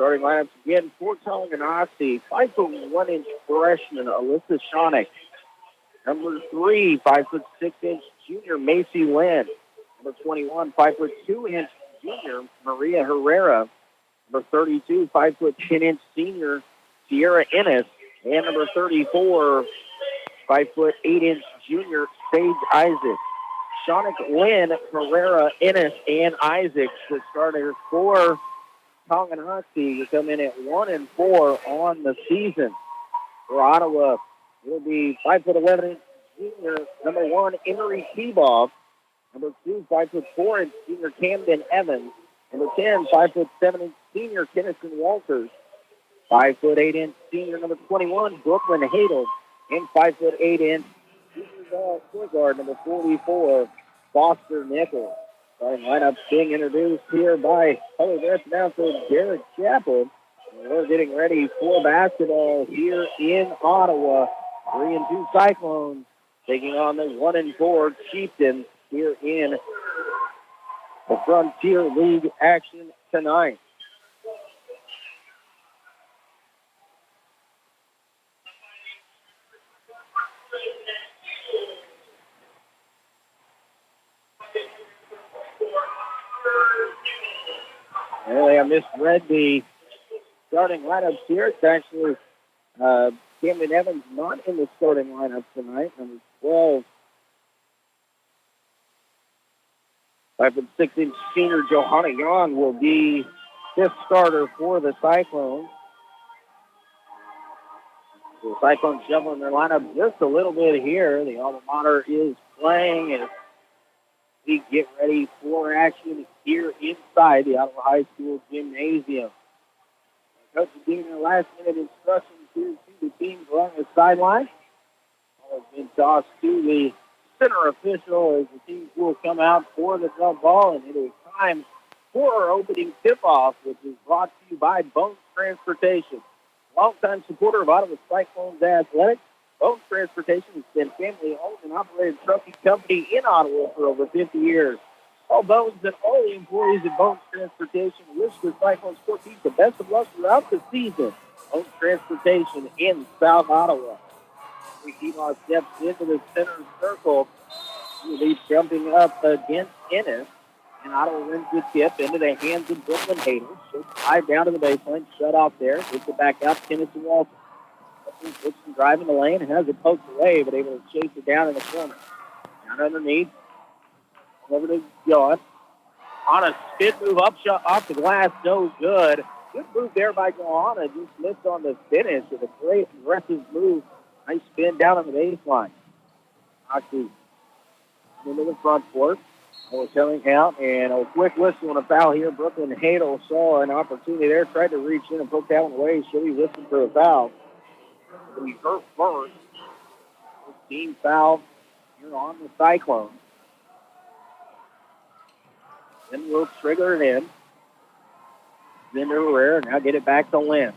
Starting lineups again for Tonganoxie. 5'1" freshman Alyssa Shonick. Number 3, 5'6" junior Macy Lynn. Number 21, 5'2" junior Maria Herrera. Number 32, 5'10" senior Sierra Ennis. And number 34, 5'8" junior Sage Isaac. Shonick, Lynn, Herrera, Ennis, and Isaacs, the starters for Tonganoxie, to come in at 1-4 on the season. For Ottawa, it'll be 5'11" junior number 1, Emery Keeboff. Number 2, 5'4" junior Camden Evans. Number 10, 5'7" senior Kennison Walters. 5'8" senior number 21, Brooklyn Hadel. And 5'8" point guard number 44, Foster Nichols. Starting lineup being introduced here by color dress announcer Derek Chappell. And we're getting ready for basketball here in Ottawa. 3-2 Cyclones taking on the 1-4 Chieftains here in the Frontier League action tonight. Really, I misread the starting lineups here. It's actually Camden Evans not in the starting lineup tonight. Number 12, 5'6" senior Johanna Young will be fifth starter for the Cyclones. The Cyclones shuffling their lineup just a little bit here. The alma mater is playing as we get ready for action here inside the Ottawa High School gymnasium. Coach is giving their last-minute instructions here to the teams along the sideline. Ball has been tossed to the center official as the teams will come out for the jump ball, and it is time for our opening tip-off, which is brought to you by Bones Transportation. Longtime supporter of Ottawa Cyclones Athletics, Bones Transportation has been family-owned and operated trucking company in Ottawa for over 50 years. All Bones and all the employees at Bones Transportation wish the Cyclones sport team the best of luck throughout the season. Bones Transportation in South Ottawa. Keebaugh steps into the center circle. He'll be jumping up against Ennis. And Ottawa wins the tip into the hands of Brooklyn Hadel. She'll drive down to the baseline, shut off there. Gets it back out to Kennison Walter. Puts some drive in the lane, has it poked away, but able to chase it down in the corner. Down underneath. Over to John. On a spin move up shot off the glass, no good. Good move there by Johanna. Just missed on the finish with a great aggressive move. Nice spin down on the baseline. Oxy into the front court. We're coming out, and a quick whistle and a foul here. Brooklyn Hadel saw an opportunity there, tried to reach in and poke that one away. She'll be whistling for a foul. It'll be her first. 15 foul here on the Cyclones. Then we'll trigger it in. Then to Herrera. Now get it back to Lynn.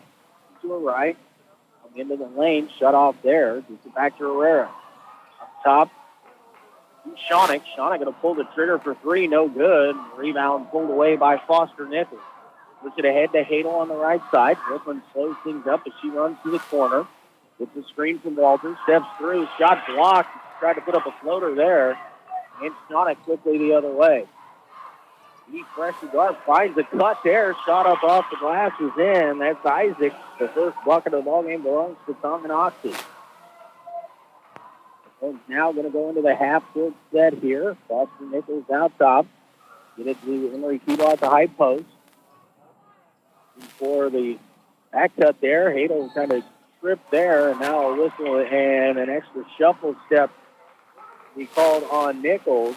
To her right. Into the lane. Shut off there. Gets it back to Herrera. Up top. Shonick. Shonick going to pull the trigger for three. No good. Rebound pulled away by Foster Nichols. Push it ahead to Hadel on the right side. Brooklyn slows things up as she runs to the corner. Gets the screen from Walters. Steps through. Shot blocked. Tried to put up a floater there. And Shonick quickly the other way. He pressure guard finds a cut there. Shot up off the glass is in. That's Isaac. The first bucket of the ballgame belongs to Tonganoxie. Now going to go into the half-court set here. Foster Nichols out top. Get it to Emery Keebough at the high post. For the back cut there. Hadel kind of tripped there. And now a whistle and an extra shuffle step be called on Nichols.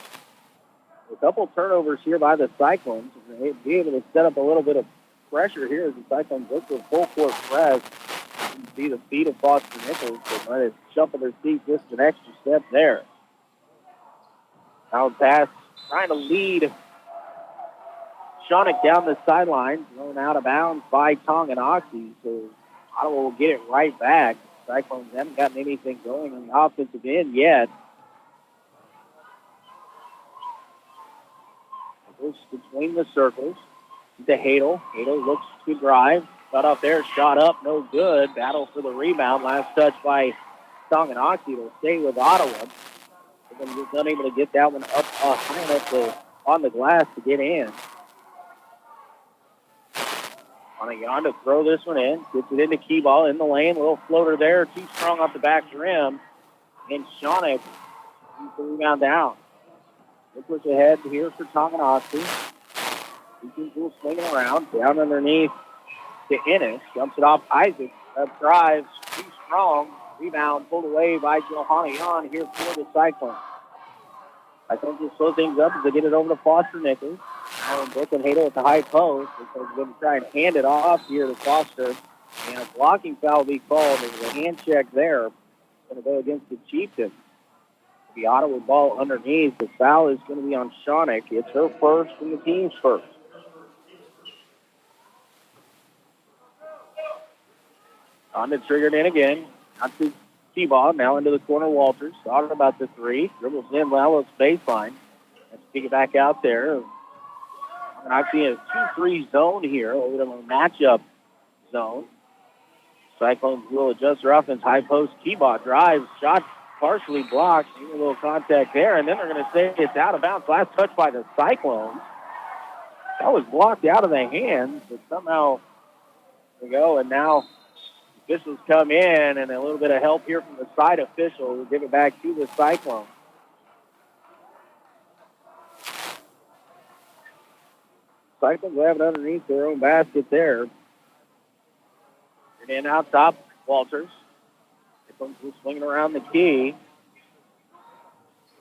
A couple turnovers here by the Cyclones. They'll be able to set up a little bit of pressure here as the Cyclones look for a full-court press. You can see the feet of Foster Nichols. They might have shuffled their feet just an extra step there. Now pass, trying to lead Shonick down the sideline. Thrown out of bounds by Tonganoxie. So Ottawa will get it right back. The Cyclones haven't gotten anything going on the offensive end yet. Between the circles to Hadel. Hadel looks to drive. Got up there, shot up, no good. Battle for the rebound. Last touch by Tonganoxie. Will stay with Ottawa. They're just unable to get that one up high enough on the glass to get in. Monahan to throw this one in. Gets it into Keyball in the lane. Little floater there. Too strong off the back rim. And Shawnick keeps the rebound down. Look what's ahead here for Tonganoxie. Will swinging around. Down underneath to Ennis. Jumps it off Isaac. Up drives. Too strong. Rebound pulled away by Johannian here for the Cyclones. I think just slow things up as they get it over to Foster Nichols. Brooklyn Hato at the high post. They're going to try and hand it off here to Foster. And a blocking foul will be called. There's a hand check there. It's going to go against the Chieftains. The Ottawa ball underneath. The foul is going to be on Shawnick. It's her first and the team's first. On to triggered in again. Out to T-ball. Now into the corner, Walters. Thought about the three. Dribbles in. Well, it's baseline. Let's kick it back out there. Actually in a 2-3 zone here. Over the matchup zone. Cyclones will adjust their offense. High post. T-ball drives. Shot partially blocked. A little contact there. And then they're going to say it's out of bounds. Last touch by the Cyclones. That was blocked out of their hands. But somehow we go. And now officials come in, and a little bit of help here from the side official. We'll give it back to the Cyclones. Cyclones will have it underneath their own basket there. And then out top, Walters. Cyclones will swing it around the key.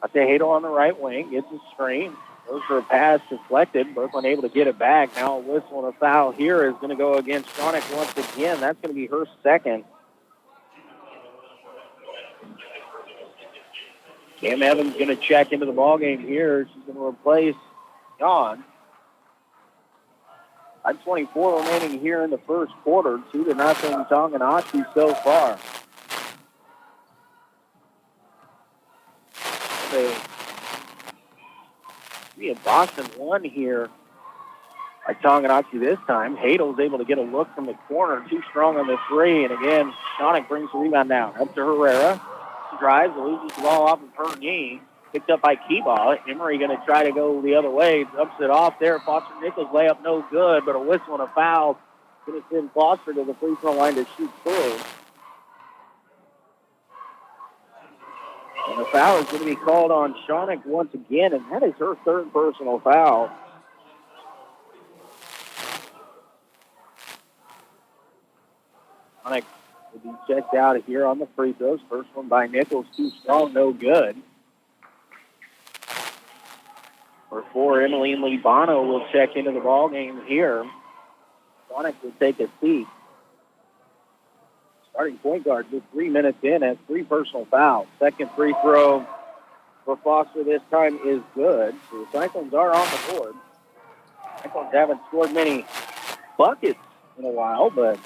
Hato on the right wing. Gets a screen. Goes for a pass deflected. Brooklyn able to get it back. Now a whistle and a foul here is going to go against Shawnick once again. That's going to be her second. Cam Evans going to check into the ballgame here. She's going to replace John. 5:24 remaining here in the first quarter. 2-0 Tonganoxie so far. We have Boston won here by Tonganoxie this time. Hadel's able to get a look from the corner. Too strong on the three. And again, Shawnick brings the rebound down. Up to Herrera. She drives, loses the ball off of her knee. Picked up by Keyball. Emery going to try to go the other way. Dumps it off there. Foster Nichols layup no good, but a whistle and a foul. Going to send Foster to the free throw line to shoot through. And the foul is going to be called on Shawnick once again, and that is her third personal foul. Shawnick will be checked out here on the free throws. First one by Nichols, too strong, no good. For 4, Emily Libano will check into the ball game here. Shawnick will take a seat. Starting point guard just 3 minutes in has 3 personal fouls. Second free throw for Foster this time is good. So the Cyclones are on the board. Cyclones haven't scored many buckets in a while, but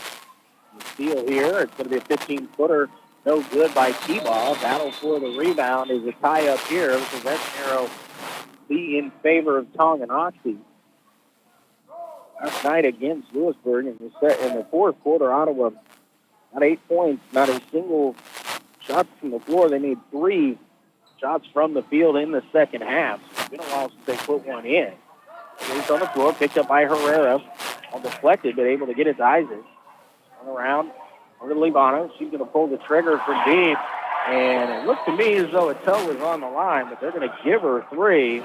the steal here, it's going to be a 15-footer. No good by T-ball. Battle for the rebound is a tie-up here. The possession arrow be in favor of Tonganoxie. Last night against Lewisburg in the fourth quarter, Ottawa got 8 points, not a single shot from the floor. They need 3 shots from the field in the second half. So it's been a while since they put one in. It's on the floor, picked up by Herrera. All deflected, but able to get it to Isaac. Turn around over to Libano. She's going to pull the trigger for deep. And it looked to me as though a toe was on the line, but they're going to give her 3.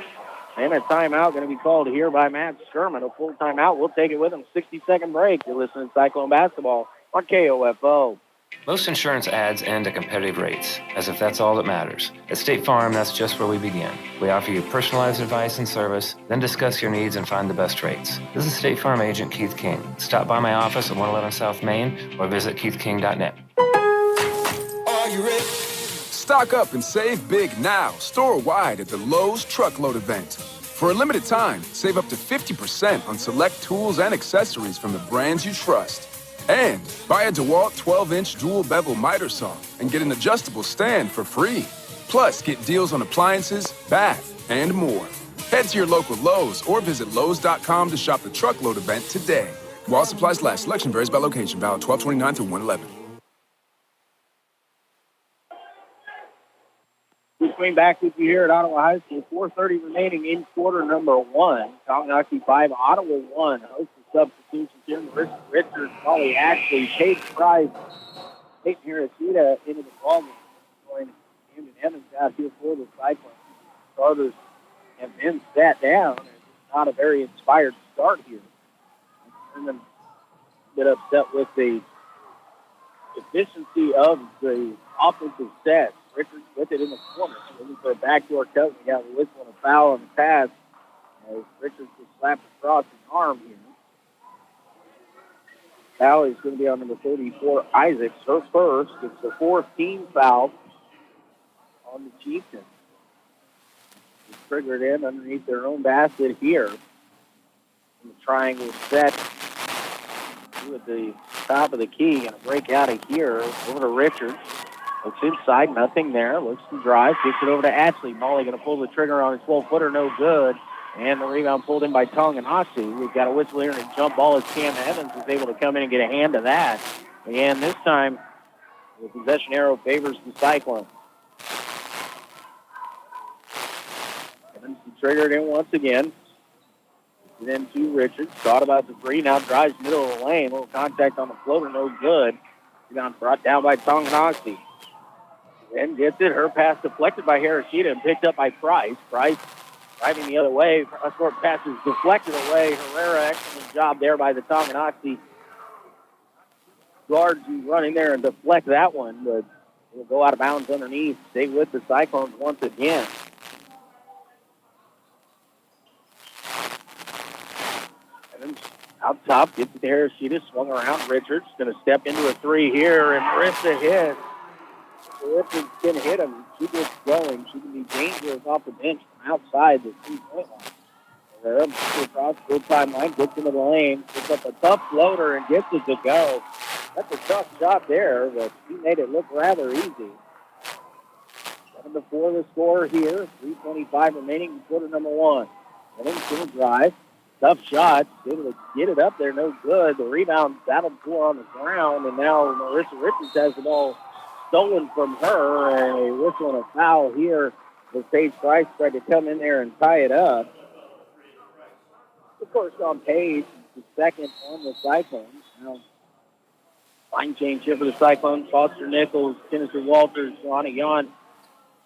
And a timeout going to be called here by Matt Sherman. A full timeout. We'll take it with him. 60-second break. You're listening to Cyclone Basketball on KOFO. Most insurance ads end at competitive rates, as if that's all that matters. At State Farm, that's just where we begin. We offer you personalized advice and service, then discuss your needs and find the best rates. This is State Farm agent Keith King. Stop by my office at 111 South Main or visit keithking.net. Are you ready? Stock up and save big now, store-wide at the Lowe's Truckload event. For a limited time, save up to 50% on select tools and accessories from the brands you trust. And buy a DeWalt 12-inch dual bevel miter saw and get an adjustable stand for free. Plus, get deals on appliances, bath, and more. Head to your local Lowe's or visit Lowe's.com to shop the Truckload event today. While supplies last, selection varies by location. Valid 12/29 through 1/11. Between back with you here at Ottawa High School. 4:30 remaining in quarter number one. Tonganoxie 5, Ottawa 1. Host of substitutions here. Richards, Molly Ashley, Kate Price, Peyton Hirashida into the ballgame. Going Camden Evans out here for the Cyclones. Starters have been sat down. It's not a very inspired start here. And then a bit upset with the efficiency of the offensive set. Richards with it in the corner. Looking for a backdoor cut. We got a whistle and a foul on the pass as Richards was slapped across his arm here. Foul is going to be on number 34, Isaacs. Her first. It's the fourth team foul on the Chieftains. It's triggered in underneath their own basket here. And the triangle set at the top of the key. Going to break out of here. Over to Richards. Looks inside, nothing there. Looks to drive, gets it over to Ashley. Molly going to pull the trigger on his 12-footer, no good. And the rebound pulled in by Tonganoxie. We've got a whistle here and a jump ball as Cam Evans is able to come in and get a hand to that. And this time, the possession arrow favors the Cyclones. Evans triggered in once again. Then to Richards. Thought about the three, now drives middle of the lane. A little contact on the floater, no good. Rebound brought down by Tonganoxie. Then gets it. Her pass deflected by Hirashida and picked up by Price. Price driving the other way. A short pass is deflected away. Herrera, excellent job there by the Tonganoxie guards who run in there and deflect that one, but it'll go out of bounds underneath. Stay with the Cyclones once again. Evans out top, gets it to Hirashida, swung around. Richards going to step into a three here, and Marissa hits. Richards can hit him. She gets going. She can be dangerous off the bench from outside the 3-point line. Herrera across the timeline, gets into the lane, picks up a tough floater and gets it to go. That's a tough shot there, but he made it look rather easy. 7-4 the score here. 3:25 remaining in quarter number one. Evans going to drive. Tough shot. Able to get it up there, no good. The rebound battled for on the ground, and now Marissa Richards has the ball stolen from her, and a whistle and a foul here. The Paige Price tried to come in there and tie it up. Of course, on Paige, the second on the Cyclones. Now, line change here for the Cyclones. Foster Nichols, Tennessee Walters, Johanna Yon,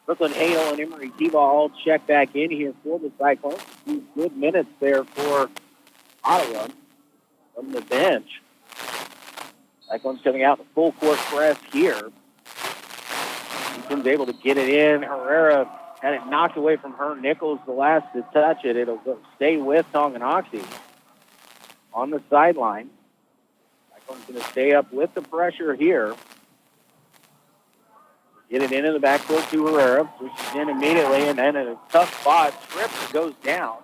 Brooklyn Hadel, and Emery Tebow all check back in here for the Cyclones. 2 good minutes there for Ottawa from the bench. Cyclones coming out in full court press here. Houston's able to get it in. Herrera had it knocked away from her. Nichols the last to touch it. It'll stay with Tonganoxie on the sideline. Cyclones going to stay up with the pressure here. Get it into the backcourt to Herrera. Pushes in immediately, and then in a tough spot, trips goes down.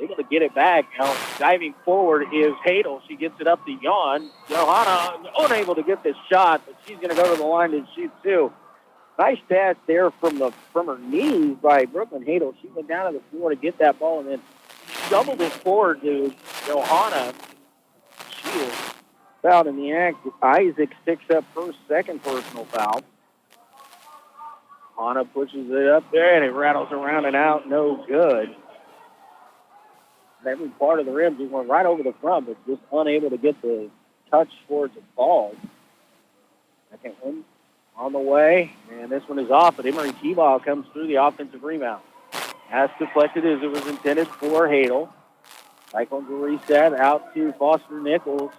Able to get it back. Now diving forward is Hadel. She gets it up to Yon. Johanna unable to get this shot, but she's going to go to the line and shoot two. Nice pass there from her knees by Brooklyn Hadel. She went down to the floor to get that ball and then doubled it forward to Johanna. She is fouled in the act. Isaac picks up her second personal foul. Johanna pushes it up there and it rattles around and out. No good. Every part of the rim just went right over the front, but just unable to get the touch towards the ball. Second one on the way, and this one is off, but Emery Tebow comes through the offensive rebound. As deflected as it was intended for Hadel. Cyclones will reset out to Foster Nichols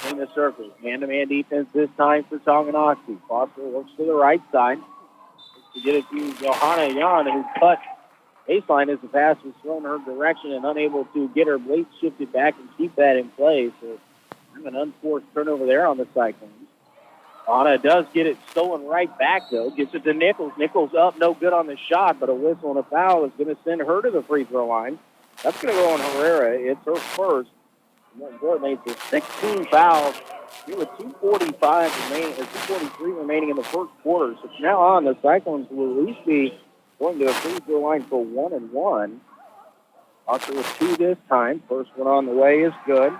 in the circle. Man-to-man defense this time for Tonganoxie. Foster looks to the right side to get it to Johanna Yon, who cut baseline as the pass was thrown her direction and unable to get her weight shifted back and keep that in place. So an unforced turnover there on the Cyclones. Anna does get it stolen right back, though. Gets it to Nichols. Nichols up, no good on the shot, but a whistle and a foul is going to send her to the free throw line. That's going to go on Herrera. It's her first. More importantly, it's a 16 fouls. Here with 2:45 remaining, or 2:43 remaining in the first quarter. So from now on, the Cyclones will at least be going to the free throw line for 1 and 1. Also with 2 this time. First one on the way is good.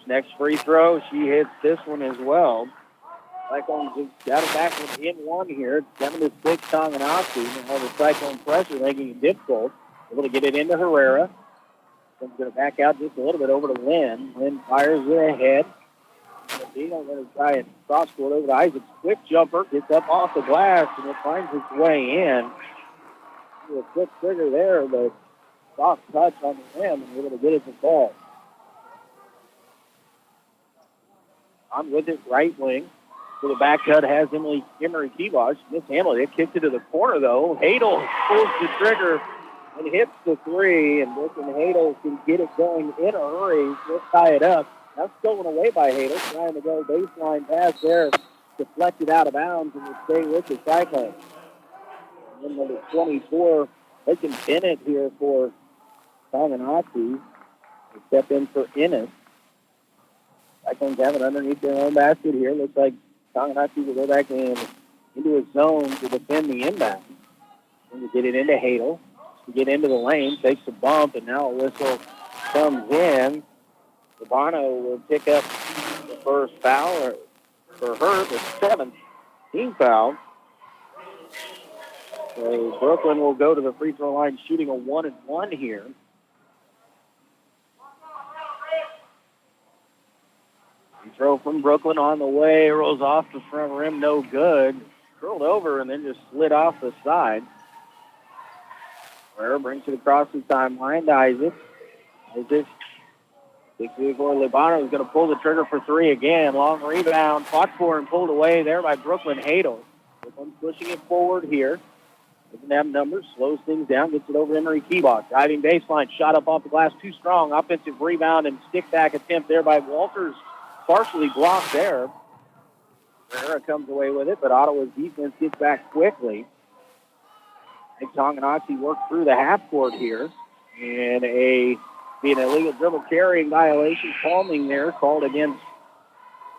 Next free throw, she hits this one as well. Cyclones just got it back within one here. 7-6 Tonganoxie. Now the Cyclone pressure making it difficult. Able to get it into Herrera. She's going to back out just a little bit over to Lynn. Lynn fires it ahead. Dino going to try and cross court over to Isaacs. Quick jumper. Gets up off the glass and it finds its way in. A quick trigger there, but soft touch on the rim and able to get it to fall. On with it, right wing. To the back cut has Emery Kibosh. Mishandled it. Kicked it to the corner, though. Hadel pulls the trigger and hits the three. And Brooklyn Hadel can get it going in a hurry. Just tie it up. That's stolen away by Hadel. Trying to go baseline pass there. Deflected out of bounds and will stay with the Cyclones. And then number 24, they can pin it here for Tonganoxie. They step in for Ennis. Cyclones have it underneath their own basket here. Looks like Tonganoxie will go back into a zone to defend the inbound. And to get it into Hadel. To get into the lane, takes a bump, and now a whistle comes in. Urbano will pick up the first foul for her, the 7th team foul. So Brooklyn will go to the free throw line shooting a 1-and-1 here. Throw from Brooklyn on the way, rolls off the front rim, no good. Curled over and then just slid off the side. Herrera brings it across the timeline to Isaac. Isaac, 6-4 Libano is going to pull the trigger for three again. Long rebound, fought for and pulled away there by Brooklyn Hadel. Brooklyn pushing it forward here. Doesn't have numbers, slows things down, gets it over Emery Kibosh. Driving baseline, shot up off the glass, too strong. Offensive rebound and stick back attempt there by Walters. Partially blocked there. Herrera comes away with it, but Ottawa's defense gets back quickly. I think Tonganoxie worked through the half court here. And being an illegal dribble carrying violation, palming there, called against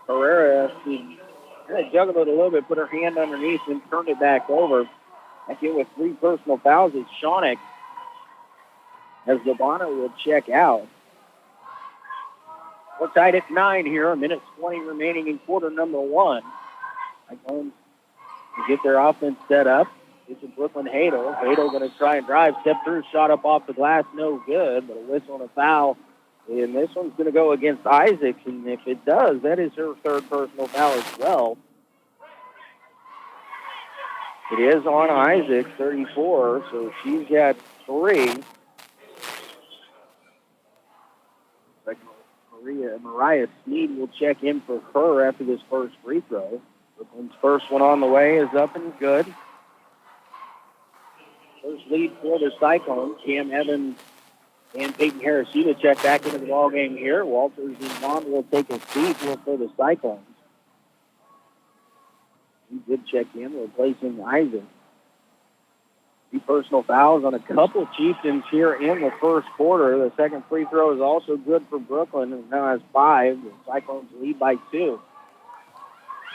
Herrera. She kind of juggled it a little bit, put her hand underneath, and turned it back over. Back in with 3 personal fouls is Shawnick, as Libano will check out. We're tied at 9 here. 1:20 remaining in quarter number 1. Cyclones to get their offense set up. It's a Brooklyn Hadel. Hadel going to try and drive. Step through. Shot up off the glass. No good. But a whistle and a foul. And this one's going to go against Isaacs. And if it does, that is her 3rd personal foul as well. It is on Isaacs, 34. So she's got 3. Mariah Sneed will check in for her after this first free throw. Brooklyn's first one on the way is up and good. First lead for the Cyclones. Cam Evans and Peyton Harrisita check back into the ballgame here. Walters and Vaughn will take a seat here for the Cyclones. He did check in, replacing Isaac. 2 personal fouls on a couple Chieftains here in the first quarter. The second free throw is also good for Brooklyn, and now has 5. The Cyclones lead by 2.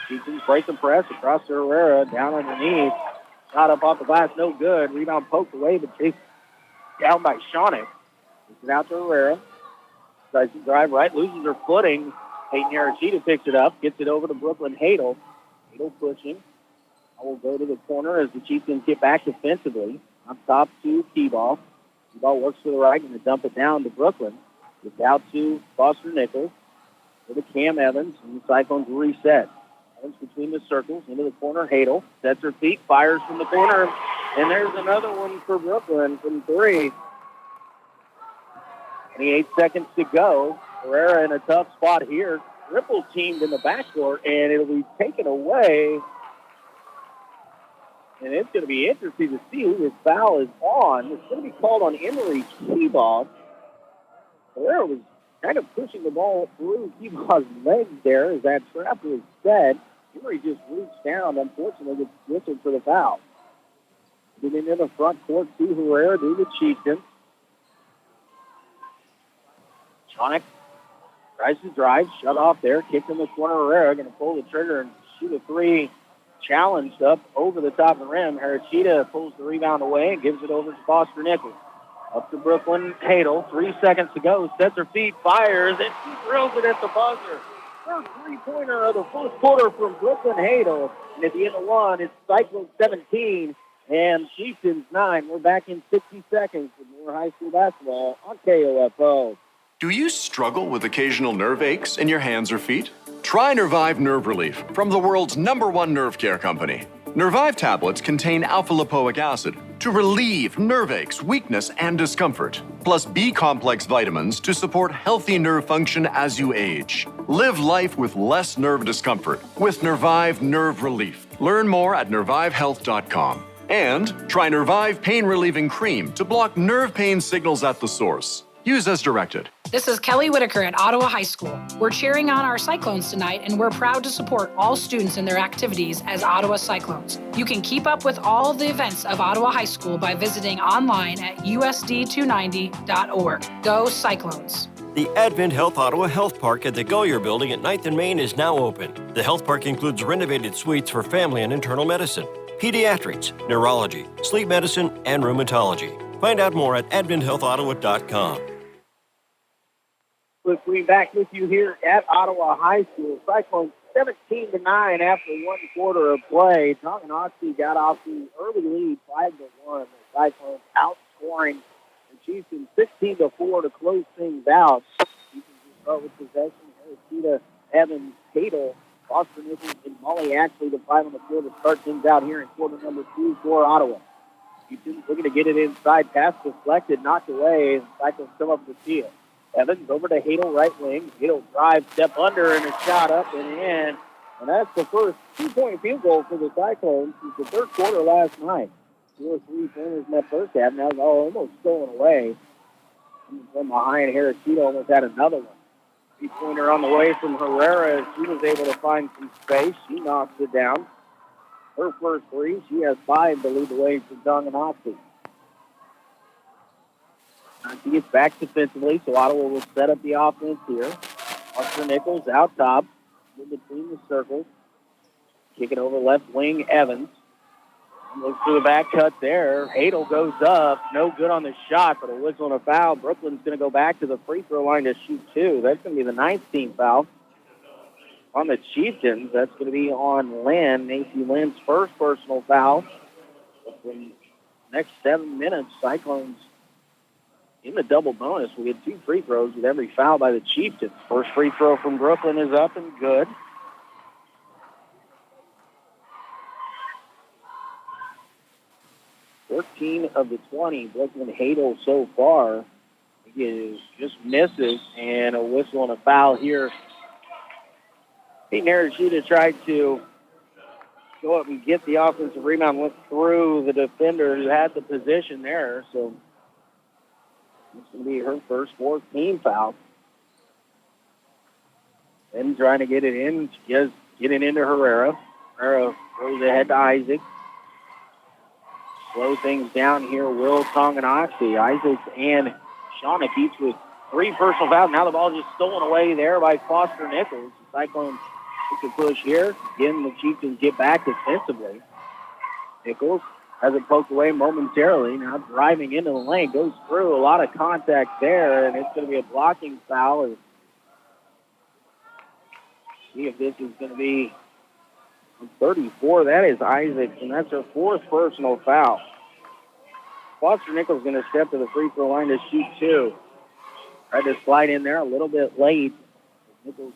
Chieftains break the press across to Herrera, down underneath. Shot up off the glass, no good. Rebound poked away, but chased down by Shawnick. Gets it out to Herrera. Tries to drive right, loses her footing. Peyton Harrisita picks it up, gets it over to Brooklyn Hadel. Hadel pushing. I will go to the corner as the Chieftains get back defensively. On top to Keyball. Keyball works to the right and to dump it down to Brooklyn. Gets out to Foster Nichols. For the Cam Evans, and the Cyclones reset. Evans between the circles, into the corner. Hadel sets her feet, fires from the corner. And there's another one for Brooklyn from 3. 28 seconds to go. Herrera in a tough spot here. Triple teamed in the backcourt, and it'll be taken away. And it's going to be interesting to see who this foul is on. It's going to be called on Emery Keyball. Herrera was kind of pushing the ball through Keyball's legs there as that trap was set. Emery just reached down. Unfortunately, gets whistled for the foul. Getting into the front court to Herrera due to Chieftain. Shawnick tries to drive, shut off there, kicked in the corner. Herrera going to pull the trigger and shoot a 3. Challenged up over the top of the rim. Harishita pulls the rebound away and gives it over to Foster Nichols. Up to Brooklyn Hadel. 3 seconds to go. Sets her feet, fires, and she drills it at the buzzer. First three-pointer of the first quarter from Brooklyn Hadel. And at the end of one, it's Cyclone 17 and Chieftains 9. We're back in 60 seconds with more high school basketball on KOFO. Do you struggle with occasional nerve aches in your hands or feet? Try Nervive Nerve Relief from the world's #1 nerve care company. Nervive tablets contain alpha-lipoic acid to relieve nerve aches, weakness, and discomfort, plus B-complex vitamins to support healthy nerve function as you age. Live life with less nerve discomfort with Nervive Nerve Relief. Learn more at nervivehealth.com. And try Nervive Pain Relieving Cream to block nerve pain signals at the source. Use as directed. This is Kelly Whitaker at Ottawa High School. We're cheering on our Cyclones tonight, and we're proud to support all students in their activities as Ottawa Cyclones. You can keep up with all of the events of Ottawa High School by visiting online at usd290.org. Go Cyclones! The Advent Health Ottawa Health Park at the Goyer Building at 9th and Main is now open. The health park includes renovated suites for family and internal medicine, pediatrics, neurology, sleep medicine, and rheumatology. Find out more at adventhealthottawa.com. We're back with you here at Ottawa High School. Cyclones 17-9 after one quarter of play. Tonganoxie got off the early lead, 5-1. The Cyclones outscoring the Chieftains 16-4 to close things out. You can just start with possession. Heracita, Evans, Hadel, Foster Nichols, and Molly Ashley, the five on the floor to start things out here in quarter number 2 for Ottawa. Chieftains looking to get it inside, pass deflected, knocked away, and Cyclones come up to steal. Evans over to Hadel, right wing. Hadel drive, step under, and a shot up and in. And that's the first 2-point field goal for the Cyclones since the third quarter last night. 2 or 3 pointers in that first half. Now it's almost stolen away. From behind, Heracita almost had another one. 3-pointer on the way from Herrera. She was able to find some space. She knocks it down. Her first three. She has 5 to lead the way for Tonganoxie. She gets back defensively, so Ottawa will set up the offense here. Arthur Nichols out top, in between the circles. Kick it over left wing, Evans. Looks for the back cut there. Hadel goes up. No good on the shot, but a whistle and a foul. Brooklyn's going to go back to the free throw line to shoot 2. That's going to be the 9th team foul. On the Chieftains, that's going to be on Lynn. Nancy Lynn's first personal foul. For the next 7 minutes, Cyclones in the double bonus. We had 2 free throws with every foul by the Chieftains. First free throw from Brooklyn is up and good. $14 of the 20. Brooklyn Hadel so far is just misses, and a whistle and a foul here. Peyton Heracita tried to go up and get the offensive rebound, went through the defender who had the position there, so it's going to be her first 14 foul. And trying to get it in. She does get it into Herrera. Herrera goes ahead to Isaac. Slow things down here, Will Tonganoxie. Isaac and Shauna Keats with 3 personal fouls. Now the ball just stolen away there by Foster Nichols. The Cyclones take a push here. Again, the Chieftains get back defensively. Nichols has it poked away momentarily. Now driving into the lane. Goes through. A lot of contact there, and it's going to be a blocking foul. See if this is going to be 34. That is Isaac, and that's her 4th personal foul. Foster Nichols going to step to the free throw line to shoot 2. Tried to slide in there a little bit late. Nichols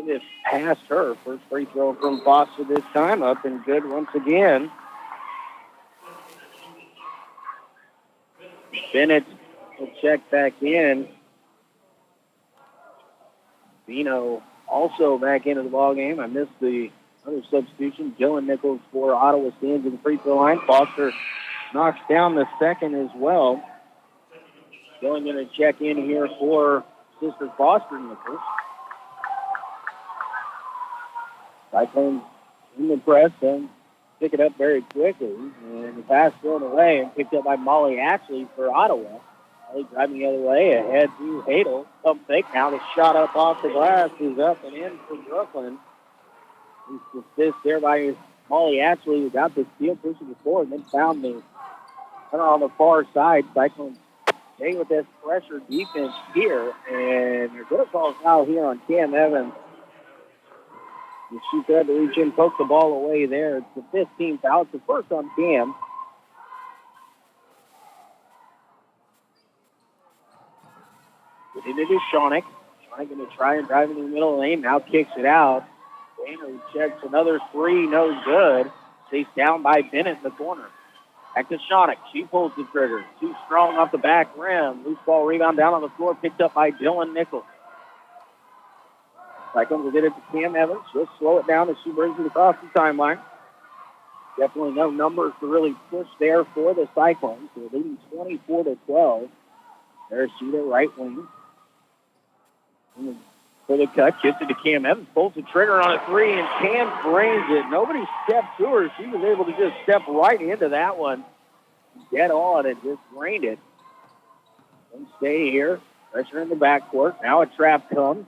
just passed her. First free throw from Foster this time. Up and good once again. Bennett will check back in. Bino also back into the ballgame. I missed the other substitution. Dylan Nichols for Ottawa stands at the free throw line. Foster knocks down the second as well. Dylan going to check in here for Sister Foster Nichols. Cyclones in the press and pick it up very quickly. And the pass thrown away and picked up by Molly Ashley for Ottawa. Molly driving the other way ahead to Hadel. Pump fake now. The shot up off the glass is up and in for Brooklyn. Assist there by Molly Ashley, who got the steal, pushing it forward, and then found the And on the far side, Cyclones stay with this pressure defense here, and they're going to call a foul here on Cam Evans. She tried to reach in, poke the ball away there. It's the 15th foul. It's the first on Cam. Get into Shawnick. Shawnick going to try and drive into the middle of the lane. Now kicks it out. Banner checks another three. No good. She's down by Bennett in the corner. Back to Shawnick. She pulls the trigger. Too strong off the back rim. Loose ball rebound down on the floor. Picked up by Dylan Nichols. Cyclones will get it to Cam Evans. She'll slow it down as she brings it across the timeline. Definitely no numbers to really push there for the Cyclones. They're leading 24-12. There's Sheeta, right wing. For the cut, gets it to Cam Evans. Pulls the trigger on a three, and Cam drains it. Nobody stepped to her. She was able to just step right into that one. Dead on and just drained it. And stay here. Pressure in the backcourt. Now a trap comes.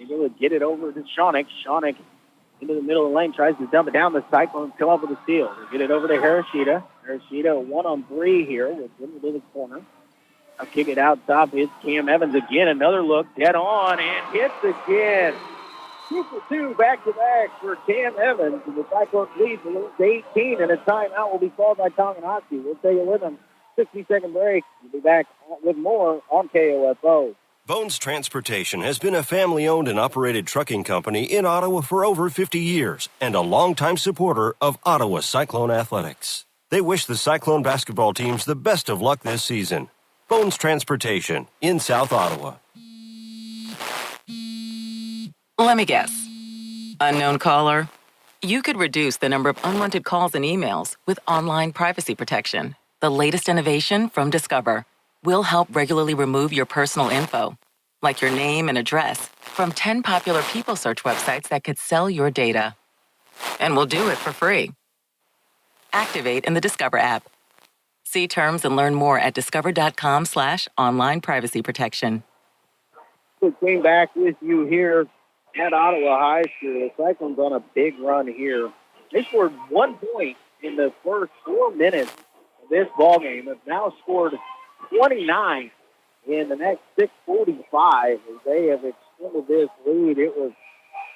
Able to get it over to Shawnick. Shawnick into the middle of the lane, tries to dump it down. The Cyclones come up with a steal. They get it over to Harashida. Harashida 1-on-3 here. We'll get it to the corner. I'll kick it out top. It's Cam Evans again. Another look, dead on, and hits again. 2-for-2 back-to-back for Cam Evans. And the Cyclones lead to 18, and a timeout will be called by Tonganoxie. We'll take it with them. 60-second break. We'll be back with more on KOFO. Bones Transportation has been a family-owned and operated trucking company in Ottawa for over 50 years and a longtime supporter of Ottawa Cyclone athletics. They wish the Cyclone basketball teams the best of luck this season. Bones Transportation in South Ottawa. Let me guess. Unknown caller? You could reduce the number of unwanted calls and emails with online privacy protection. The latest innovation from Discover. We'll help regularly remove your personal info, like your name and address, from 10 popular people search websites that could sell your data. And we'll do it for free. Activate in the Discover app. See terms and learn more at discover.com/online privacy protection. We came back with you here at Ottawa High School. The Cyclones on a big run here. They scored 1 point in the first 4 minutes of this ballgame. Have now scored 29 in the next 6:45 as they have extended this lead. It was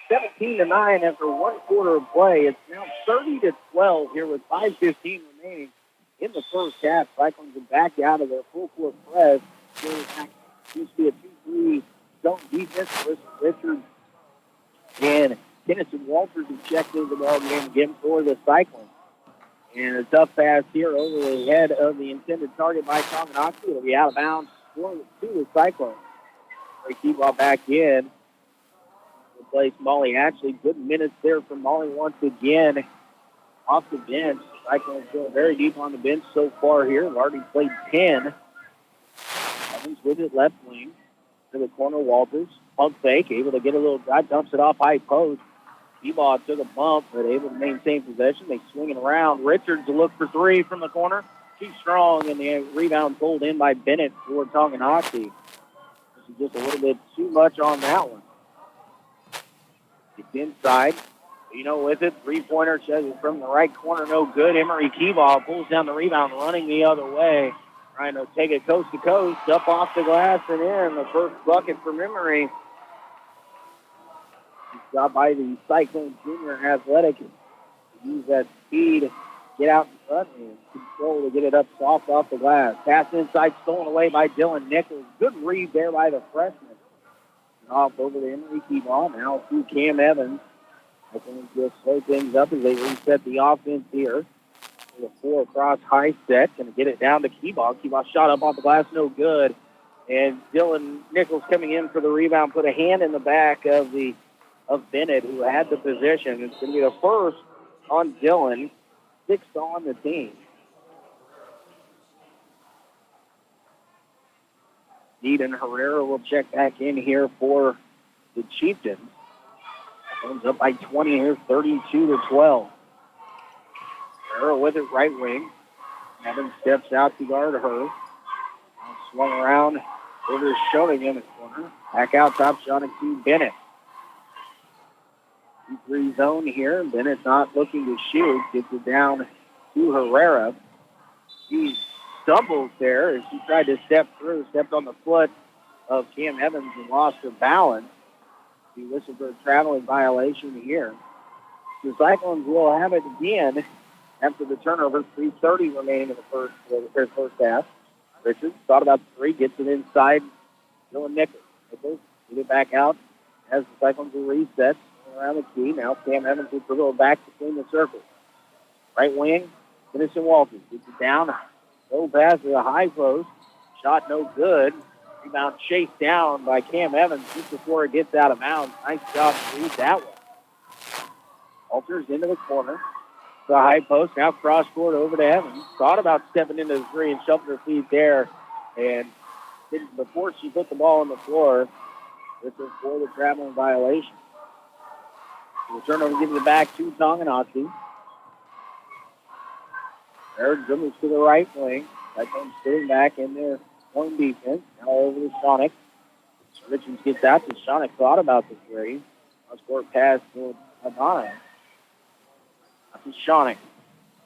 17-9 after 1 quarter of play. It's now 30-12 here with 5:15 remaining in the first half. Cyclones are back out of their full court press. Used to be a 2-3 zone defense. Richard and Kennison Walters who checked into the ball game again for the Cyclones. And a tough pass here over the head of the intended target by Tonganoxie. It'll be out of bounds to the Cyclones. They keep ball back in. Replace Molly Ashley. Good minutes there for Molly once again off the bench. Cyclones going very deep on the bench so far here. They've already played 10. Evans with it left wing to the corner. Walters. Pump fake. Able to get a little drive. Dumps it off high post. D-ball took a bump, but able to maintain possession. They swing it around. Richards to look for three from the corner. Too strong, and the rebound pulled in by Bennett for Tonganoxie. This is just a little bit too much on that one. It's inside. With it. Three-pointer says it from the right corner. No good. Emery Keyball pulls down the rebound, running the other way. Trying to take it coast to coast. Up off the glass and in. The first bucket from Emery. Got by the Cyclone Junior Athletic. Use that speed, get out in front, and control to get it up soft off the glass. Pass inside, stolen away by Dylan Nichols. Good read there by the freshman. And off over to Emery ball. Now through Cam Evans. I think just slow things up as they reset the offense here. With a 4 across high set. Going to get it down to Keyball. Keyball shot up off the glass, no good. And Dylan Nichols coming in for the rebound, put a hand in the back of Bennett, who had the position. It's going to be the first on Dylan, 6th on the team. Deed and Herrera will check back in here for the Chieftains. Comes up by 20 here, 32-12. Herrera with it right wing. Evans steps out to guard her. Swung around over to Schoening in the corner. Back out top, Shawnick to Bennett. 2-3 zone here. Bennett's not looking to shoot. Gets it down to Herrera. He's stumbles there as she tried to step through, stepped on the foot of Cam Evans and lost her balance. She whistled for a traveling violation here. The Cyclones will have it again after the turnover. 3:30 remaining in the first half. Richards thought about the three, gets it inside. Dylan Nichols. Nichols get it back out as the Cyclones will reset around the key. Now Cam Evans will dribble back between the circles. Right wing, Denison Walters gets it down. No pass to the high post. Shot no good. Rebound chased down by Cam Evans just before it gets out of bounds. Nice job to read that one. Walters into the corner. The high post, now cross court over to Evans. Thought about stepping into the three and shoving her feet there. And before she put the ball on the floor, this is for the traveling violation. The turnover gives it back to Tonganoxie. There dribbles to the right wing. Cyclones sitting back in their point defense. Now over to Shonick. Richards gets out to Shonick. Thought about the three. Cross-court pass to Havana. Up to Shonick.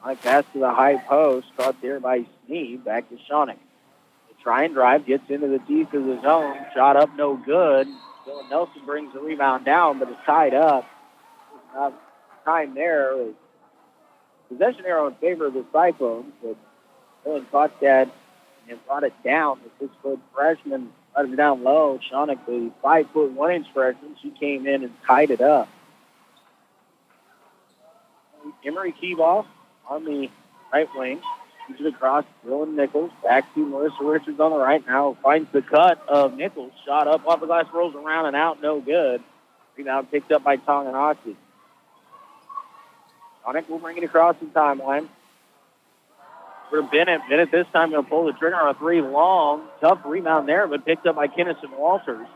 Shonick pass to the high post. Caught there by Sneed. Back to Shonick. They try and drive. Gets into the deep of the zone. Shot up no good. Dylan Nelson brings the rebound down, but it's tied up. Not time there. Possession arrow in favor of the Cyclones, but Dylan caught that and brought it down. The 6-foot freshman brought it down low. Shonick, the 5-foot 1-inch freshman, she came in and tied it up. Emery Keeball on the right wing. Keeps it across Dylan Nichols. Back to Marissa Richards on the right. Now finds the cut of Nichols. Shot up off the glass, rolls around and out. No good. Rebound picked up by Tonganoxie. Shonick will bring it across the timeline. For Bennett. Bennett this time going to pull the trigger on a three long. Tough rebound there, but picked up by Kennison Walters.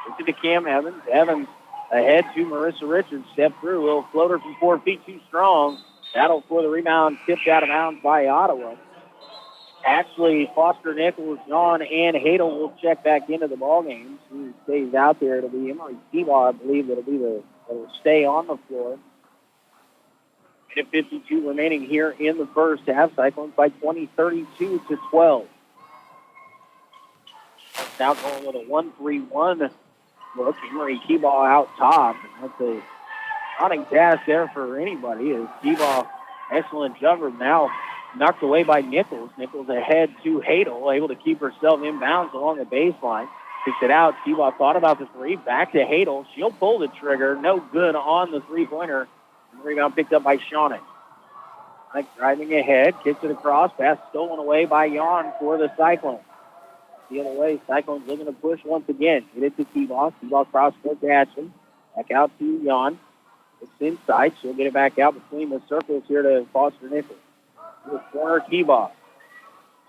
Into the Cam Evans. Evans ahead to Marissa Richards. Step through. Little floater from 4 feet too strong. Battle for the rebound. Tipped out of bounds by Ottawa. Actually, Foster Nichols, John, and Hadel will check back into the ballgame. Who stays out there? It'll be Emery Keeball, I believe, that'll stay on the floor. 52 remaining here in the first half. Cyclones by 20, 32-12. Now going with a 1-3-1 look. Emery Keeball out top. And that's a running task there for anybody. As Keeball, excellent jumper, now knocked away by Nichols. Nichols ahead to Hadel, able to keep herself in bounds along the baseline. Picks it out. Keeball thought about the three. Back to Hadel. She'll pull the trigger. No good on the three-pointer. Rebound picked up by Shonick. Shonick driving ahead, kicks it across, pass stolen away by Yarn for the Cyclones. The other way, Cyclones looking to push once again. Get it to Keeball. Keeball cross court to Ashton. Back out to Yarn. It's inside. She'll get it back out between the circles here to Foster Nichols. To the corner, Keeball.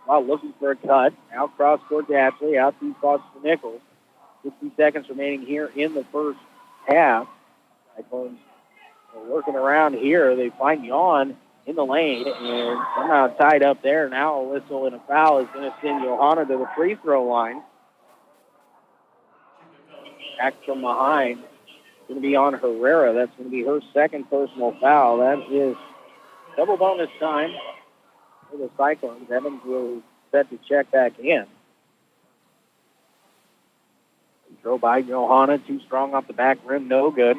While looking for a cut. Now cross court to Ashley. Out to Foster Nichols. 60 seconds remaining here in the first half. Cyclones working around here. They find Yawn in the lane and somehow tied up there. Now a whistle and a foul is going to send Johanna to the free throw line. Back from behind. It's going to be on Herrera. That's going to be her second personal foul. That is double bonus time for the Cyclones. Evans will set to check back in. Throw by Johanna. Too strong off the back rim. No good.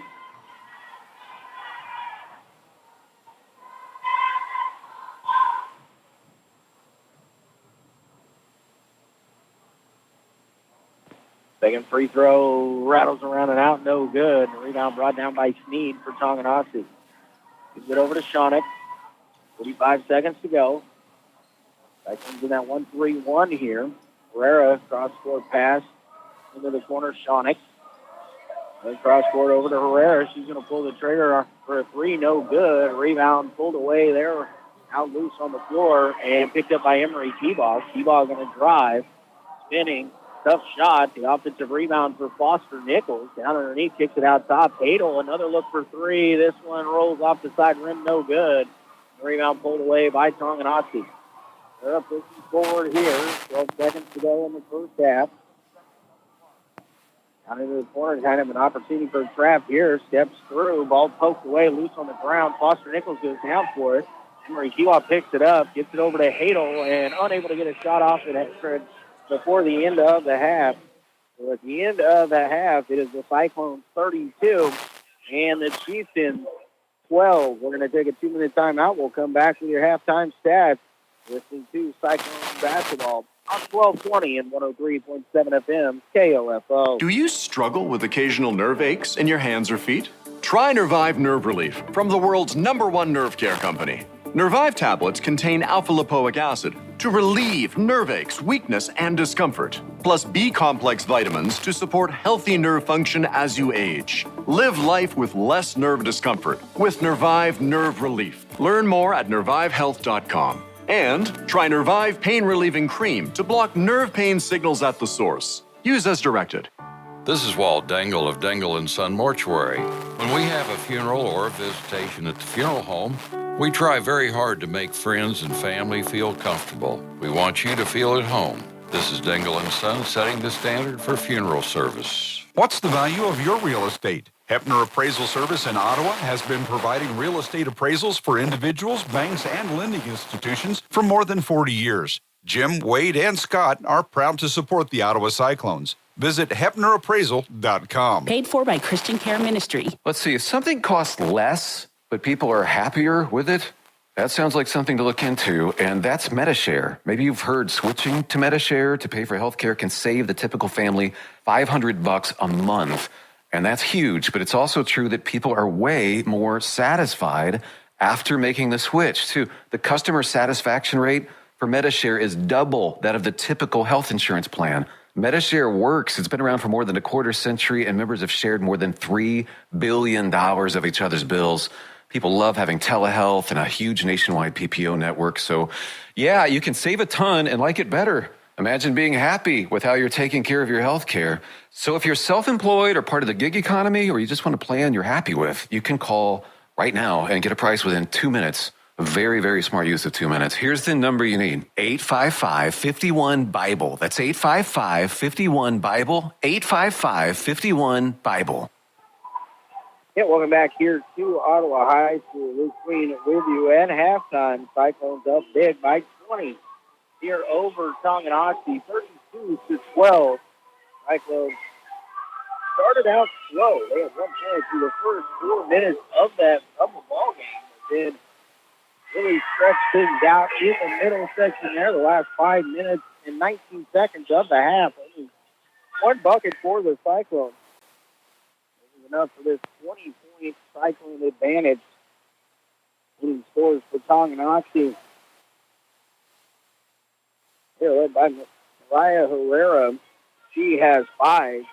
Second free throw rattles around and out, no good. Rebound brought down by Sneed for Tonganoxie. Gives it over to Shonick. 45 seconds to go. Cyclones in that 1-3-1 here. Herrera cross-court pass into the corner, Shonick. Then cross-court over to Herrera. She's going to pull the trigger for a three, no good. Rebound pulled away there, out loose on the floor, and picked up by Emery Keeball. Keeball going to drive, spinning. Tough shot. The offensive rebound for Foster Nichols. Down underneath, kicks it out top. Hadel, another look for three. This one rolls off the side rim, no good. The rebound pulled away by Tonganoxie. They're up pushing forward here. 12 seconds to go in the first half. Down into the corner, kind of an opportunity for a trap here. Steps through. Ball poked away, loose on the ground. Foster Nichols goes down for it. Emery Kiwa picks it up, gets it over to Hadel, and unable to get a shot off it before the end of the half. So at the end of the half, it is the Cyclones 32 and the Chieftains 12. We're going to take a 2-minute timeout. We'll come back with your halftime stats. Listening to Cyclones basketball on 1220 and 103.7 FM KOFO. Do you struggle with occasional nerve aches in your hands or feet? Try Nervive Nerve Relief from the world's #1 nerve care company. Nervive tablets contain alpha-lipoic acid to relieve nerve aches, weakness, and discomfort, plus B-complex vitamins to support healthy nerve function as you age. Live life with less nerve discomfort with Nervive Nerve Relief. Learn more at nervivehealth.com. And try Nervive Pain Relieving Cream to block nerve pain signals at the source. Use as directed. This is Walt Dangle of Dangle & Son Mortuary. When we have a funeral or a visitation at the funeral home, we try very hard to make friends and family feel comfortable. We want you to feel at home. This is Dangle & Son setting the standard for funeral service. What's the value of your real estate? Hepner Appraisal Service in Ottawa has been providing real estate appraisals for individuals, banks, and lending institutions for more than 40 years. Jim, Wade, and Scott are proud to support the Ottawa Cyclones. Visit HepnerAppraisal.com. Paid for by Christian Care Ministry. Let's see, if something costs less, but people are happier with it, that sounds like something to look into, and that's MediShare. Maybe you've heard switching to MediShare to pay for healthcare can save the typical family $500 a month. And that's huge, but it's also true that people are way more satisfied after making the switch, too. The customer satisfaction rate for MediShare is double that of the typical health insurance plan. MediShare works. It's been around for more than a quarter century, and members have shared more than $3 billion of each other's bills. People love having telehealth and a huge nationwide PPO network. So, yeah, you can save a ton and like it better. Imagine being happy with how you're taking care of your health care. So if you're self-employed or part of the gig economy, or you just want a plan you're happy with, you can call right now and get a price within 2 minutes. A very, very smart use of 2 minutes. Here's the number you need. 855-51-BIBLE. That's 855-51-BIBLE. 855-51-BIBLE. Yeah, welcome back here to Ottawa High School. Luke Queen with you at halftime. Cyclones up big by 20 here over Tonganoxie, 32-12. Cyclones started out slow. They had 1 point through the first 4 minutes of the ball game. Then really stretched things out in the middle section there. The last 5 minutes and 19 seconds of the half. Only 1 bucket for the Cyclones. This is enough for this 20-point Cyclone advantage. Leading scores for Tonganoxie. They're led by Mariah Herrera. She has 5.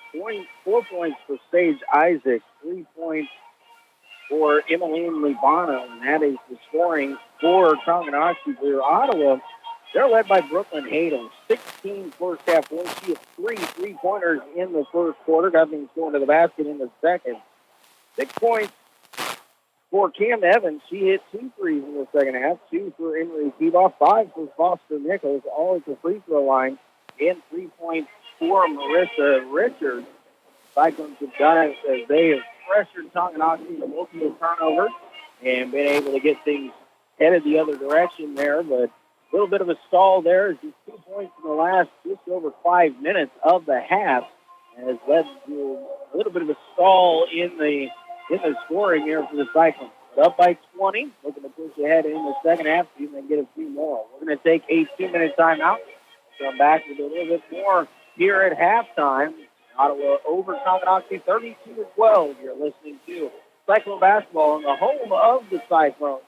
4 points for Sage Isaac. 3 points for Emmeline Libano. And that is the scoring for Tonganoxie. For Ottawa, they're led by Brooklyn Hadel. 16 first half points. She had 3 3-pointers in the first quarter. Got things going to the basket in the second. 6 points for Cam Evans. She hit 2 threes in the second half. 2 for Emery Kiwa. 5 for Foster Nichols. All at the free throw line. And 3 points for Marissa Richards. Cyclones have done it as they have pressured Tonganoxie into multiple turnovers and been able to get things headed the other direction there. But a little bit of a stall there. Just 2 points in the last just over 5 minutes of the half has led to a little bit of a stall in the scoring here for the Cyclones. But up by 20, looking to push ahead in the second half, see if they can get a few more. We're going to take a 2-minute timeout. Come back with a little bit more here at halftime. Ottawa over Tonganoxie 32-12. You're listening to Cyclone basketball on the home of the Cyclones.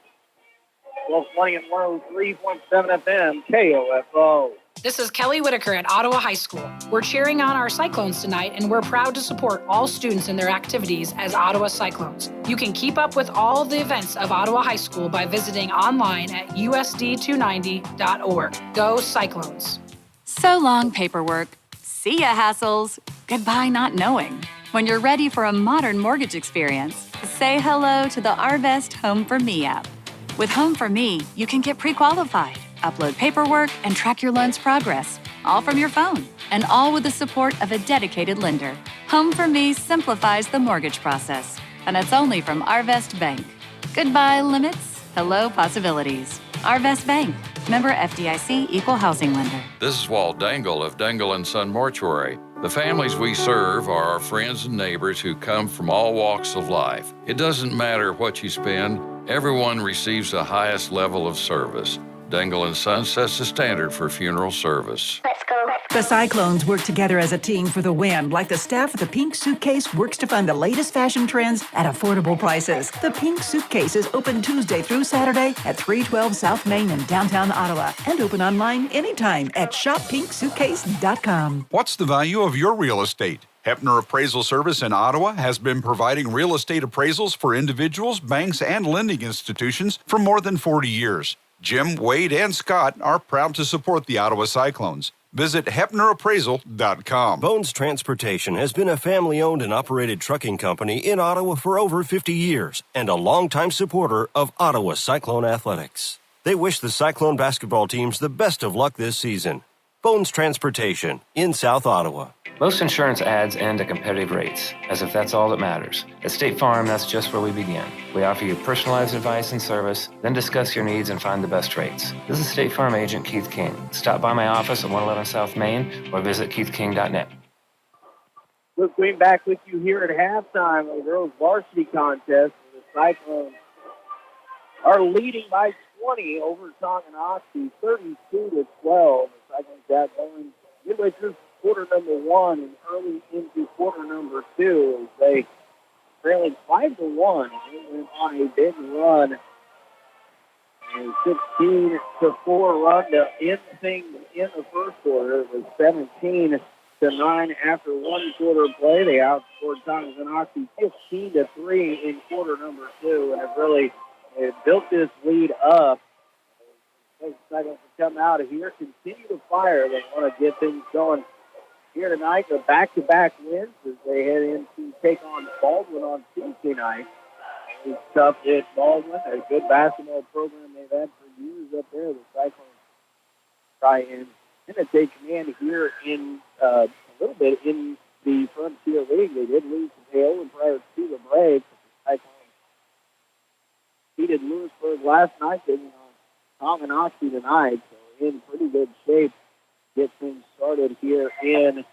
1220 and 103.7 FM KOFO. This is Kelly Whitaker at Ottawa High School. We're cheering on our Cyclones tonight, and we're proud to support all students in their activities as Ottawa Cyclones. You can keep up with all of the events of Ottawa High School by visiting online at usd290.org. Go Cyclones. So long, paperwork. See ya, hassles. Goodbye, not knowing. When you're ready for a modern mortgage experience, say hello to the Arvest Home for Me app. With Home for Me, you can get pre-qualified, upload paperwork, and track your loan's progress, all from your phone, and all with the support of a dedicated lender. Home for Me simplifies the mortgage process, and it's only from Arvest Bank. Goodbye, limits. Hello, possibilities. Arvest Bank. Member FDIC Equal Housing Lender. This is Walt Dangle of Dangle & Son Mortuary. The families we serve are our friends and neighbors who come from all walks of life. It doesn't matter what you spend, everyone receives the highest level of service. Dangle & Son sets the standard for funeral service. Let's go. The Cyclones work together as a team for the win, like the staff at the Pink Suitcase works to fund the latest fashion trends at affordable prices. The Pink Suitcase is open Tuesday through Saturday at 312 South Main in downtown Ottawa and open online anytime at shoppinksuitcase.com. What's the value of your real estate? Hepner Appraisal Service in Ottawa has been providing real estate appraisals for individuals, banks, and lending institutions for more than 40 years. Jim, Wade, and Scott are proud to support the Ottawa Cyclones. Visit HepnerAppraisal.com. Bones Transportation has been a family-owned and operated trucking company in Ottawa for over 50 years and a longtime supporter of Ottawa Cyclone athletics. They wish the Cyclone basketball teams the best of luck this season. Bones Transportation in South Ottawa. Most insurance ads end at competitive rates, as if that's all that matters. At State Farm, that's just where we begin. We offer you personalized advice and service, then discuss your needs and find the best rates. This is State Farm agent Keith King. Stop by my office at 111 South Main or visit keithking.net. Luke Green back with you here at halftime of the girls varsity contest. The Cyclones are leading by 20 over Tonganoxie, 32-12. The Cyclones got going midway through quarter number one and early into quarter number two as they trailing 5-1. They went on a big run, a 16-4 run to end things in the first quarter. It was 17-9 after one quarter play. They outscored Tonganoxie 15-3 in quarter number two, and it built this lead up. The Cyclones to come out of here, continue to fire. They want to get things going here tonight. The back-to-back wins as they head in to take on Baldwin on Tuesday night. It's tough at Baldwin, a good basketball program they've had for years up there. The Cyclones try and take command here in a little bit in the Frontier League. They did lose to Hale prior to the break. The Cyclones defeated Lewisburg last night. They went on Tonganoxie tonight, so in pretty good shape. Get things started here in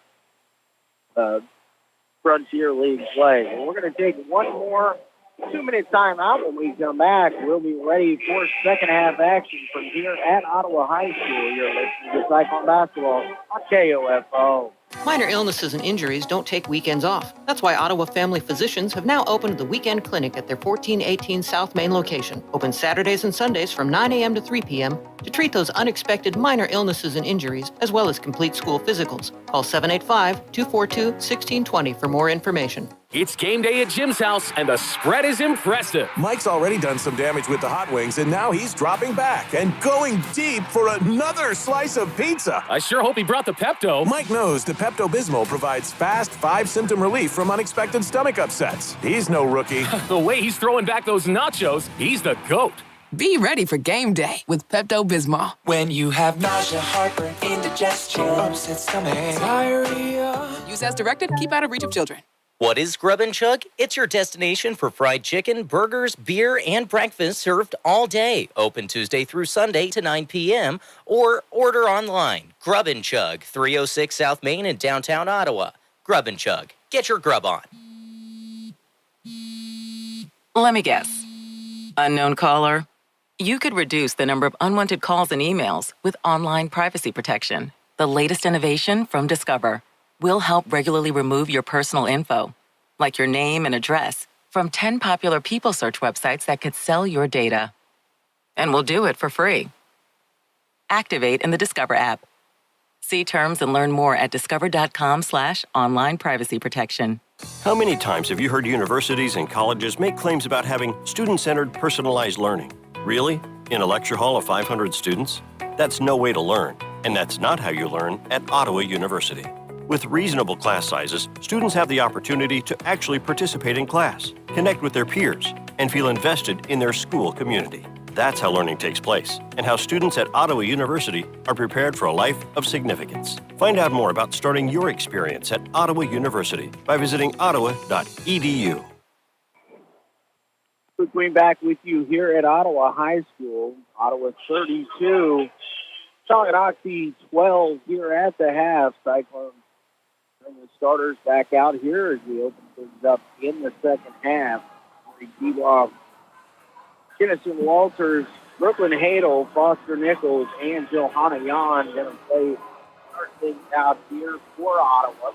Frontier League play. Well, we're going to take one more 2-minute timeout. When we come back, we'll be ready for second half action from here at Ottawa High School. You're listening to Cyclone Basketball on KOFO. Minor illnesses and injuries don't take weekends off. That's why Ottawa Family Physicians have now opened the weekend clinic at their 1418 South Main location, open Saturdays and Sundays from 9 a.m. to 3 p.m. to treat those unexpected minor illnesses and injuries, as well as complete school physicals. Call 785-242-1620 for more information. It's game day at Jim's house, and the spread is impressive. Mike's already done some damage with the hot wings, and now he's dropping back and going deep for another slice of pizza. I sure hope he brought the Pepto. Mike knows the Pepto-Bismol provides fast 5-symptom relief from unexpected stomach upsets. He's no rookie. The way he's throwing back those nachos, he's the GOAT. Be ready for game day with Pepto-Bismol. When you have nausea, heartburn, indigestion, upset stomach, diarrhea. Use as directed. Keep out of reach of children. What is Grub and Chug? It's your destination for fried chicken, burgers, beer, and breakfast served all day. Open Tuesday through Sunday to 9 p.m. or order online. Grub and Chug, 306 South Main in downtown Ottawa. Grub and Chug. Get your grub on. Let me guess. Unknown caller? You could reduce the number of unwanted calls and emails with online privacy protection. The latest innovation from Discover. We'll help regularly remove your personal info, like your name and address, from 10 popular people search websites that could sell your data. And we'll do it for free. Activate in the Discover app. See terms and learn more at discover.com/online privacy protection. How many times have you heard universities and colleges make claims about having student-centered personalized learning? Really? In a lecture hall of 500 students? That's no way to learn, and that's not how you learn at Ottawa University. With reasonable class sizes, students have the opportunity to actually participate in class, connect with their peers, and feel invested in their school community. That's how learning takes place, and how students at Ottawa University are prepared for a life of significance. Find out more about starting your experience at Ottawa University by visiting ottawa.edu. Quickly back with you here at Ottawa High School. Ottawa 32, Tonganoxie 12 here at the half. Cyclones bring the starters back out here as we open things up in the second half. We keep off Kinnison Walters, Brooklyn Hadel, Foster Nichols, and Johanna Jan going to play start things out here for Ottawa.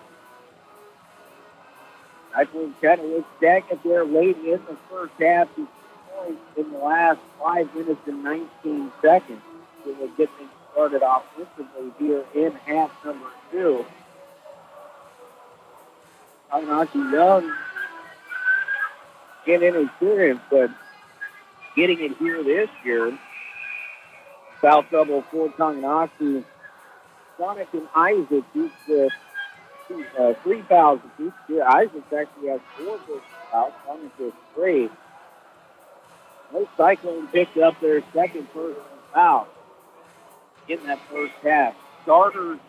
Cyclones kind of look stagnant there late in the first half. Points in the last 5 minutes and 19 seconds. So we'll get things started offensively here in half number 2. Tonganoxie Young getting inexperienced, but getting it here this year. Foul trouble for Tonganoxie. Sonic and Isaac each with 3 fouls apiece. Isaac actually has 4 personal fouls. Sonic with 3. Those Cyclones picked up their second personal foul in that first half. Starters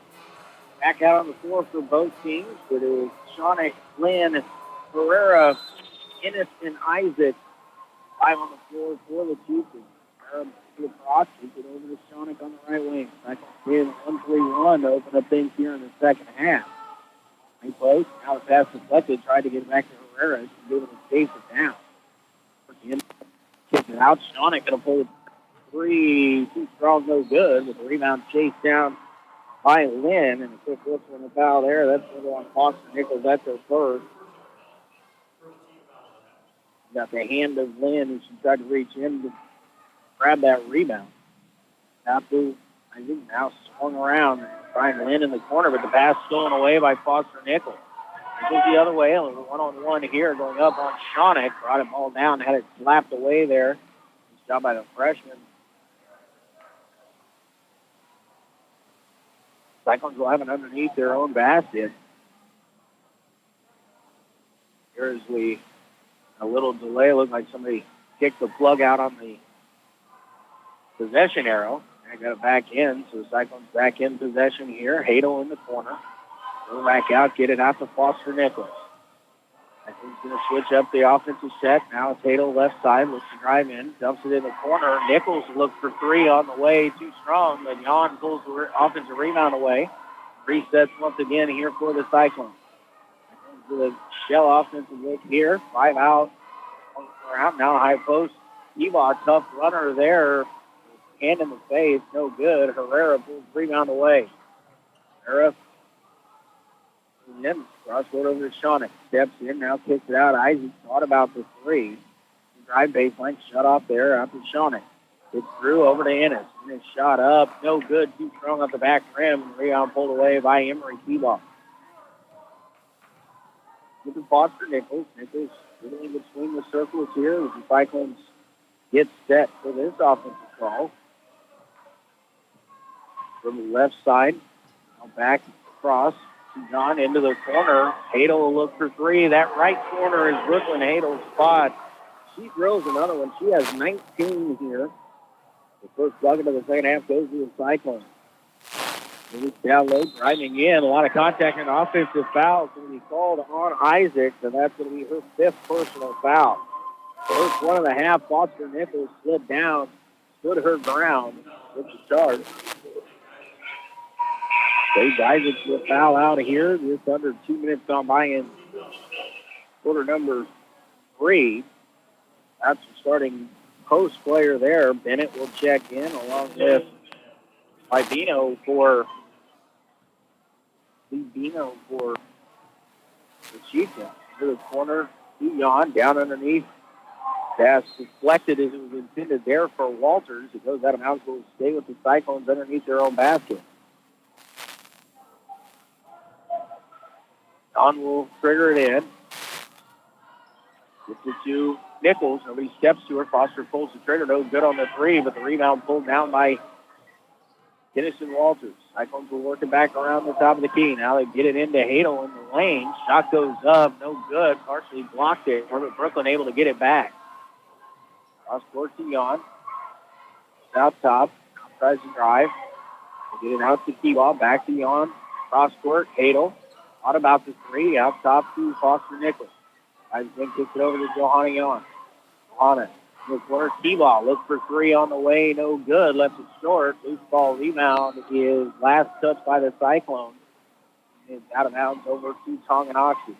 back out on the floor for both teams. It is Shauna, Lynn, Herrera, Ennis, and Isaac. 5 on the floor for the Chiefs. To the cross, keep it over to Shauna on the right wing. Cyclones 1-3-1 to open up things here in the second half. They close. Now the pass deflected. Tried to get it back to Herrera. She's able to chase it down. Kick it out. Shauna going to pull it 3. Too strong, no good. With a rebound chased down by Lynn. And a quick whistle on the foul there. That's going to go on Foster Nichols. That's her first. Got the hand of Lynn as she tried to reach in to grab that rebound. I think now swung around. Trying Lynn in the corner, but the pass stolen away by Foster Nichols. It goes the other way. A one-on-one here going up on Shauna. Brought it ball down. Had it slapped away there. Good job by the freshman. Cyclones will have it underneath their own basket. Here's a little delay. Looked like somebody kicked the plug out on the possession arrow. I got it back in, so the Cyclones back in possession here. Hadel in the corner. Go back out, get it out to Foster Nichols. Cyclones going to switch up the offensive set. Now it's Hadel left side, looks to drive in, dumps it in the corner. Nichols looks for 3 on the way, too strong, but Jan pulls the offensive rebound away. Resets once again here for the Cyclones. With a shell offensive look here. 5 out. Around now, high post. Eva, tough runner there. Hand in the face, no good. Herrera pulls the rebound away. Herrera in, crosscourt over to Shauna. Steps in, now kicks it out. Isaac thought about the 3. Drive baseline, shut off there out to Shauna. It's through over to Ennis. Ennis shot up, no good. Too strong off the back rim. Rebound pulled away by Emery Keeball. With the Foster Nichols. Nichols dribbling between the circles here as the Cyclones get set for this offensive call. From the left side, now back across to John into the corner. Hadel will look for 3. That right corner is Brooklyn Hadel's spot. She drills another one. She has 19 here. The first bucket of the second half goes to the Cyclones. Down low, driving in. A lot of contact and offensive fouls going to be called on Isaac, and that's going to be her 5th personal foul. First one and a half, Foster Nichols slid down, stood her ground with the charge. Dave Isaac will foul out of here. Just under 2 minutes gone by in quarter number 3. That's the starting post player there. Bennett will check in along with Libino for the Chiefs. To the corner, Jan down underneath. Pass deflected as it was intended there for Walters. It goes out of bounds. Will stay with the Cyclones underneath their own basket. Don will trigger it in. Gets it to Nichols. Nobody steps to her. Foster pulls the trigger. No good on the 3, but the rebound pulled down by Kinnison Walters. Cyclones will work it back around the top of the key. Now they get it into Hadel in the lane. Shot goes up. No good. Partially blocked it. Brooklyn able to get it back. Cross court to Jan. Out top. Tries to drive. They get it out to Keeball. Back to Jan. Cross court. Hadel. Thought about the 3. Out top to Foster Nichols. I think kicks it over to Johanna Jan. On it. The corner T-ball. Look for three on the way. No good. Left it short. Loose ball rebound is last touch by the Cyclones. It's out of bounds over to Tonganoxie.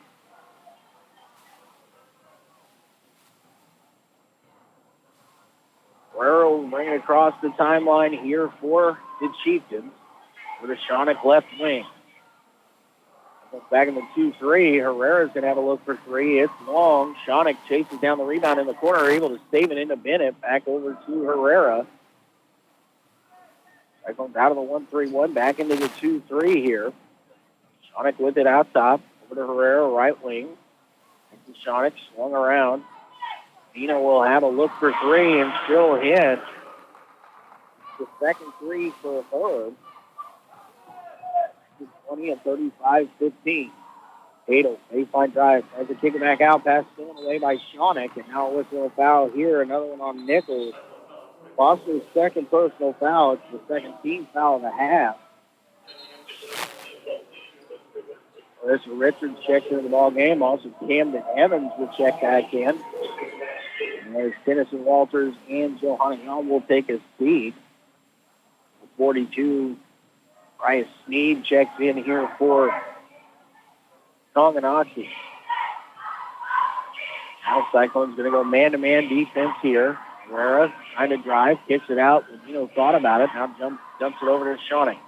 Guerrero will bring it across the timeline here for the Chieftains with a Shawnick left wing. Back in the 2-3. Herrera's going to have a look for three. It's long. Shawnick chases down the rebound in the corner, able to save it into Bennett. Back over to Herrera. Cyclones out of the 1-3-1, back into the 2-3 here. Shawnick with it out top. Over to Herrera, right wing. Shawnick swung around. Nina will have a look for three and still hit. The second three for Herb. 20 and 35-15. Hadel, baseline drive. Tries to kick it back out. Pass stolen away by Shawnick. And now with a foul here. Another one on Nichols. Foster's second personal foul. It's the second team foul of the half. There's Richards checks into the ball game. Also, Camden Evans will check back in. And there's Tennyson Walters and Johanna Young will take a seat. 42, Bryce Sneed checks in here for Tonganoxie. Now Cyclone's going to go man-to-man defense here. Herrera trying to drive, kicks it out. Thought about it. Now dumps it over to Shawnick.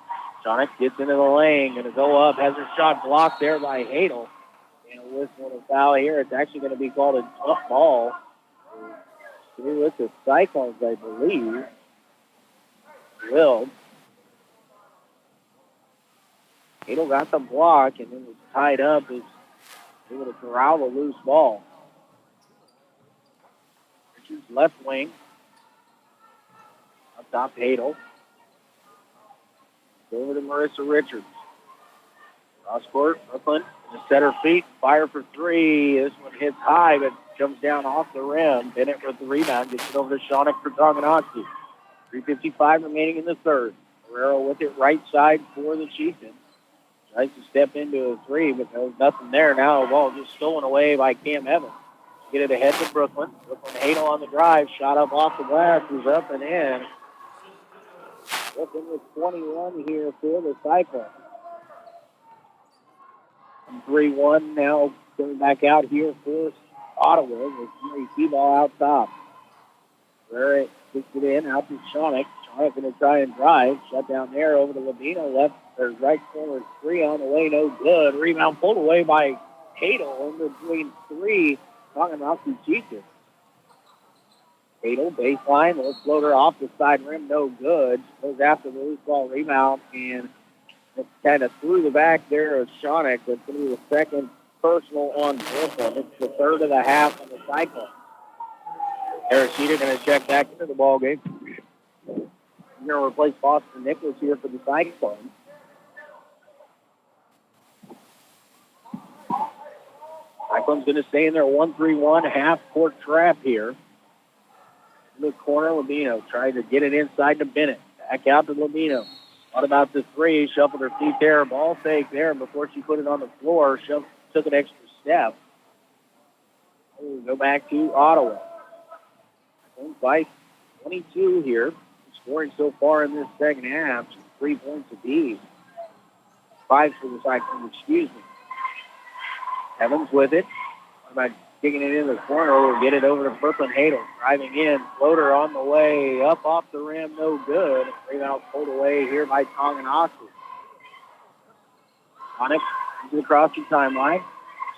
Shawnick gets into the lane, going to go up, has her shot blocked there by Hadel. And a whistle and a foul here. It's actually going to be called a tough ball. With the Cyclones, I believe. Will. Hadel got the block and then was tied up. Is able to corral the loose ball. Richards left wing. Up top, Hadel. Over to Marissa Richards. Cross court, Brooklyn. Just set her feet, fire for three. This one hits high, but comes down off the rim. Bennett with the rebound, gets it over to Shawnick for Tonganoxie. 3:55 remaining in the third. Guerrero with it right side for the Chieftains. Tries to step into a three, but there's nothing there. Now the ball just stolen away by Cam Evans. Get it ahead to Brooklyn. Brooklyn Hadel on the drive. Shot up off the glass. Is up and in. Brooklyn with 21 here for the Cyclones. 3-1 now coming back out here for Ottawa with Murray T-ball out top. Barrett kicks it in out to Shawnick. Shawnick going to try and drive. Shut down there over to Labino. Left or right corner three on the way. No good. Rebound pulled away by Hadel in between three. Tonganoxie Chieftains. Hadel baseline. Little floater off the side rim. No good. Goes after the loose ball rebound and it's kind of through the back there of Shawnick. That's going to be the second personal on Brooklyn. It's the third of the half on the Cyclones. Arashida going to check back into the ball game. He's going to replace Boston Nicholas here for the Cyclones. Cyclones going to stay in their 1-3-1 half-court trap here. In the corner, Labino trying to get it inside to Bennett. Back out to Labino. What about the three? Shuffled her feet there. Ball fake there. Before she put it on the floor, took an extra step. We'll go back to Ottawa. By 22 here. Scoring so far in this second half. 3 points apiece. 5 for the Cyclones, excuse me. Evans with it. What about kicking it in the corner? We'll get it over to Brooklyn Hadel. Driving in. Floater on the way. Up off the rim. No good. Rebound pulled away here by Tonganoxie. Shawnick into the crossing timeline.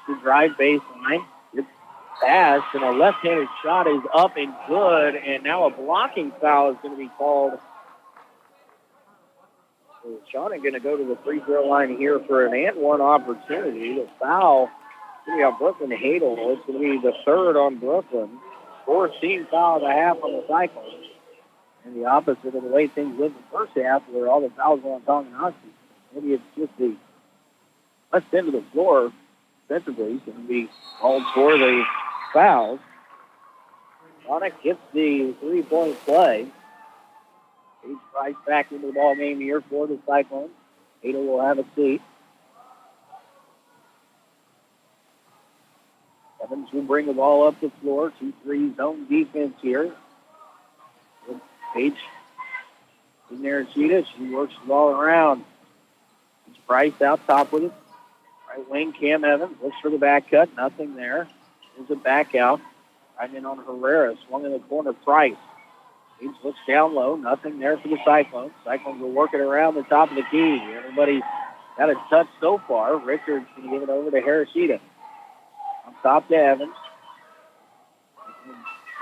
To drive baseline. It's pass. And a left-handed shot is up and good. And now a blocking foul is going to be called. So Shawnick going to go to the free throw line here for an and one opportunity. The foul. We got Brooklyn Hadel. It's going to be the third on Brooklyn. 14 foul of the half on the Cyclones. And the opposite of the way things went in the first half where all the fouls were on Tonganoxie. Maybe it's just the left end of the floor defensively. It's going to be called for the fouls. Shawnick gets the three-point play. He's right back into the ball game here for the Cyclones. Hadel will have a seat. Evans will bring the ball up the floor. 2-3 zone defense here. Page in there, Cheetah. She works the ball around. It's Price out top with it. Right wing, Cam Evans looks for the back cut. Nothing there. There's a back out. Right in on Herrera. Swung in the corner, Price. He looks down low. Nothing there for the Cyclones. Cyclones will work it around the top of the key. Everybody got a touch so far. Richards going to give it over to Harashida. On top to Evans.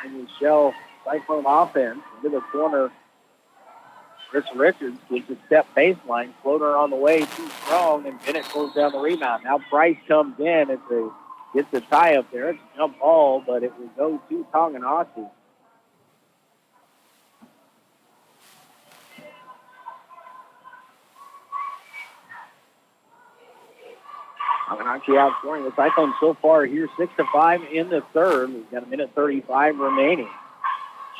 And Michelle Cyclone offense into the corner. Chris Richards gets a step baseline. Floater on the way, too strong, and Bennett pulls down the rebound. Now Price comes in. Gets the tie up there. It's a jump ball, but it will go to Tonganoxie. Tonganoxie outscoring the Cyclones so far here, 6-5 in the third. We've got a minute 35 remaining.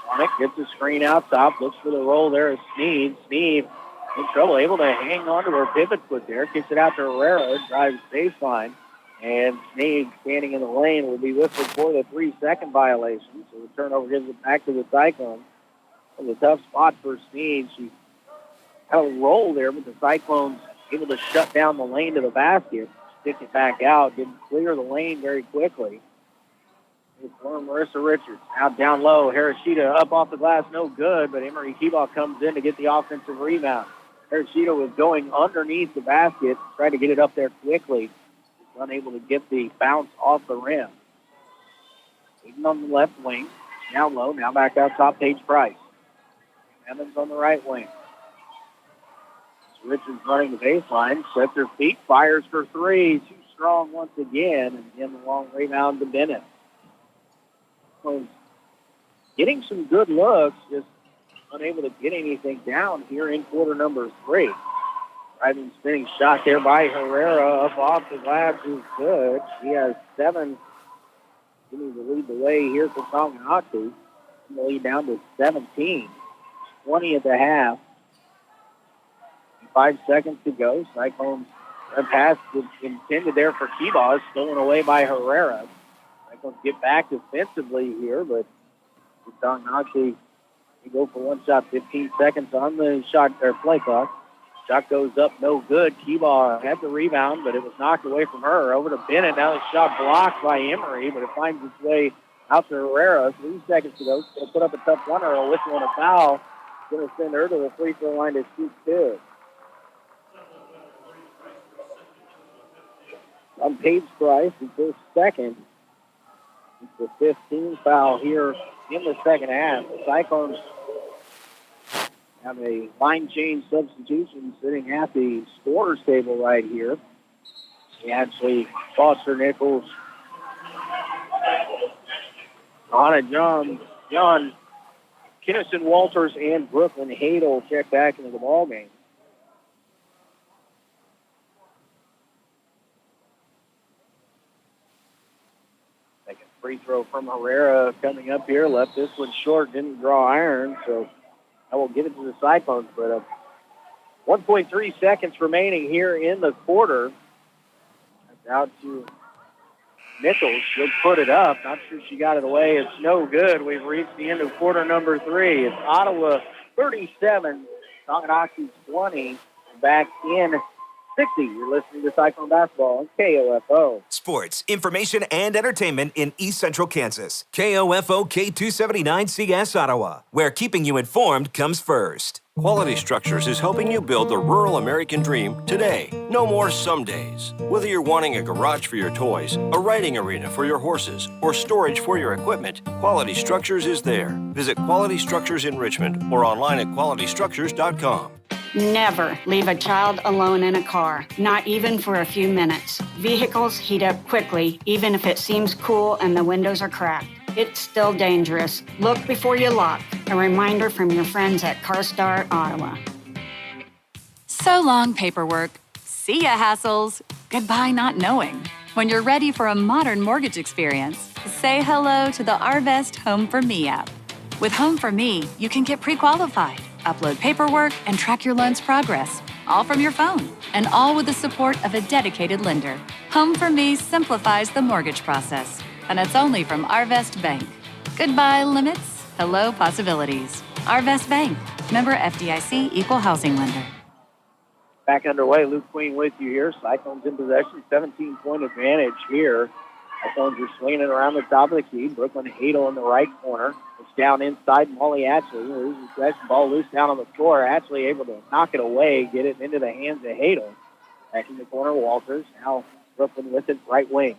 Schwannick gets the screen out top, looks for the roll there as Sneed. Sneed in trouble, able to hang on to her pivot foot there, kicks it out to Herrera, drives baseline, and Sneed standing in the lane will be whistled for the 3-second violation. So the turnover gives it back to the Cyclones. It was a tough spot for Sneed. She had a roll there, but the Cyclones able to shut down the lane to the basket, stick it back out, didn't clear the lane very quickly. It's for Marissa Richards. Now down low, Harashida up off the glass, no good, but Emery Keeball comes in to get the offensive rebound. Harashida was going underneath the basket, tried to get it up there quickly. Was unable to get the bounce off the rim. Even on the left wing, down low, now back out top, Paige Price. Evans on the right wing. Richards running the baseline, sets her feet, fires for three. Too strong once again, and again the long rebound to Bennett. So getting some good looks, just unable to get anything down here in quarter number 3. Driving spinning shot there by Herrera up off the glass is good. She has 7. She needs to lead the way here for Tonganoxie. The lead down to 17. 20 at the half. 5 seconds to go. Cyclones, a pass was intended there for Keeball, stolen away by Herrera. Cyclones get back defensively here, but Tonganoxie, they go for one shot, 15 seconds on the shot or play clock. Shot goes up, no good. Keeball had the rebound, but it was knocked away from her. Over to Bennett. Now the shot blocked by Emery, but it finds its way out to Herrera. 3 seconds to go. Going to put up a tough runner, a whistle and a foul. Going to send her to the free throw line to shoot 2. On Paige Price, it's her second. It's the 15th foul here in the second half. The Cyclones have a line change substitution sitting at the scorer's table right here. Ashley Foster Nichols, Hannah John, Kinnison Walters, and Brooklyn Hadel check back into the ballgame. Free throw from Herrera coming up here. Left this one short, didn't draw iron, so I will give it to the Cyclones. But 1.3 seconds remaining here in the quarter. That's out to Nichols. She'll put it up. Not sure she got it away. It's no good. We've reached the end of quarter number 3. It's Ottawa 37, Tonganoxie 20. Back in 60. You're listening to Cyclone Basketball on KOFO. Sports, information, and entertainment in East Central Kansas. KOFO K279CS Ottawa, where keeping you informed comes first. Quality Structures is helping you build the rural American dream today. No more some days. Whether you're wanting a garage for your toys, a riding arena for your horses, or storage for your equipment, Quality Structures is there. Visit Quality Structures in Richmond or online at qualitystructures.com. Never leave a child alone in a car, not even for a few minutes. Vehicles heat up quickly, even if it seems cool and the windows are cracked. It's still dangerous. Look before you lock. A reminder from your friends at CarStar Ottawa. So long, paperwork. See ya, hassles. Goodbye, not knowing. When you're ready for a modern mortgage experience, say hello to the Arvest Home for Me app. With Home for Me, you can get pre-qualified, upload paperwork, and track your loan's progress, all from your phone, and all with the support of a dedicated lender. Home for Me simplifies the mortgage process. And it's only from Arvest Bank. Goodbye limits, hello possibilities. Arvest Bank, member FDIC, equal housing lender. Back underway, Luke Queen with you here. Cyclones in possession, 17-point advantage here. Cyclones are swinging it around the top of the key. Brooklyn Hadel in the right corner. It's down inside. Molly Ashley loses possession. Ball loose down on the floor. Ashley able to knock it away, get it into the hands of Hadel. Back in the corner, Walters. Now Brooklyn with it, right wing.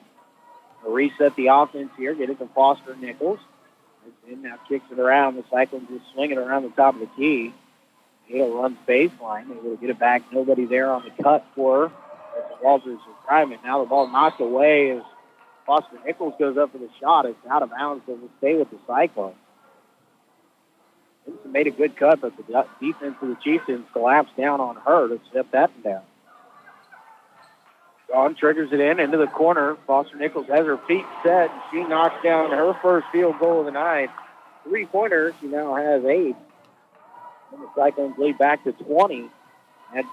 They'll reset the offense here. Get it to Foster Nichols. And now kicks it around. The Cyclones just swinging around the top of the key. Hadel runs baseline. Able to get it back. Nobody there on the cut for her. Walters is driving. Now the ball knocked away as Foster Nichols goes up for the shot. It's out of bounds, so we'll stay with the Cyclones. Simpson made a good cut, but the defense of the Chieftains collapsed down on her to step that one down. Dawn triggers it into the corner. Foster Nichols has her feet set, and she knocks down her first field goal of the night. 3-pointer, she now has 8. And the Cyclones lead back to 20 at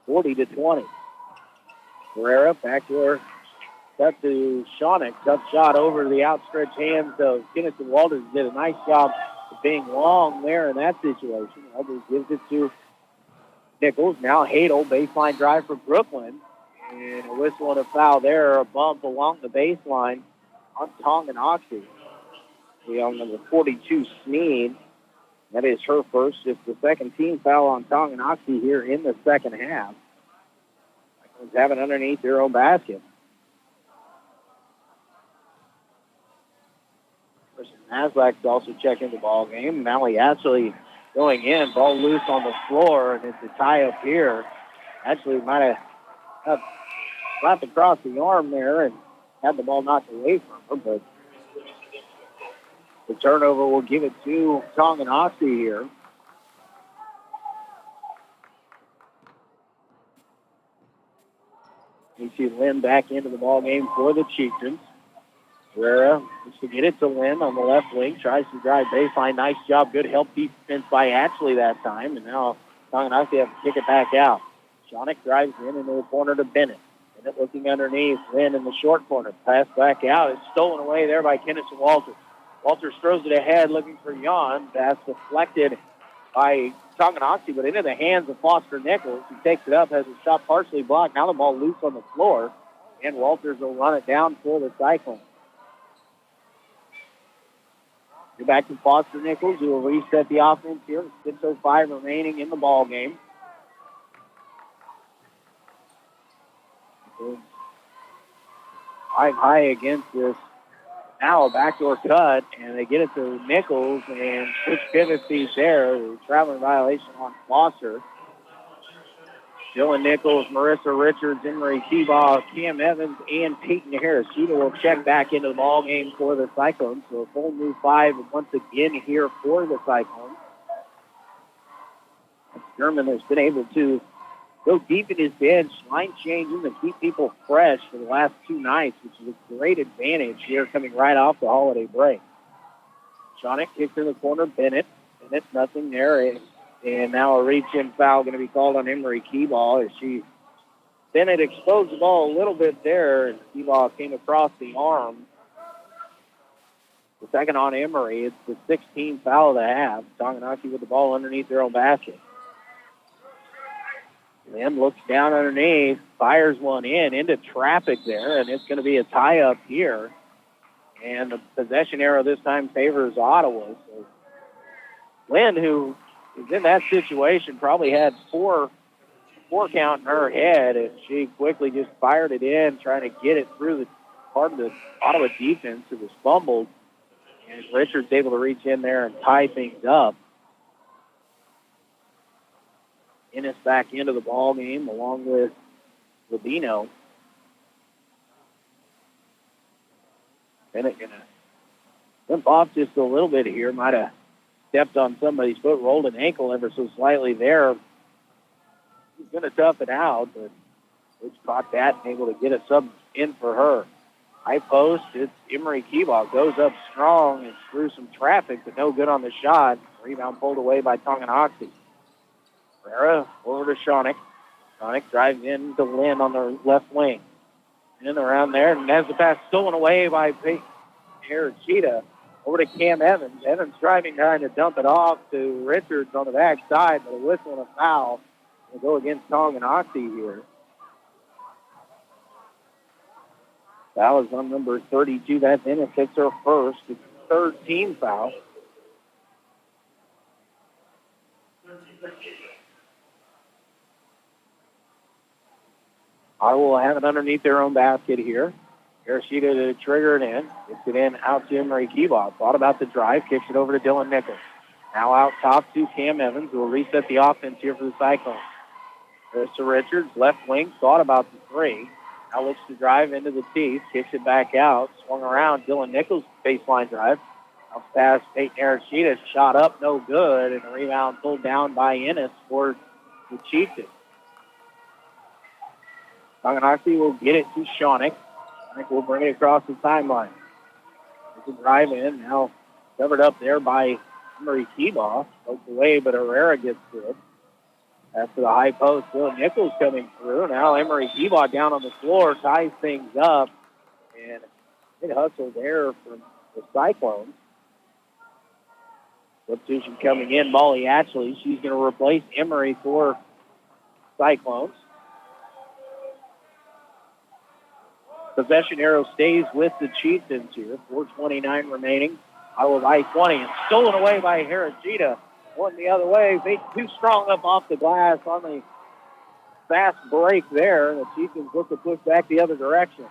40-20. Guerrera back to her. Cut to Shawnick. Tough shot over the outstretched hands of Kenneth Walters. Did a nice job of being long there in that situation. Walters gives it to Nichols. Now Hadel, baseline drive for Brooklyn. And a whistle and a foul there. A bump along the baseline on Tonganoxie. The on number 42, Sneed. That is her first. It's the second team foul on Tonganoxie here in the second half. Cyclones have it underneath their own basket. Maslak's also checking the ball game. Mally actually going in, ball loose on the floor, and it's a tie up here. Actually might have slapped across the arm there and had the ball knocked away from her, but the turnover will give it to Tonganoxie here. You see Lynn back into the ball game for the Chieftains. Guerrera just to get it to Lynn on the left wing. Tries to drive baseline. Nice job. Good help defense by Ashley that time. And now Tonganoxie have to kick it back out. Shawnick drives into the corner to Bennett. Bennett looking underneath. Lynn in the short corner. Pass back out. It's stolen away there by Kennison Walters. Walters throws it ahead looking for Jan. Pass deflected by Tonganoxie, but into the hands of Foster Nichols. He takes it up, has a shot partially blocked. Now the ball loose on the floor. And Walters will run it down for the Cyclones. You're back to Foster Nichols, who will reset the offense here. 6:05 remaining in the ball game. Five high against this. Now a backdoor cut, and they get it to Nichols, and 6 pivot feet there. A traveling violation on Foster. Dylan Nichols, Marissa Richards, Emery Keebaugh, Cam Evans, and Peyton Harris. Sheeta will check back into the ball game for the Cyclones. So a full new 5 once again here for the Cyclones. Sherman has been able to go deep in his bench, line changing to keep people fresh for the last 2 nights, which is a great advantage here coming right off the holiday break. Shawnick kicks in the corner. Bennett, nothing there. And now a reach-in foul going to be called on Emery Keebaugh as Bennett exposed the ball a little bit there, and Keebaugh came across the arm. The second on Emery. It's the 16th foul of the half. Tonganoxie with the ball underneath their own basket. Lynn looks down underneath, fires one into traffic there, and it's going to be a tie-up here. And the possession arrow this time favors Ottawa. So Lynn, who is in that situation, probably had four count in her head, and she quickly just fired it in, trying to get it through the part of the Ottawa defense that was fumbled. And Richards able to reach in there and tie things up. Ennis back into the ball game along with Labino. Bennett going to limp off just a little bit here. Might have stepped on somebody's foot, rolled an ankle ever so slightly there. He's going to tough it out, but Rich caught that and able to get a sub in for her. High post, it's Emery Keebaugh. Goes up strong and through some traffic, but no good on the shot. Rebound pulled away by Tonganoxie. Herrera over to Shawnick. Shawnick drives in to Lynn on the left wing. In around there, and has the pass stolen away by Arachita. Over to Cam Evans. Evans driving, trying to dump it off to Richards on the backside, but a whistle and a foul will go against Tonganoxie here. Foul is on number 32. That's in. It's her first. It's third team foul. Iowa will have it underneath their own basket here. Arachita to trigger it in. Gets it in out to Emery Keebaugh. Thought about the drive. Kicks it over to Dylan Nichols. Now out top to Cam Evans, who will reset the offense here for the Cyclones. There's to Richards. Left wing. Thought about the three. Now looks to drive into the teeth. Kicks it back out. Swung around. Dylan Nichols baseline drive. Bounce past Peyton Arachita. Shot up. No good. And a rebound pulled down by Ennis for the Chieftains. Tonganoxie will get it to Shawnick. Shawnick will bring it across the timeline. It's a drive in. Now covered up there by Emery Keebaugh. Poked away, but Herrera gets to it. After the high post, Dylan Nichols coming through. Now Emery Keebaugh down on the floor, ties things up. And good hustle there from the Cyclones. Substitution coming in, Molly Ashley. She's going to replace Emery for Cyclones. Possession arrow stays with the Chieftains here. 4:29 remaining. Iowa by 20 and stolen away by Arachita. One the other way. They too strong up off the glass on the fast break there. The Chieftains look to push back the other direction.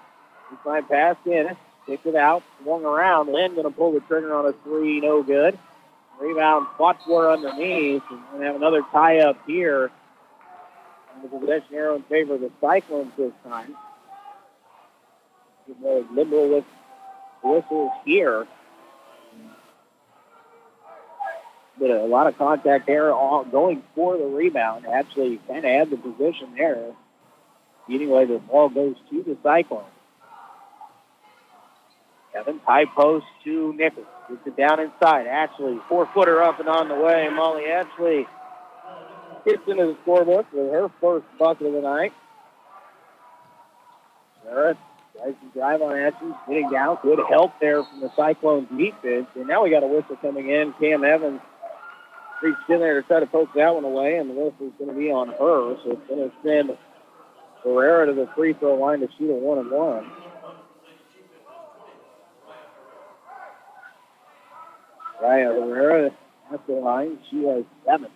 Inside pass in. Kicked it out. Swung around. Lynn going to pull the trigger on a three. No good. Rebound fought for underneath. And we're going to have another tie up here. And the possession arrow in favor of the Cyclones this time. More liberal with whistles here. But a lot of contact there going for the rebound. Actually kind of had the position there. Anyway, the ball goes to the Cyclones. Evans, high post to Nichols. Gets it down inside. Ashley, 4-footer up and on the way. Molly Ashley gets into the scorebook with her first bucket of the night. Sarah tries to drive on Ashley, sitting down. Good help there from the Cyclones defense. And now we got a whistle coming in. Cam Evans reached in there to try to poke that one away, and the whistle's going to be on her. So it's going to send Herrera to the free throw line to shoot a 1-and-1. Raya Herrera at the line. She has 7.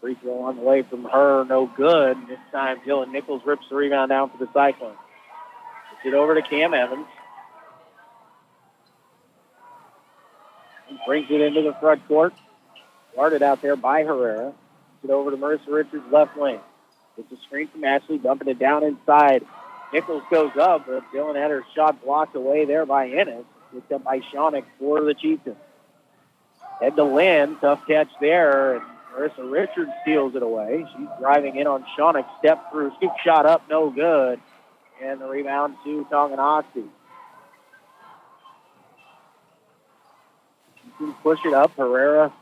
Free throw on the way from her, no good. This time Dylan Nichols rips the rebound down for the Cyclones. Gets it over to Cam Evans. He brings it into the front court. Guarded out there by Herrera. Gets it over to Marissa Richards, left wing. Gets a screen from Ashley, dumping it down inside. Nichols goes up, but Dylan had her shot blocked away there by Ennis. Picked up by Shawnick for the Chieftains. Head to Lynn, tough catch there, and Marissa Richards steals it away. She's driving in on Shawnick, step through, scoop shot up, no good. And the rebound to Tonganoxie. She can push it up. Herrera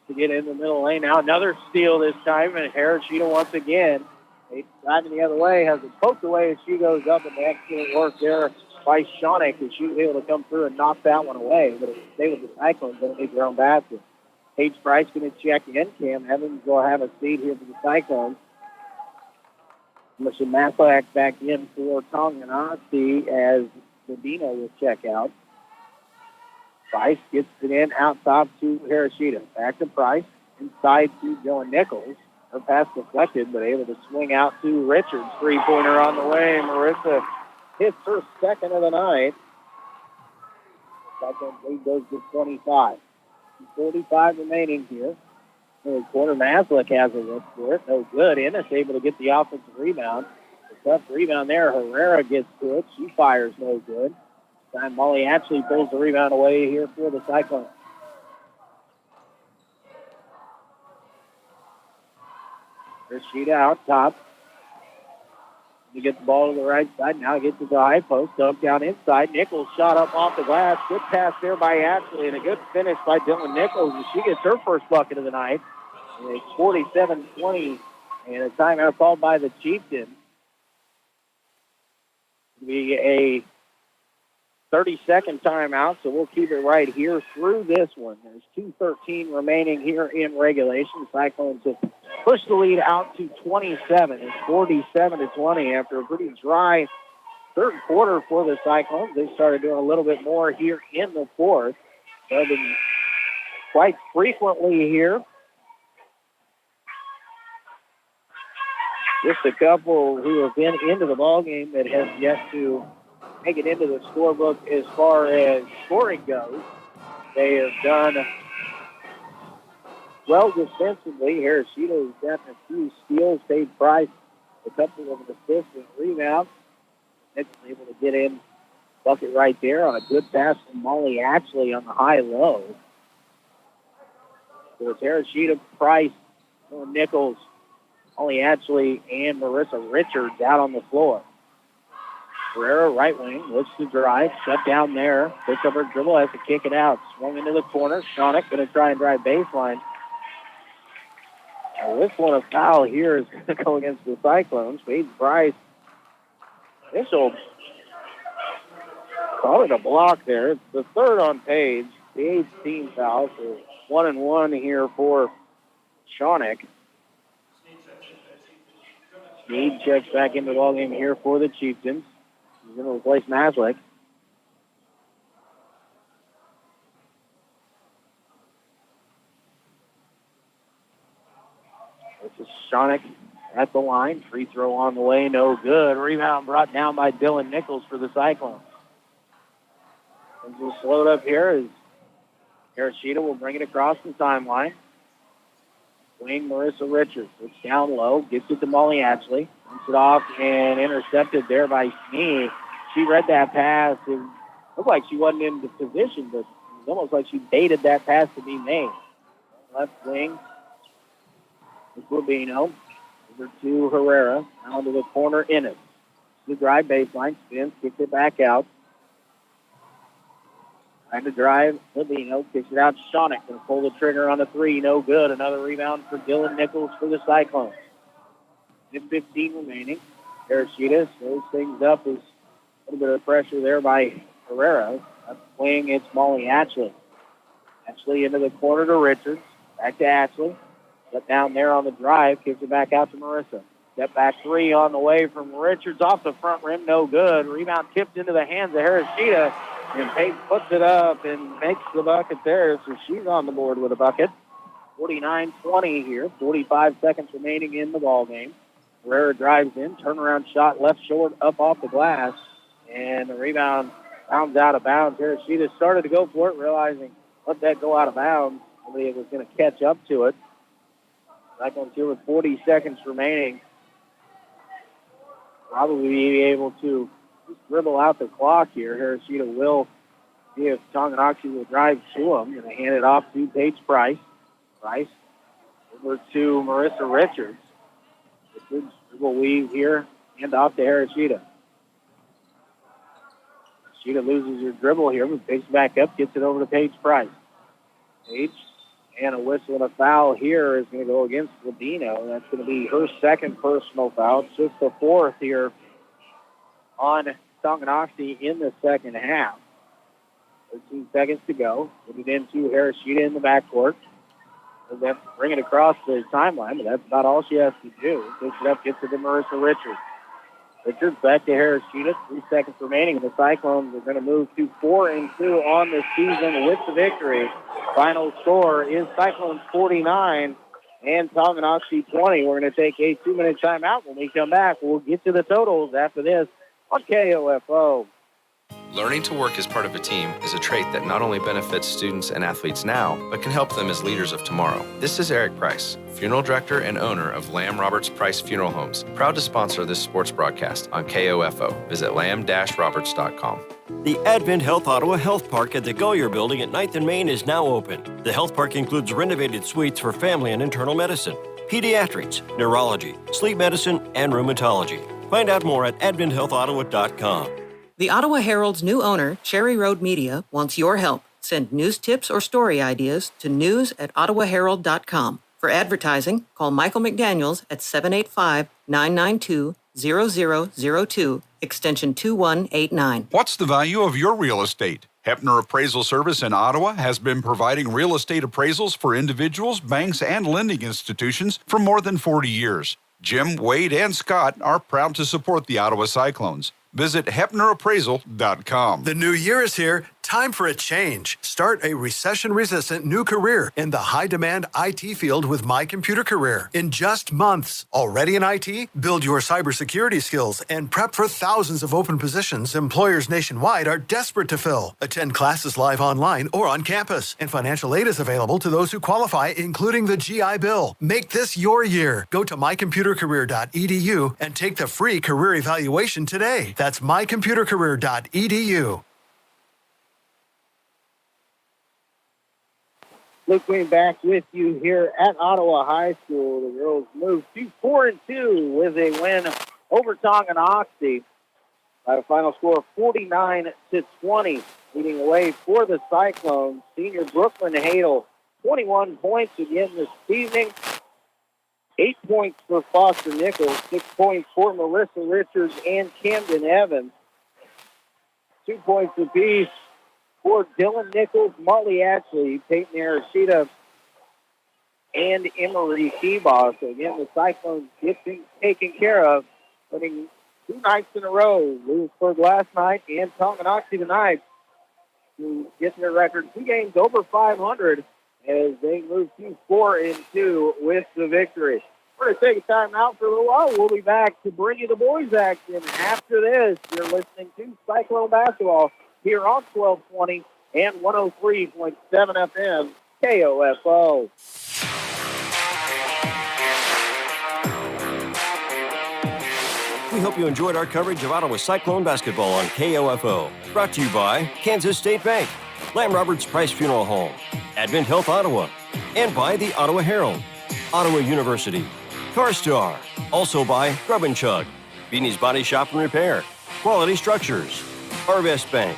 to get in the middle lane. Now another steal this time, and Arachita once again. They driving the other way, has it poked away as she goes up, and the excellent work there by Shawnick, and she was able to come through and knock that one away. But if they with the Cyclones, they'll make their own basket. Paige Price going to check in. Cam Evans will have a seat here for the Cyclones. Mr. Maslak back in for Tonganoxie as Medina will check out. Price gets it in out top to Arachita. Back to Price. Inside to Dylan Nichols. Her pass deflected, but able to swing out to Richards. Three-pointer on the way. Marissa hits her second of the night. Cyclones lead goes to 25. 45 remaining here. The quarter Maslak has a look for it. No good. Ennis able to get the offensive rebound. The tough rebound there. Herrera gets to it. She fires no good. This time Molly actually pulls the rebound away here for the Cyclones. Rashida out top. You get the ball to the right side. Now gets to the high post. Dug down inside. Nichols shot up off the glass. Good pass there by Ashley and a good finish by Dylan Nichols. And she gets her first bucket of the night. And it's 47-20. And a timeout called by the Chieftains. It'll be a 30-second timeout, so we'll keep it right here through this one. There's 2:13 remaining here in regulation. Cyclones have pushed the lead out to 27. It's 47-20 after a pretty dry third quarter for the Cyclones. They started doing a little bit more here in the fourth. They've been quite frequently here. Just a couple who have been into the ballgame that have yet to make it into the scorebook as far as scoring goes. They have done well defensively. Hershida has gotten a few steals, Tate Price a couple of assists and rebounds. Nichols able to get in bucket right there on a good pass from Molly Ashley on the high-low. So it's Hershida, Price, Nichols, Molly Ashley, and Marissa Richards out on the floor. Ferreira, right wing, looks to drive, shut down there, picks up her dribble, has to kick it out. Swung into the corner. Shonick going to try and drive baseline. Now, this one, a foul here is going to go against the Cyclones. Paige Price, initial, call it a block there. It's the third on Paige. The 8th team foul, so 1-1 here for Shonick. Sneed checks back into the ballgame here for the Chieftains. He's going to replace Maslick. This is Shonick at the line. Free throw on the way, no good. Rebound brought down by Dylan Nichols for the Cyclones. And just slowed up here as Hershida will bring it across the timeline. Wing Marissa Richards. It's down low. Gets it to Molly Ashley. Dumps it off and intercepted there by Sneed. She read that pass and looked like she wasn't in the position, but it was almost like she baited that pass to be made. Left wing. Rubino. Over to Herrera. Now into the corner. Ennis. The drive baseline. Spins. Kicks it back out. Trying to drive. Rubino kicks it out. Shonick going to pull the trigger on the three. No good. Another rebound for Dylan Nichols for the Cyclones. 15 remaining. Hershida slows things up. Is a little bit of pressure there by Herrera. Left wing. It's Molly Ashley. Ashley into the corner to Richards. Back to Ashley. Set down there on the drive. Kicks it back out to Marissa. Step back three on the way from Richards off the front rim. No good. Rebound tipped into the hands of Hershida. And Pate puts it up and makes the bucket there. So she's on the board with a bucket. 49-20 here. 45 seconds remaining in the ballgame. Herrera drives in. Turnaround shot left short up off the glass. And the rebound bounds out of bounds. Hershida started to go for it, realizing let that go out of bounds. Nobody was going to catch up to it. Cyclones here with 40 seconds remaining. Probably be able to just dribble out the clock here. Hershida will see if Tonganoxie will drive to him. Going to hand it off to Paige Price. Price over to Marissa Richards. Richards dribble weave here. Hand off to Hershida. Hershida loses her dribble here, but picks back up, gets it over to Paige Price. Paige, and a whistle and a foul here is going to go against Ladino. That's going to be her second personal foul. It's just the fourth here on Tonganoxie in the second half. 13 seconds to go. Put it into Hershida in the backcourt. They'll have to bring it across the timeline, but that's about all she has to do. Picks it up, gets it to Marissa Richards. Richards back to Hershida. 3 seconds remaining. The Cyclones are going to move to 4-2 on the season with the victory. Final score is Cyclones 49 and Tonganoxie 20. We're going to take a 2-minute timeout. When we come back, we'll get to the totals after this on KOFO. Learning to work as part of a team is a trait that not only benefits students and athletes now, but can help them as leaders of tomorrow. This is Eric Price, funeral director and owner of Lamb Roberts Price Funeral Homes, proud to sponsor this sports broadcast on KOFO. Visit lamb-roberts.com. The Advent Health Ottawa Health Park at the Goyer Building at 9th and Main is now open. The health park includes renovated suites for family and internal medicine, pediatrics, neurology, sleep medicine, and rheumatology. Find out more at adventhealthottawa.com. The Ottawa Herald's new owner, Cherry Road Media, wants your help. Send news tips or story ideas to news@ottawaherald.com. For advertising, call Michael McDaniels at 785-992-9494. 0002, extension 2189. What's the value of your real estate? Hepner Appraisal Service in Ottawa has been providing real estate appraisals for individuals, banks, and lending institutions for more than 40 years. Jim, Wade, and Scott are proud to support the Ottawa Cyclones. Visit HepnerAppraisal.com. The new year is here. Time for a change. Start a recession-resistant new career in the high-demand IT field with My Computer Career. In just months. Already in IT? Build your cybersecurity skills and prep for thousands of open positions employers nationwide are desperate to fill. Attend classes live online or on campus. And financial aid is available to those who qualify, including the GI Bill. Make this your year. Go to mycomputercareer.edu and take the free career evaluation today. That's mycomputercareer.edu. Luke Wayne back with you here at Ottawa High School. The girls move to 4-2 with a win over Tonganoxie by a final score of 49-20. Leading away for the Cyclones, senior Brooklyn Hadel, 21 points again this evening. 8 points for Foster Nichols, 6 points for Melissa Richards and Camden Evans. 2 points apiece for Dylan Nichols, Marley Ashley, Peyton Arashida, and Emery Seabaugh. So again, the Cyclones get things taken care of, winning 2 nights in a row. Lewisburg last night and Tonganoxie tonight, to get their record 2 games over 500 as they move to 4-2 with the victory. We're going to take a time out for a little while. We'll be back to bring you the boys' action. After this, you're listening to Cyclone Basketball here on 1220 and 103.7 FM KOFO. We hope you enjoyed our coverage of Ottawa Cyclone basketball on KOFO. Brought to you by Kansas State Bank, Lamb Roberts Price Funeral Home, Advent Health Ottawa, and by the Ottawa Herald, Ottawa University, CarStar, also by Grub & Chug, Beanie's Body Shop and Repair, Quality Structures, Arvest Bank,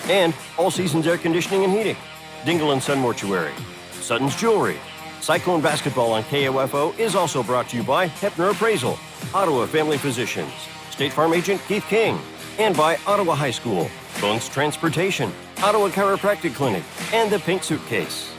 and All Seasons Air Conditioning and Heating, Dingle & Son Mortuary, Sutton's Jewelry. Cyclone basketball on KOFO is also brought to you by Hepner Appraisal, Ottawa Family Physicians, State Farm Agent Keith King, and by Ottawa High School, Bones Transportation, Ottawa Chiropractic Clinic, and the Pink Suitcase.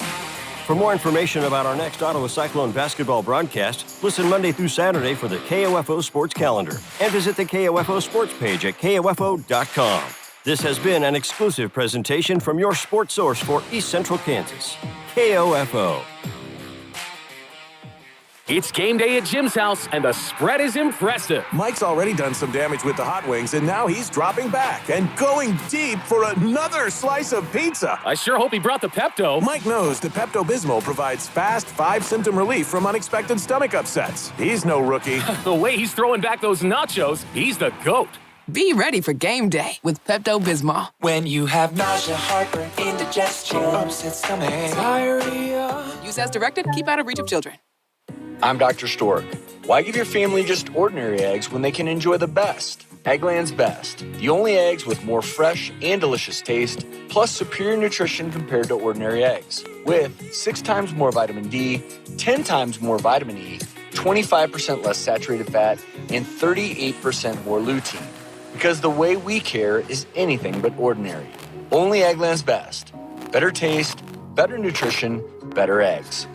For more information about our next Ottawa Cyclone basketball broadcast, listen Monday through Saturday for the KOFO Sports Calendar and visit the KOFO Sports page at KOFO.com. This has been an exclusive presentation from your sports source for East Central Kansas, KOFO. It's game day at Jim's house, and the spread is impressive. Mike's already done some damage with the hot wings, and now he's dropping back and going deep for another slice of pizza. I sure hope he brought the Pepto. Mike knows the Pepto-Bismol provides fast 5-symptom relief from unexpected stomach upsets. He's no rookie. The way he's throwing back those nachos, he's the GOAT. Be ready for game day with Pepto-Bismol. When you have nausea, heartburn, indigestion, upset stomach, diarrhea. Use as directed. Keep out of reach of children. I'm Dr. Stork. Why give your family just ordinary eggs when they can enjoy the best? Eggland's Best. The only eggs with more fresh and delicious taste, plus superior nutrition compared to ordinary eggs. With 6 times more vitamin D, 10 times more vitamin E, 25% less saturated fat, and 38% more lutein. Because the way we care is anything but ordinary. Only Eggland's Best. Better taste, better nutrition, better eggs.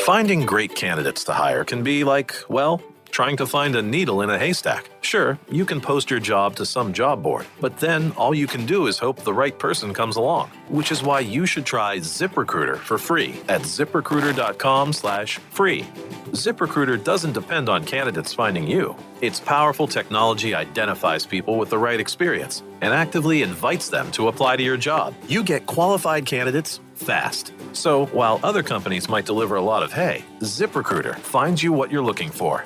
Finding great candidates to hire can be like, well, trying to find a needle in a haystack. Sure, you can post your job to some job board, but then all you can do is hope the right person comes along, which is why you should try ZipRecruiter for free at ZipRecruiter.com/free. ZipRecruiter doesn't depend on candidates finding you. Its powerful technology identifies people with the right experience and actively invites them to apply to your job. You get qualified candidates fast. So while other companies might deliver a lot of hay, ZipRecruiter finds you what you're looking for.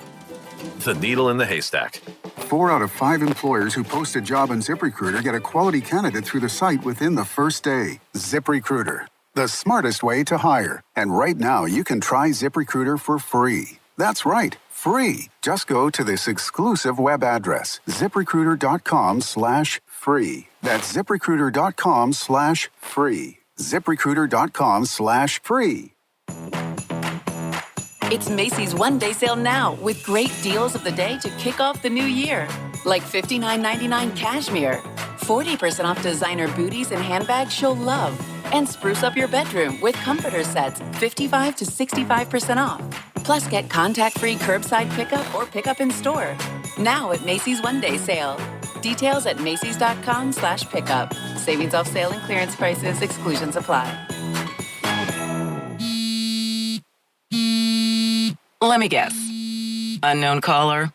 The needle in the haystack. 4 out of 5 employers who post a job on ZipRecruiter get a quality candidate through the site within the first day. ZipRecruiter, the smartest way to hire. And right now, you can try ZipRecruiter for free. That's right, free. Just go to this exclusive web address, ZipRecruiter.com/free. That's ZipRecruiter.com/free. ZipRecruiter.com/free. It's Macy's one-day sale now with great deals of the day to kick off the new year. Like $59.99 cashmere, 40% off designer booties and handbags show love. And spruce up your bedroom with comforter sets, 55 to 65% off. Plus, get contact-free curbside pickup or pickup in store. Now at Macy's one-day sale. Details at macys.com/pickup. Savings off sale and clearance prices. Exclusions apply. Let me guess. Unknown caller?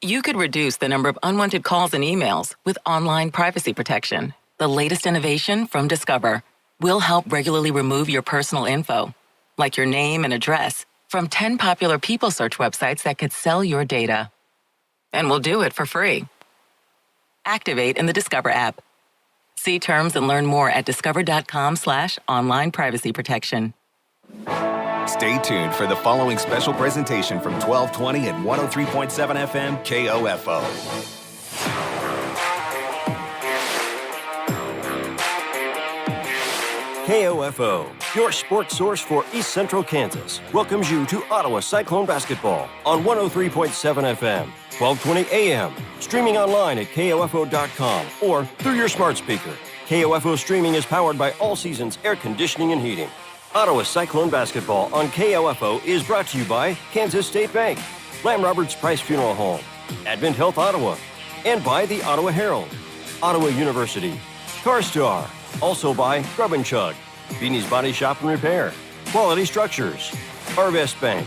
You could reduce the number of unwanted calls and emails with online privacy protection. The latest innovation from Discover will help regularly remove your personal info, like your name and address, from 10 popular people search websites that could sell your data. And we'll do it for free. Activate in the Discover app. See terms and learn more at discover.com/online privacy protection. Stay tuned for the following special presentation from 1220 and 103.7 FM KOFO. KOFO, your sports source for East Central Kansas, welcomes you to Ottawa Cyclone Basketball on 103.7 FM, 1220 AM, streaming online at KOFO.com or through your smart speaker. KOFO streaming is powered by All Seasons Air Conditioning and Heating. Ottawa Cyclone Basketball on KOFO is brought to you by Kansas State Bank, Lamb Roberts Price Funeral Home, Advent Health Ottawa, and by the Ottawa Herald, Ottawa University, CarStar, also by Grub & Chug, Beanie's Body Shop and Repair, Quality Structures, Arvest Bank,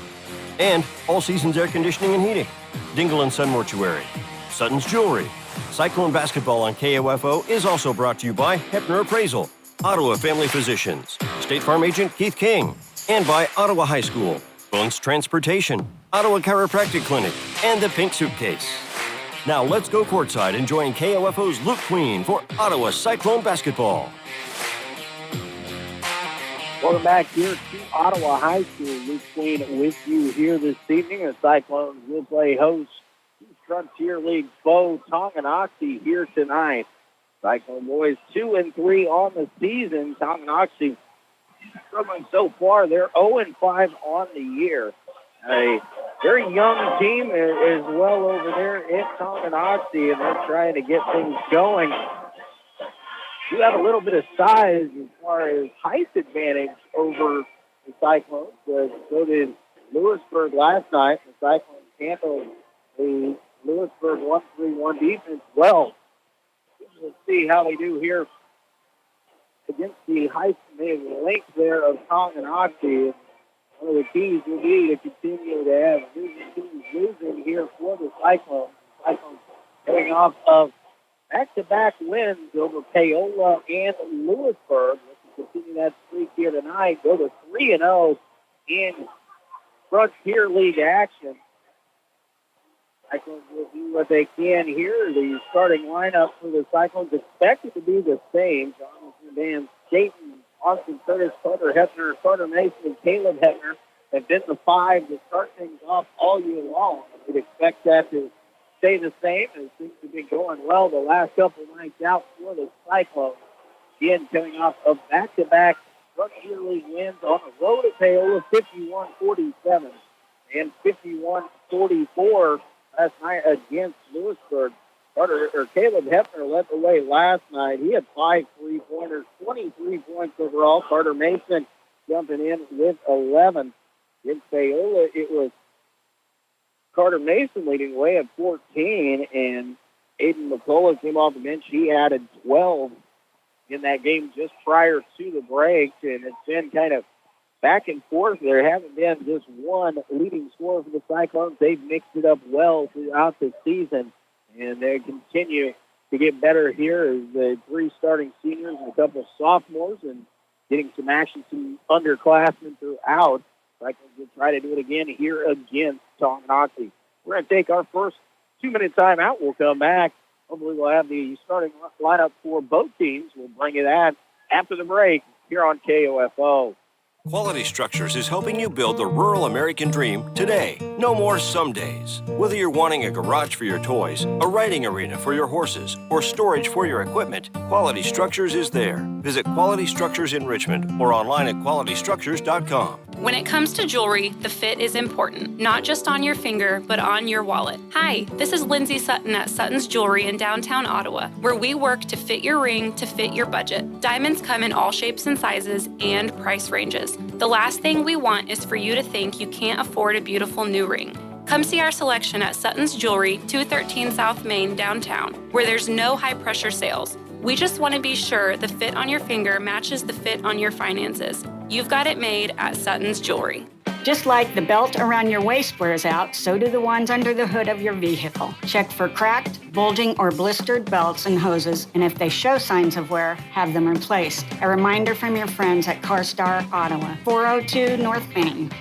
and All Seasons Air Conditioning and Heating, Dingle & Son Mortuary, Sutton's Jewelry. Cyclone Basketball on KOFO is also brought to you by Hepner Appraisal, Ottawa Family Physicians, State Farm Agent Keith King, and by Ottawa High School, Bones Transportation, Ottawa Chiropractic Clinic, and the Pink Suitcase. Now let's go courtside enjoying KOFO's Luke Queen for Ottawa Cyclone Basketball. Welcome back here to Ottawa High School. Luke Queen with you here this evening. The Cyclones will play host to Frontier League foe Tonganoxie here tonight. Cyclone boys 2-3 on the season. Tonganoxie struggling so far. They're 0-5 on the year. A very young team as well over there at Tonganoxie, and they're trying to get things going. You have a little bit of size as far as height advantage over the Cyclones. So did Lewisburg last night. The Cyclones handled the Lewisburg 1-3-1 defense well. Let's see how they do here against the height and length there of Tonganoxie. One of the keys will be to continue to have losing here for the Cyclones. Cyclones coming off of back-to-back wins over Paola and Lewisburg. Let's continue that streak here tonight. Go to 3-0 in Frontier League action. Cyclones will do what they can here. The starting lineup for the Cyclones expected to be the same. Jonathan Van Staten, Austin Curtis, Carter Hepner, Carter Mason, and Caleb Hepner have been the five to start things off all year long. We'd expect that to stay the same, as things have been going well the last couple of nights out for the Cyclones. Again, coming off of back-to-back Frontier League wins on the road at Paola, 51-47 and 51-44 last night against Lewisburg. Caleb Hepner led the way last night. He had 5 3-pointers, 23 points overall. Carter Mason jumping in with 11. In Paola, it was Carter Mason leading the way at 14, and Aiden McCullough came off the bench. He added 12 in that game just prior to the break, and it's been kind of back and forth. There haven't been just one leading scorer for the Cyclones. They've mixed it up well throughout the season, and they continue to get better here as the 3 starting seniors and a couple of sophomores and getting some action, some underclassmen throughout. Cyclones will try to do it again here against Tonganoxie. We're going to take our first 2-minute timeout. We'll come back. Hopefully we'll have the starting lineup for both teams. We'll bring you that after the break here on KOFO. Quality Structures is helping you build the rural American dream today. No more some days. Whether you're wanting a garage for your toys, a riding arena for your horses, or storage for your equipment, Quality Structures is there. Visit Quality Structures in Richmond or online at qualitystructures.com. When it comes to jewelry, the fit is important, not just on your finger, but on your wallet. Hi, this is Lindsay Sutton at Sutton's Jewelry in downtown Ottawa, where we work to fit your ring to fit your budget. Diamonds come in all shapes and sizes and price ranges. The last thing we want is for you to think you can't afford a beautiful new ring. Come see our selection at Sutton's Jewelry, 213 South Main, downtown, where there's no high-pressure sales. We just want to be sure the fit on your finger matches the fit on your finances. You've got it made at Sutton's Jewelry. Just like the belt around your waist wears out, so do the ones under the hood of your vehicle. Check for cracked, bulging, or blistered belts and hoses, and if they show signs of wear, have them replaced. A reminder from your friends at CarStar Ottawa, 402 North Main.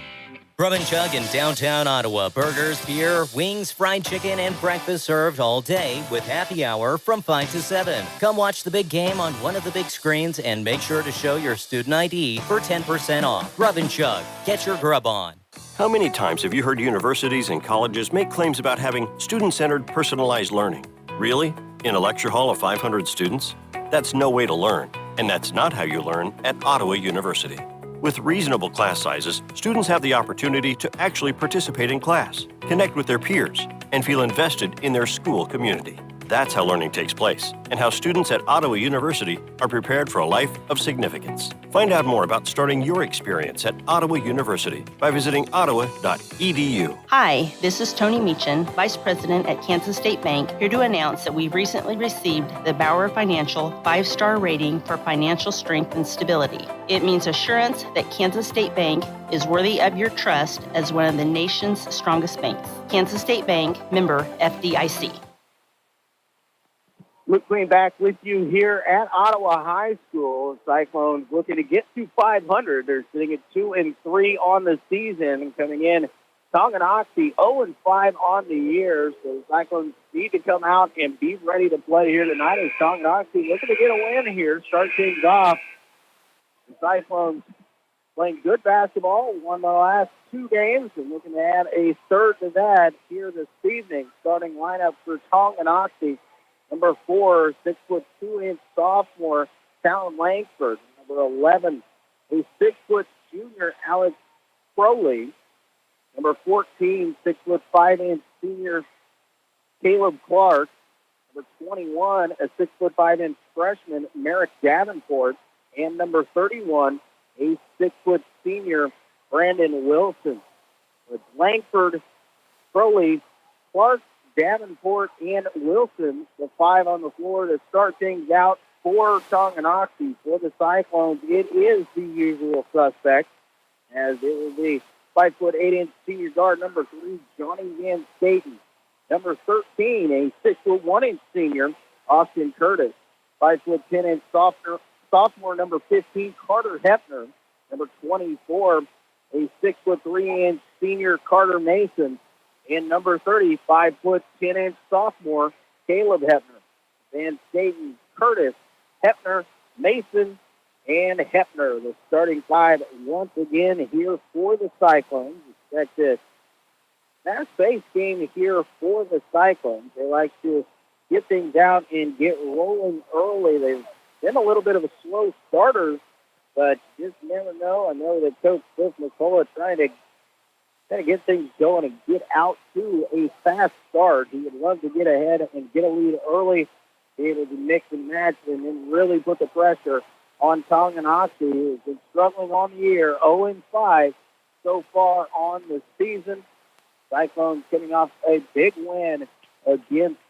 Grub and Chug in downtown Ottawa. Burgers, beer, wings, fried chicken, and breakfast served all day with happy hour from 5 to 7. Come watch the big game on one of the big screens and make sure to show your student ID for 10% off. Grub and Chug. Get your grub on. How many times have you heard universities and colleges make claims about having student-centered personalized learning? Really? In a lecture hall of 500 students? That's no way to learn, and that's not how you learn at Ottawa University. With reasonable class sizes, students have the opportunity to actually participate in class, connect with their peers, and feel invested in their school community. That's how learning takes place, and how students at Ottawa University are prepared for a life of significance. Find out more about starting your experience at Ottawa University by visiting ottawa.edu. Hi, this is Tony Meechan, Vice President at Kansas State Bank, here to announce that we recently received the Bauer Financial 5-star rating for financial strength and stability. It means assurance that Kansas State Bank is worthy of your trust as one of the nation's strongest banks. Kansas State Bank, member FDIC. Luke Green back with you here at Ottawa High School. Cyclones looking to get to 500. They're sitting at 2-3 on the season. Coming in, Tonganoxie 0-5 on the year. So the Cyclones need to come out and be ready to play here tonight. As Tonganoxie looking to get a win here, start things off. The Cyclones playing good basketball, won the last 2 games, and looking to add a third to that here this evening. Starting lineup for Tonganoxie. Number 4, 6'2" sophomore, Talon Langford. Number 11, a 6' junior, Alex Crowley. Number 14, 6'5" senior, Caleb Clark. Number 21, a 6'5" freshman, Merrick Davenport. And number 31, a 6' senior, Brandon Wilson. With Langford, Crowley, Clark, Davenport, and Wilson, the 5 on the floor to start things out for Tonganoxie. For the Cyclones, it is the usual suspect, as it will be 5'8" senior guard, number 3, Johnny Van Staten. Number 13, a 6'1" senior, Austin Curtis. 5'10" sophomore, number 15, Carter Hefner. Number 24, a 6'3" senior, Carter Mason. And number 30, 5'10" sophomore, Caleb Hefner. Van Staten, Curtis, Hefner, Mason, and Hefner. The starting 5 once again here for the Cyclones. Expect a fast-paced game here for the Cyclones. They like to get things out and get rolling early. They've been a little bit of a slow starter, but you just never know. I know that Coach Cliff McCullough trying to get things going and get out to a fast start. He would love to get ahead and get a lead early, be able to mix and match, and then really put the pressure on Tonganoxie, who has been struggling on the year, 0-5 so far on the season. Cyclones getting off a big win against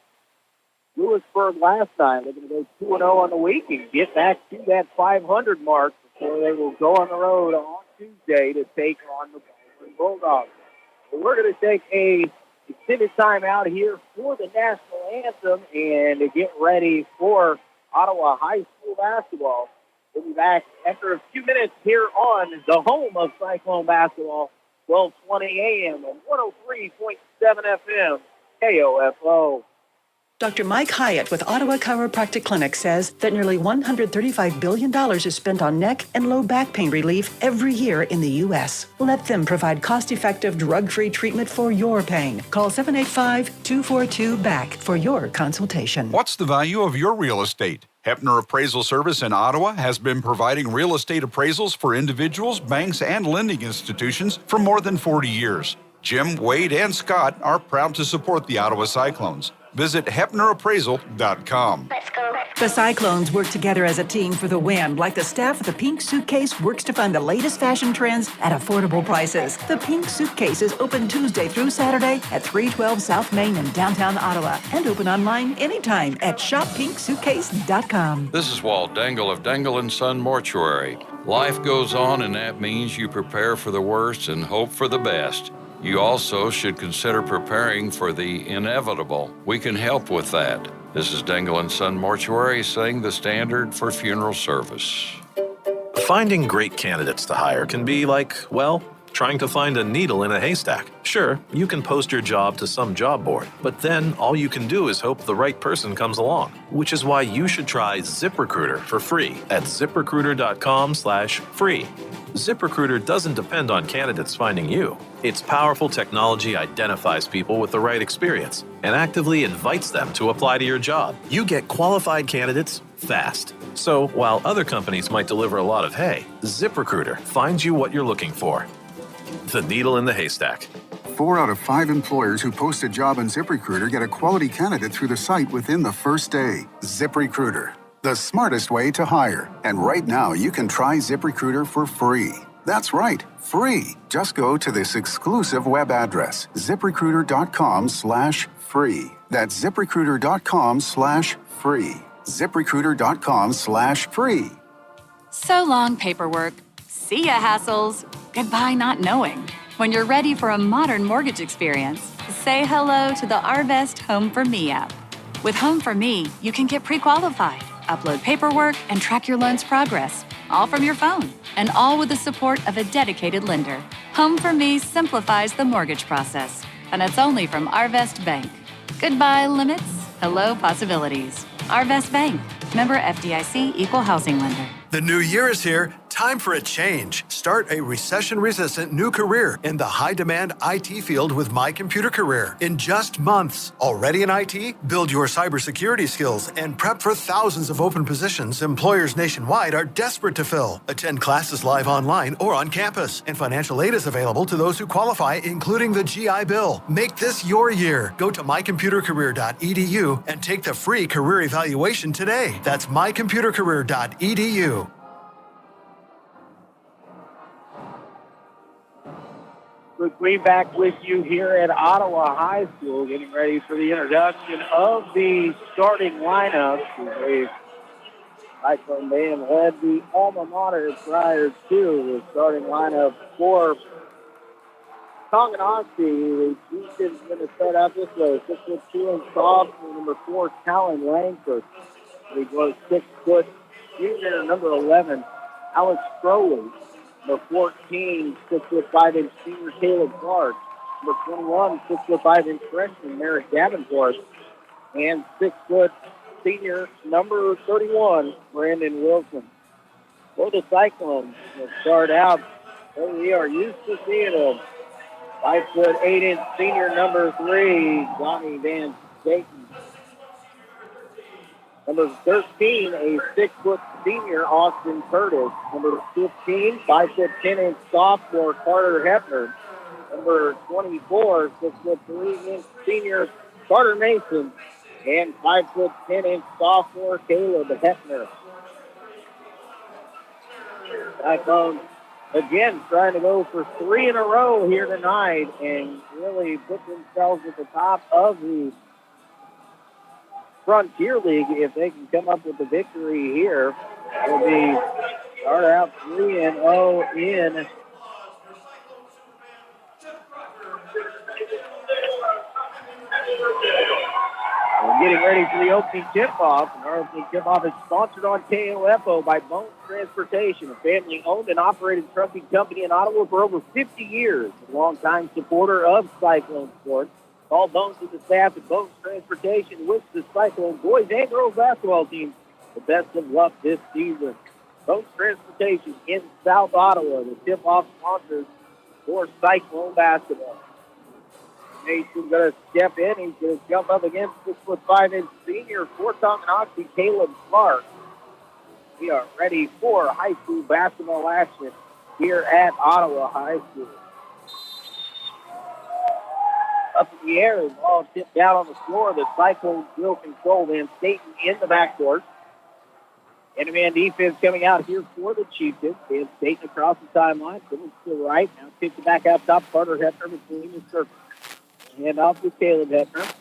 Lewisburg last night. They're going to go 2-0 on the week and get back to that 500 mark before they will go on the road on Tuesday to take on the Bulldogs. We're going to take a extended time out here for the national anthem and to get ready for Ottawa High School basketball. We'll be back after a few minutes here on the home of Cyclone basketball, 1220 AM and 103.7 FM, KOFO. Dr. Mike Hyatt with Ottawa Chiropractic Clinic says that nearly $135 billion is spent on neck and low back pain relief every year in the U.S. Let them provide cost-effective, drug-free treatment for your pain. Call 785-242-BACK for your consultation. What's the value of your real estate? Hepner Appraisal Service in Ottawa has been providing real estate appraisals for individuals, banks, and lending institutions for more than 40 years. Jim, Wade, and Scott are proud to support the Ottawa Cyclones. Visit HepnerAppraisal.com. The Cyclones work together as a team for the win, like the staff at the Pink Suitcase works to find the latest fashion trends at affordable prices. The Pink Suitcase is open Tuesday through Saturday at 312 South Main in downtown Ottawa and open online anytime at shoppinksuitcase.com. This is Walt Dangle of Dangle & Son Mortuary. Life goes on, and that means you prepare for the worst and hope for the best. You also should consider preparing for the inevitable. We can help with that. This is Dangle & Son Mortuary, setting the standard for funeral service. Finding great candidates to hire can be like, well, trying to find a needle in a haystack. Sure, you can post your job to some job board, but then all you can do is hope the right person comes along, which is why you should try ZipRecruiter for free at ziprecruiter.com/free. ZipRecruiter doesn't depend on candidates finding you. Its powerful technology identifies people with the right experience and actively invites them to apply to your job. You get qualified candidates fast. So while other companies might deliver a lot of hay, ZipRecruiter finds you what you're looking for. The needle in the haystack. 4 out of 5 employers who post a job on ZipRecruiter get a quality candidate through the site within the first day. ZipRecruiter, the smartest way to hire. And right now, you can try ZipRecruiter for free. That's right, free. Just go to this exclusive web address, ziprecruiter.com/free. That's ziprecruiter.com/free. ziprecruiter.com/free. So long, paperwork. See ya, hassles. Goodbye, not knowing. When you're ready for a modern mortgage experience, say hello to the Arvest Home for Me app. With Home for Me, you can get pre-qualified, upload paperwork, and track your loan's progress, all from your phone, and all with the support of a dedicated lender. Home for Me simplifies the mortgage process, and it's only from Arvest Bank. Goodbye, limits. Hello, possibilities. Arvest Bank. Member FDIC Equal Housing Lender. The new year is here. Time for a change. Start a recession-resistant new career in the high-demand IT field with My Computer Career. In just months, already in IT? Build your cybersecurity skills and prep for thousands of open positions employers nationwide are desperate to fill. Attend classes live online or on campus, and financial aid is available to those who qualify, including the GI Bill. Make this your year. Go to mycomputercareer.edu and take the free career evaluation today. That's mycomputercareer.edu. Luke Green back with you here at Ottawa High School, getting ready for the introduction of the starting lineup. The Cyclone band led the alma mater prior to the starting lineup for Tonganoxie. The Houston's going to start out this way. 6'2" and soft, number 4, Talon Langford. He goes 6 foot junior, number 11, Alex Crowley. Number 14, 6'5" senior Caleb Clark. Number 21, 6'5" freshman Merrick Davenport. And 6 senior number 31, Brandon Wilson. For the Cyclones, they'll start out, we are used to seeing them. 5'8" senior number 3, Johnny Van Staten. Number 13, a 6 senior, Austin Curtis. Number 15, 5'10" sophomore, Carter Hepner. Number 24, 6'3" senior, Carter Mason. And 5'10" sophomore, Caleb Hepner. Cyclones, again, trying to go for 3 in a row here tonight and really put themselves at the top of the Frontier League. If they can come up with a victory here, will be start out 3-0 in we're getting ready for the opening tip-off. And our opening tip-off is sponsored on KOFO by Bones Transportation, a family-owned and operated trucking company in Ottawa for over 50 years. A longtime supporter of Cyclone sports. Call Bones to the staff at Bones Transportation with the Cyclone boys and girls basketball team. The best of luck this season. Bones Transportation in South Ottawa, the tip-off sponsors for Cyclone basketball. Mason's going to step in. He's going to jump up against 6'5" senior for Tonganoxie, Caleb Clark. We are ready for high school basketball action here at Ottawa High School. Up in the air, the ball tipped down on the floor. The Cyclones will control Van Staten in the backcourt. Man defense coming out here for the Chieftains. Van Staten across the timeline. Dribbles to the right. Now kicks it back out top. Carter Hefner between the circles. Hand off to Caleb Hefner.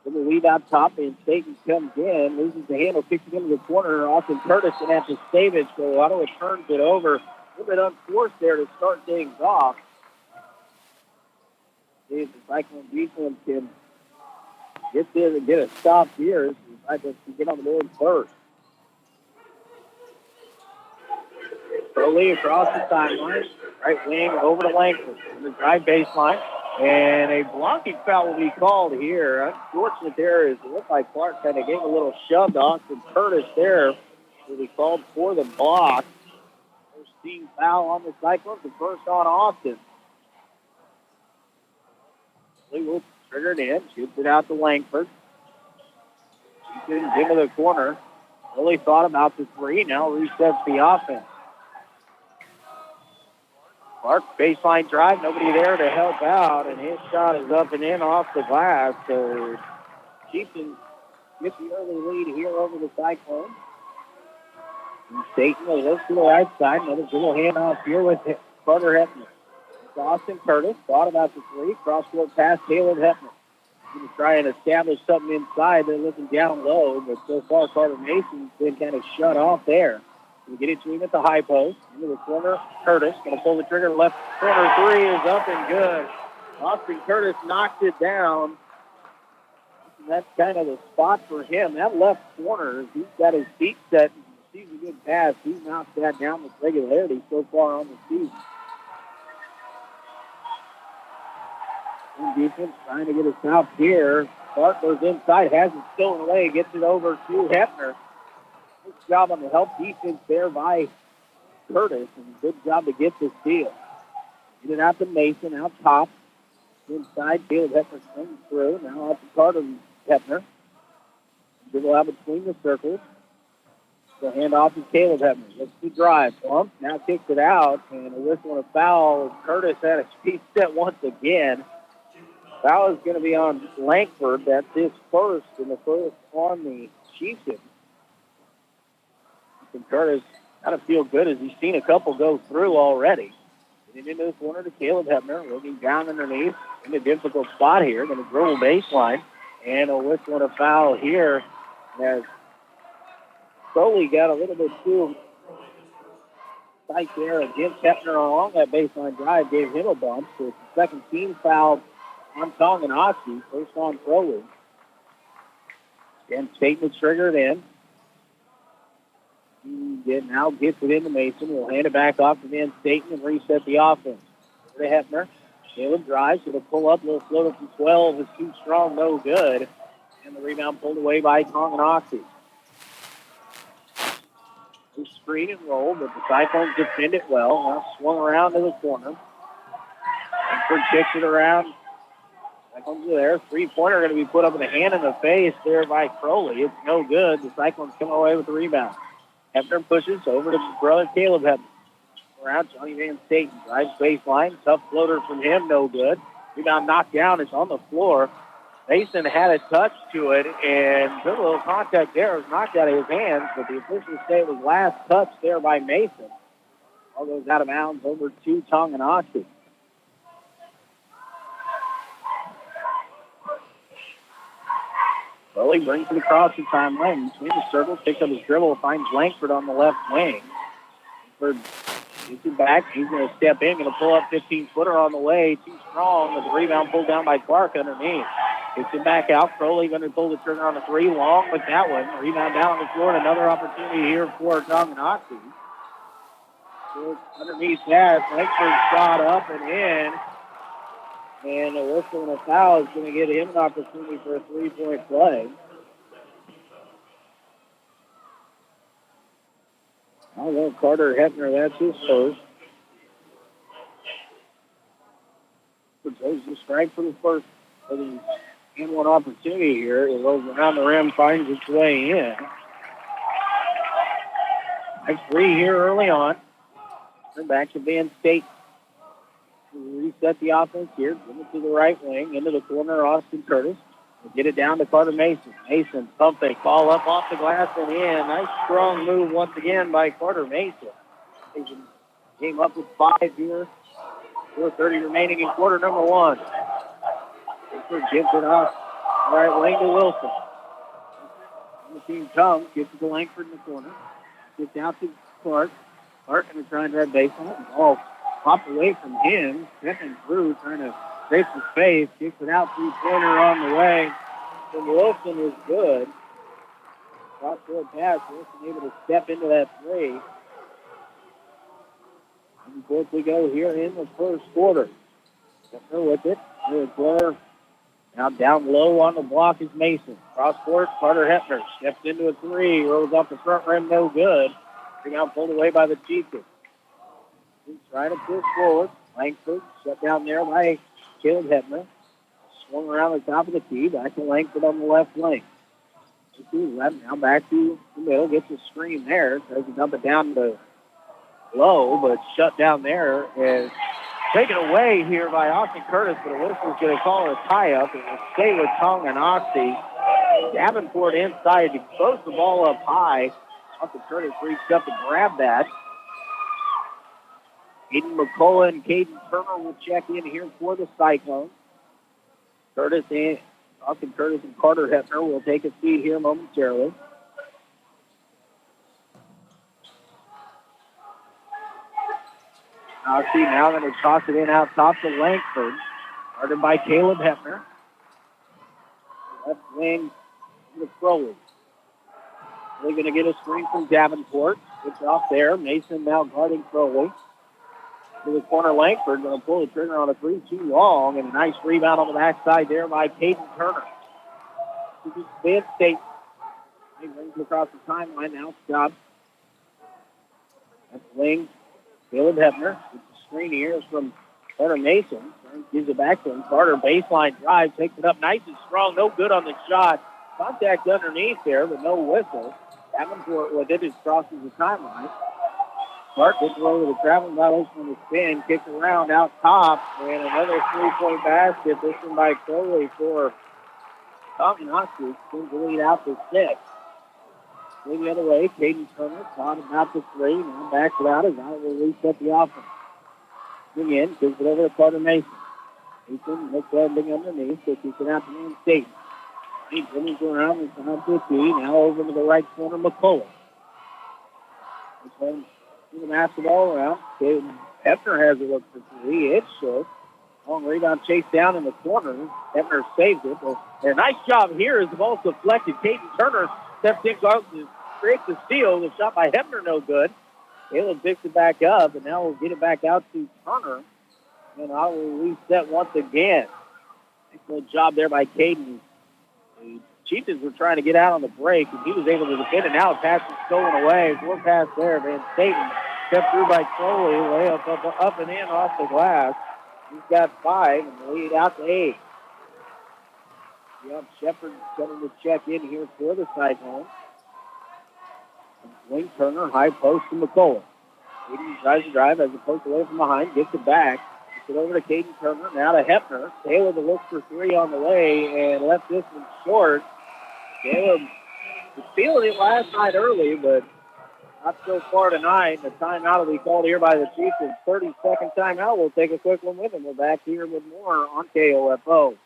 From the lead out top, and Staten comes in, loses the handle, kicks it into the corner. Austin Curtis going to have to save it, so Ottawa turns it over. A little bit unforced there to start things off. See if the Cyclone defense can get this and get a stop here. The Cyclones can get on the board first. Crowley across the timeline, right wing over to Langford. In the drive baseline. And a blocking foul will be called here. Unfortunate there is it looked like Clark kind of gave a little shove to Austin Curtis there. Will be called for the block. First team foul on the Cyclones, the first on Austin. Lee will trigger it in, shoots it out to Langford. Shoots it into the corner. Really thought about the three, now resets the offense. Clark, baseline drive, nobody there to help out, and his shot is up and in off the glass. So Chieftains get the early lead here over the Cyclones. And Staten will look to the right side. Another little handoff here with Carter Hefner. Austin Curtis thought about the three. Cross-court pass, Caleb Hefner. Going to try and establish something inside. They're looking down low, but so far Carter Mason's been kind of shut off there. We get it to him at the high post. Into the corner, Curtis going to pull the trigger. Left corner three is up and good. Austin Curtis knocked it down. And that's kind of the spot for him. That left corner, he's got his feet set. He's a good pass. He knocked that down with regularity so far on the season. Defense trying to get a stop here. Clark goes inside, has it stolen away, gets it over to Hefner. Good job on the help defense there by Curtis, and good job to get this steal. Get it out to Mason, out top. Inside, Caleb Hefner swings through. Now out to Carter Hefner. Dribble out between the circles. The handoff is Caleb Hefner. Looks to drive. Bump, now kicks it out, and a whistle and a foul. Curtis had a speed set once again. Foul is going to be on Langford. That's his first, and the first on the Chieftains. And Curtis got to feel good as he's seen a couple go through already. Getting into the corner to Caleb Hefner, looking down underneath in a difficult spot here. Going to dribble baseline, and a whistle and a foul here as Crowley got a little bit too tight there against Hefner along that baseline drive, gave him a bump. So it's the second team foul on Tonganoxie, first on Crowley. And Staten is triggered in. He now gets it into Mason. We'll hand it back off to Van Staten and reset the offense. Over to Hefner. Caleb drives. It'll pull up. Little floater from 12 is too strong, no good. And the rebound pulled away by Tonganoxie. Screen and roll, but the Cyclones defend it well. Now swung around to the corner. Langford kicks it around. Cyclones are there. Three-pointer going to be put up in the hand in the face there by Crowley. It's no good. The Cyclones come away with the rebound. Hefner pushes over to his brother Caleb Hefner. Around Johnny Van Staten. Drives baseline. Tough floater from him, no good. Rebound knocked down. It's on the floor. Mason had a touch to it, and good little contact there. It was knocked out of his hands, but the officials say it was last touch there by Mason. All goes out of bounds over to Tonganoxie. Crowley brings it across the timeline between the circles, picks up his dribble, finds Langford on the left wing. Langford gets it back. He's going to step in, going to pull up 15-footer on the way. Too strong, with the rebound pulled down by Clark underneath. Gets it back out. Crowley going to pull the trigger on the three. Long with that one. Rebound down on the floor, and another opportunity here for Tonganoxie. Underneath that, Langford shot up and in. And a whistle and a foul is going to get him an opportunity for a three-point play. Although Carter Hepner, that's his first. Goes to strike for the first for the and-one opportunity here. It rolls around the rim, finds its way in. Nice three here early on. Turn back to Van State. Reset the offense here. Give it to the right wing. Into the corner, Austin Curtis. We'll get it down to Carter Mason. Mason, pump fake, ball up off the glass and in. Nice strong move once again by Carter Mason. Came up with 5 here. 4:30 remaining in quarter number 1. Gives it off. All right, Wayne to Wilson. The team comes, gets it to Langford in the corner. Gets out to Clark. Clark going to try and drive baseline. Ball popped away from him. Stepping through, trying to scrape the space. Kicks it out, three-pointer on the way. From Wilson is good. Cross-court pass. Wilson able to step into that three. And forth we go here in the first quarter. Hepner with it. Here's Blair. Now down low on the block is Mason. Cross-court, Carter Hepner steps into a three. Rolls off the front rim, no good. Rebound pulled away by the Chiefs. He's trying to push forward. Langford shut down there by Caleb Hepner. Swung around the top of the key. Back to Langford on the left lane. Now back to the middle. Gets a screen there. Tries to dump it down to low, but shut down there. And taken away here by Austin Curtis, but a whistle's going to call it a tie-up. It will stay with Tonganoxie. Davenport inside to close the ball up high. Austin Curtis reached up to grab that. Aiden McCullough and Caden Turner will check in here for the Cyclones. Austin Curtis and Carter Hepner will take a seat here momentarily. Oxy now going to toss it in out top to Langford. Guarded by Caleb Hepner. Left wing to Crowley. They're going to get a screen from Davenport. It's off there. Mason now guarding Crowley. To the corner, Langford going to pull the trigger on a 3 too long, and a nice rebound on the backside there by Caden Turner. Van State. He brings it across the timeline now. Stop. That's wing. Caleb Hepner. It's a screen here is from Carter Mason. Gives it back to him. Carter baseline drive. Takes it up nice and strong. No good on the shot. Contact underneath there, but no whistle. Davenport with it. It crosses the timeline. Clark gets over the traveling violation on the spin. Kicks around out top. And another three-point basket. This one by Crowley for Tonganoxie. Seems to lead out to 6. Going the other way, Caden Turner caught about the three. Now backs it out as I will reset the offense. Bring in, gives it over to Carter Mason. Mason looks everything underneath, so keeps it out to Van State. He's running around and down to a tee. Now over to the right corner, McCullough. This one, the basketball around. Hepner has a look for three. It's short. Long rebound chased down in the corner. Hepner saves it. But a nice job here as the ball's deflected. Caden Turner steps in, creates the steal. The shot by Hepner no good. Caleb picks it back up, and now we'll get it back out to Turner. And I will reset once again. Excellent job there by Caden. The Chiefs were trying to get out on the break, and he was able to defend it. Now pass is stolen away. 4 pass there. Van Staten stepped through by Crowley. Layup up and in off the glass. He's got 5 and the lead out to 8. Yep, Shepard coming to check in here for the Cyclones. Wing Turner, high post to McCullough. Caden tries to drive as a post away from behind, gets it back. Gets it over to Caden Turner, now to Hepner. Taylor to look for 3 on the way and left this one short. Caleb was feeling it last night early, but not so far tonight. The timeout will be called here by the Chiefs. 30-second timeout. We'll take a quick one with them. We're back here with more on KOFO.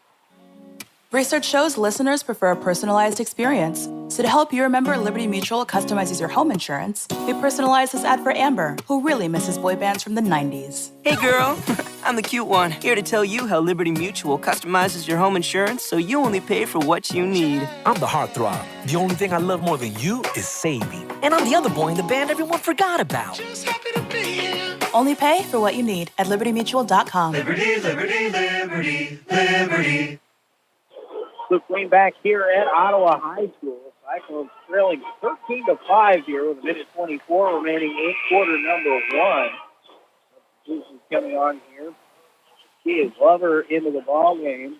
Research shows listeners prefer a personalized experience. So to help you remember, Liberty Mutual customizes your home insurance. We personalized this ad for Amber, who really misses boy bands from the 90s. Hey girl, I'm the cute one, here to tell you how Liberty Mutual customizes your home insurance so you only pay for what you need. I'm the heartthrob. The only thing I love more than you is saving. And I'm the other boy in the band everyone forgot about. Just happy to be here. Only pay for what you need at libertymutual.com. Liberty, liberty, liberty, liberty. Look, way back here at Ottawa High School. Cyclones trailing 13-5 here with a minute 24 remaining in quarter number one. Substitutions coming on here. He is Glover into the ball game.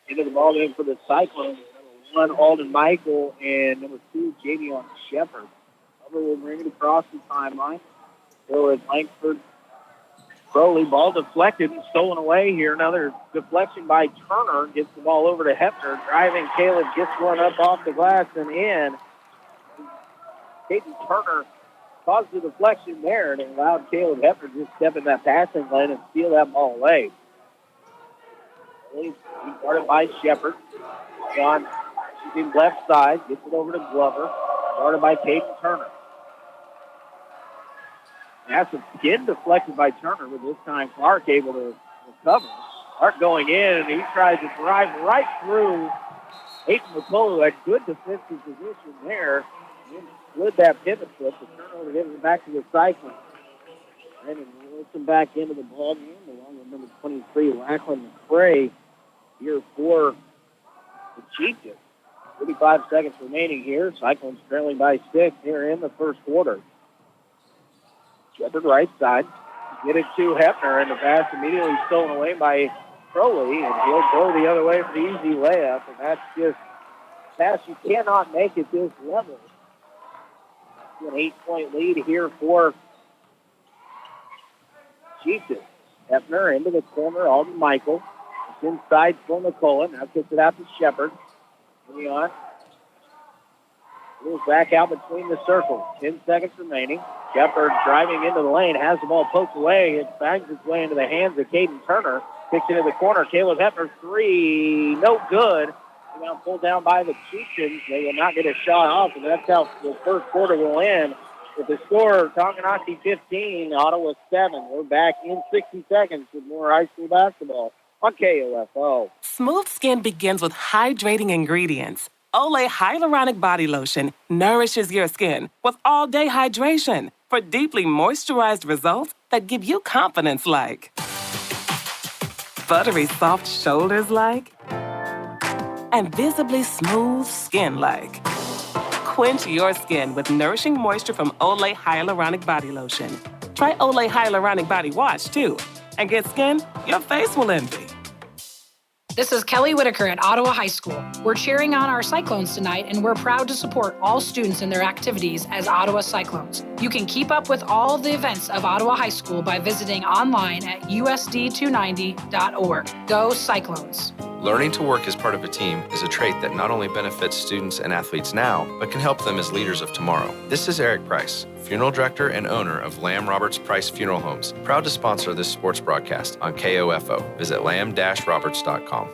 Into the ball game for the Cyclones. Number 1, Alden Michael, and number 2, Javion Shepard. Glover will bring it across the timeline. Still at Langford. Crowley, ball deflected and stolen away here. Another deflection by Turner. Gets the ball over to Hefner. Driving, Caleb gets one up off the glass and in. Caden Turner caused the deflection there and allowed Caleb Hefner to just step in that passing lane and steal that ball away. He guarded by Shepard. John shooting left side. Gets it over to Glover. Guarded by Caden Turner. That's a skin deflected by Turner, but this time Clark able to recover. Clark going in, and he tries to drive right through Aiton McCullough. Had good defensive position there. And then slid that pivot foot. The turnover gets it back to the Cyclones. Brandon Wilson back into the ball game, along with number 23, Lachlan McCray, here for the Chieftains. 35 seconds remaining here. Cyclones trailing by 6 here in the first quarter. Shepard right side. Get it to Hefner, and the pass immediately stolen away by Crowley, and he'll go the other way for the easy layup, and that's just a pass you cannot make at this level. An 8-point lead here for Chieftains. Hefner into the corner, Alden Michael. It's inside for McCullough. Now kicks it out to Shepard. Moving on. Moves back out between the circles. 10 seconds remaining. Shepard driving into the lane, has the ball poked away. It bangs its way into the hands of Caden Turner. Kicks it in the corner. Caleb Hefner, 3, no good. Now pulled down by the Chieftains. They will not get a shot off, and that's how the first quarter will end. With the score, Tonganoxie 15, Ottawa 7. We're back in 60 seconds with more high school basketball on KOFO. Smooth skin begins with hydrating ingredients. Olay Hyaluronic Body Lotion nourishes your skin with all-day hydration for deeply moisturized results that give you confidence like buttery soft shoulders like and visibly smooth skin like. Quench your skin with nourishing moisture from Olay Hyaluronic Body Lotion. Try Olay Hyaluronic Body Wash, too, and get skin your face will envy. This is Kelly Whitaker at Ottawa High School. We're cheering on our Cyclones tonight, and we're proud to support all students in their activities as Ottawa Cyclones. You can keep up with all of the events of Ottawa High School by visiting online at usd290.org. Go Cyclones! Learning to work as part of a team is a trait that not only benefits students and athletes now, but can help them as leaders of tomorrow. This is Eric Price, funeral director and owner of Lamb Roberts Price Funeral Homes, proud to sponsor this sports broadcast on KOFO. Visit lamb-roberts.com.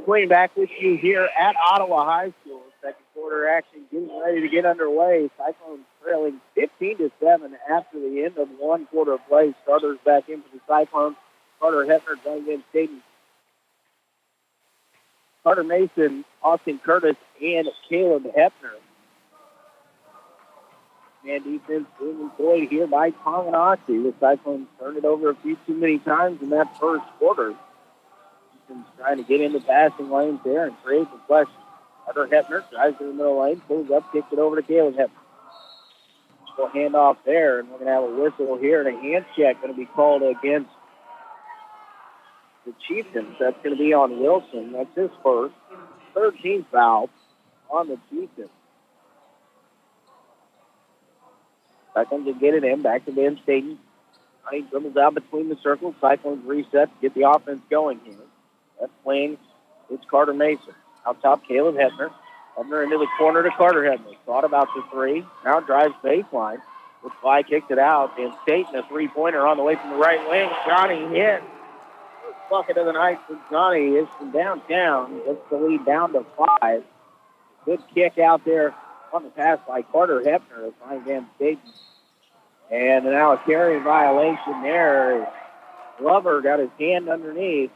We're back with you here at Ottawa High School. Second quarter action getting ready to get underway. Cyclones trailing 15-7 after the end of one quarter of play. Starters back in for the Cyclones. Carter Hefner going against Dayton. Carter Mason, Austin Curtis, and Caleb Hefner. Man defense being employed here by Tonganoxie. The Cyclones turned it over a few too many times in that first quarter. Houston's trying to get into passing lanes there and create the question. Carter Hefner drives to the middle lane, pulls up, kicks it over to Caleb Hefner. So hand off there, and we're going to have a whistle here, and a hand check going to be called against the Chieftains. That's going to be on Wilson. That's his first. 13th foul on the Chieftains. Cyclones will get it in. Back to Ben Staten. He dribbles out between the circles. Cyclones reset to get the offense going here. That's playing. It's Carter Mason. Out top, Caleb Hefner. Hefner into the corner to Carter Hefner. Thought about the three. Now drives baseline. The fly kicks it out. And Staten, a three-pointer on the way from the right wing. Johnny hit. Bucket of the night for Johnny is from downtown. Gets the lead down to 5. Good kick out there on the pass by Carter Hefner to find Van Staten. And now a carrying violation there. Glover got his hand underneath